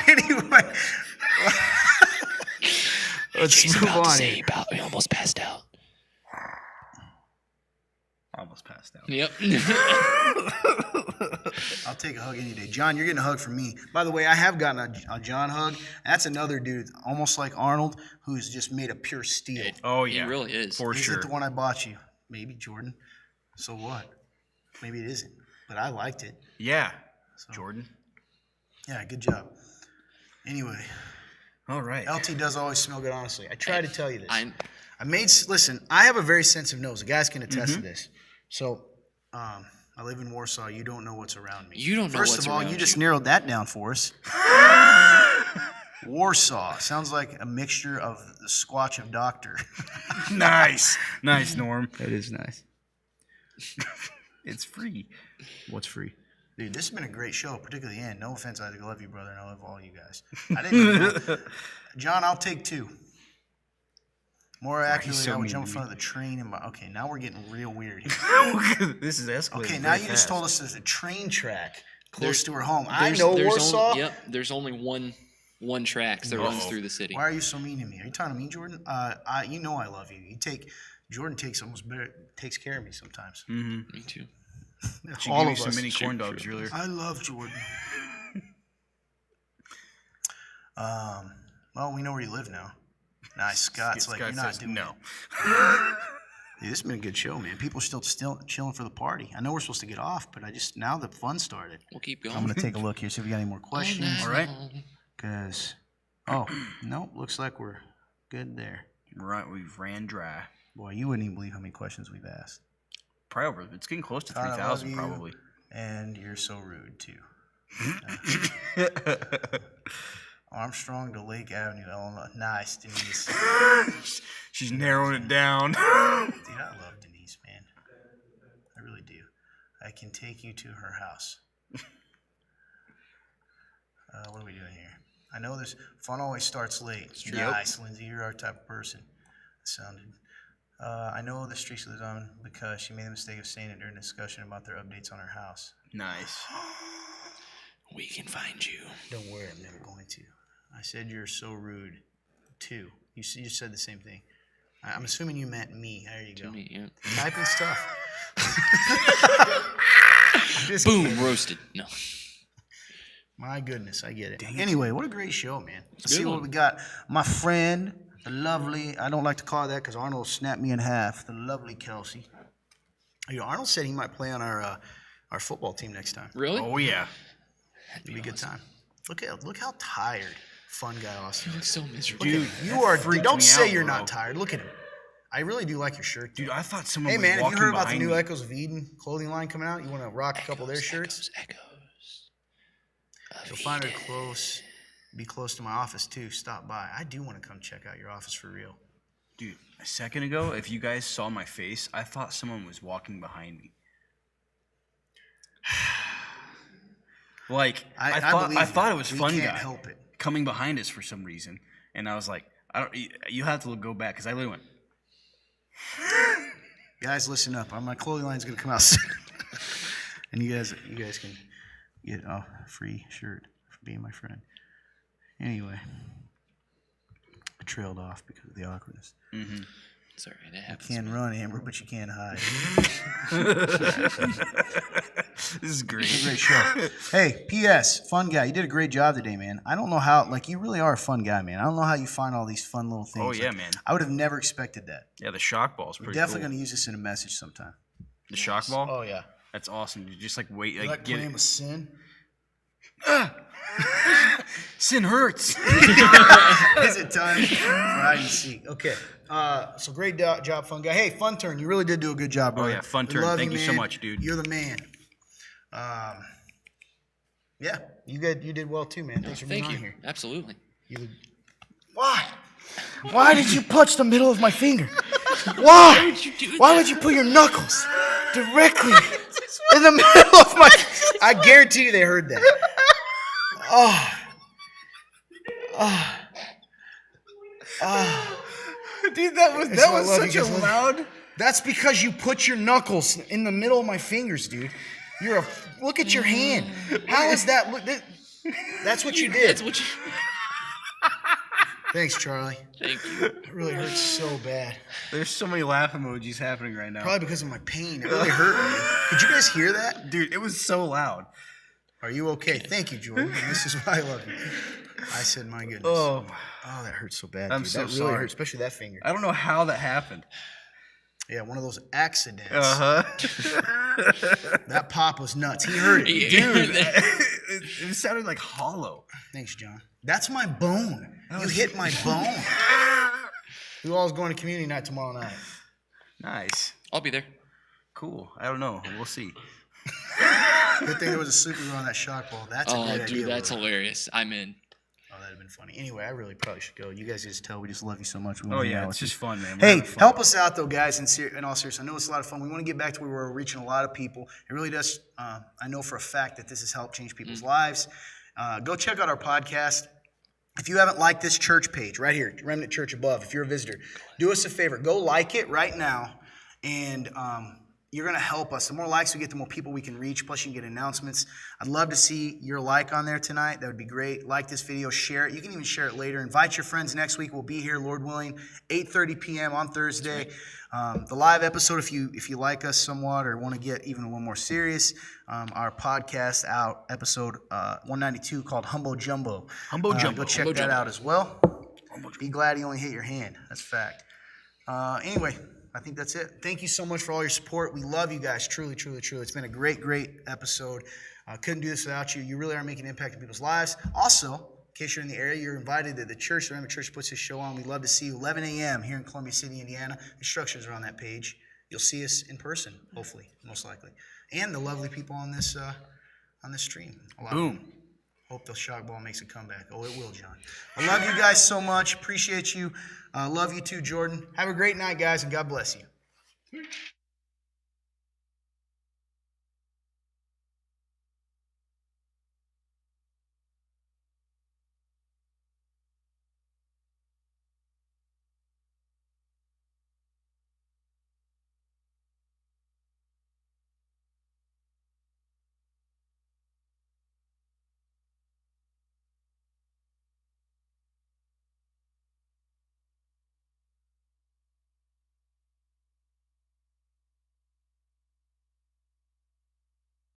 Anyway, let's move on. here. He almost passed out. Almost passed out. Yep. I'll take a hug any day. John, you're getting a hug from me. By the way, I have gotten a John hug. That's another dude, almost like Arnold, who's just made of pure steel. Oh, He yeah. really is. For Is sure. it the one I bought you? Maybe, Jordan. So what? Maybe it isn't. But I liked it. Yeah. Jordan. Yeah, good job. Anyway, All right. LT does always smell good, honestly. I try to tell you this. I'm. Listen, I have a very sensitive nose. The guys can attest to this. So, I live in Warsaw. You don't know what's around me. You don't know First what's of all, around you just you. narrowed that down for us. Warsaw sounds like a mixture of the Squatch of Doctor. Nice. Nice, Norm. That is nice. It's free. What's free? Dude, this has been a great show, particularly the end. No offense, Isaac. I love you, brother, and I love all you guys. I didn't even know. John, I'll take 2. More accurately, so I would mean jump in to front of the train. Okay, now we're getting real weird here. This is escalating. Okay, now you just told us there's a train track close to her home. I There's- know there's Warsaw. Yep. There's only one track that runs through the city. Why are you so mean to me? Are you talking to me, Jordan? You know I love you. Jordan takes care of me sometimes. Me too. She All gave you of some us. mini corn dogs earlier. I love Jordan. Well, we know where you live now. Nice, Scott's like, Scott you're not says doing no. it. Dude, this has been a good show, man. People are still chilling for the party. I know we're supposed to get off, but now the fun started. We'll keep going. I'm gonna take a look here, see if we got any more questions. All right. Cause, nope, looks like we're good there. Right, we've ran dry. Boy, you wouldn't even believe how many questions we've asked. Probably over. It's getting close to Todd, I 3,000, love you. probably. And you're so rude, too. Armstrong to Lake Avenue, Illinois. Nice, Denise. She's narrowing it down. Dude, I love Denise, man. I really do. I can take you to her house. What are we doing here? I know this fun always starts late. Nice, Lindsay. You're our type of person. That sounded. I know the streaks lives on because she made the mistake of saying it during a discussion about their updates on her house. Nice. We can find you. Don't worry, I'm never going to. I said you're so rude, too. You said the same thing. I'm assuming you meant me. There you go. Me, yeah. Typing stuff. Just Boom, kidding. roasted. No. My goodness, I get it. Anyway, what a great show, man. Let's see good what one. we got. My friend, the lovely, I don't like to call her that because Arnold snapped me in half, the lovely Kelsey. You know, Arnold said he might play on our football team next time. Really? Oh yeah. It'd be a good time. Look how tired fun guy Austin He is. looks so miserable. Dude, You are. freaked Don't me say out, you're bro. not tired. Look at him. I really do like your shirt. Dude, I thought someone Hey was man, have walking you heard about the behind new me. Echoes of Eden clothing line coming out? You want to rock a couple of their shirts? Echoes. You'll find her close. Be close to my office too. Stop by. I do want to come check out your office for real. Dude, a second ago, if you guys saw my face, I thought someone was walking behind me. Like I believe you. thought it was We Fun can't Guy help it. coming behind us for some reason, and I was like, I don't. You have to go back because I literally went. Guys, listen up. My clothing line's gonna come out soon, and you guys can get a free shirt for being my friend. Anyway, I trailed off because of the awkwardness. Sorry, that happens. You can run, Amber, but you can't hide. This is great. Great show. Hey, P.S. Fun guy, you did a great job today, man. I don't know how, you really are a fun guy, man. I don't know how you find all these fun little things. Oh, yeah, man. I would have never expected that. Yeah, the shock ball's We're pretty definitely cool. going to use this in a message sometime. The shock ball? Oh, yeah. That's awesome. You just wait, You like get playing it. with sin? Sin hurts. Is it time for hide and seek? Okay. So great job, fun guy. Hey, Fun Turn, you really did do a good job, brother. yeah, Fun We Turn. love Thank you so man. much, dude. You're the man. Yeah, you did well too, man. Thanks for being Thank on you. here. Absolutely. Why? Why did you punch the middle of my finger? Why? would you do Why would you put your knuckles directly in the middle of my? I guarantee you they heard that. Dude, that was why I love you guys. loud. That's because you put your knuckles in the middle of my fingers, dude. Look at your hand. How is that? That's what you did. That's what you. Thanks, Charlie. Thank you. It really hurts so bad. There's so many laugh emojis happening right now. Probably because of my pain. It really hurt me. Did you guys hear that? Dude, it was so loud. Are you okay? Thank you, Jordan. This is why I love you. I said, my goodness. Oh, Oh, that hurts so bad. I'm dude. so that really sorry. hurts, especially that finger. I don't know how that happened. Yeah, one of those accidents. Uh-huh. That pop was nuts. He heard it. Dude, it sounded like hollow. Thanks, John. That's my bone. You hit my bone. Who all is going to community night tomorrow night? Nice. I'll be there. Cool. I don't know. We'll see. Good thing there was a super on that shock ball. That's a Oh, great idea. dude, that's Will. hilarious. I'm in. Oh, that'd have been funny. Anyway, I really probably should go. You guys just tell we just love you so much. We Oh, wanna hang yeah. out It's with just you. fun, man. We're Hey, having fun. help us out though, guys. In all seriousness, I know it's a lot of fun. We want to get back to where we're reaching a lot of people. It really does. I know for a fact that this has helped change people's lives. Go check out our podcast. If you haven't liked this church page right here, Remnant Church Above, if you're a visitor, do us a favor. Go like it right now, and you're going to help us. The more likes we get, the more people we can reach. Plus, you can get announcements. I'd love to see your like on there tonight. That would be great. Like this video, share it. You can even share it later. Invite your friends next week. We'll be here, Lord willing, 8:30 p.m. on Thursday. The live episode, if you like us somewhat or want to get even a little more serious, our podcast out, episode 192 called Humbo Jumbo. Humbo Jumbo. Go check Humbo that Jumbo. out as well. Be glad he only hit your hand. That's a fact. Anyway, I think that's it. Thank you so much for all your support. We love you guys. Truly, truly, truly. It's been a great, great episode. Couldn't do this without you. You really are making an impact in people's lives. Also, in case you're in the area, you're invited to the church. The Remnant Church puts this show on. We'd love to see you 11 a.m. here in Columbia City, Indiana. Instructions are on that page. You'll see us in person, hopefully, most likely. and the lovely people on this stream. A lot of Boom. them. Hope the shock ball makes a comeback. Oh, it will, John. I love you guys so much. Appreciate you. Love you too, Jordan. Have a great night, guys, and God bless you.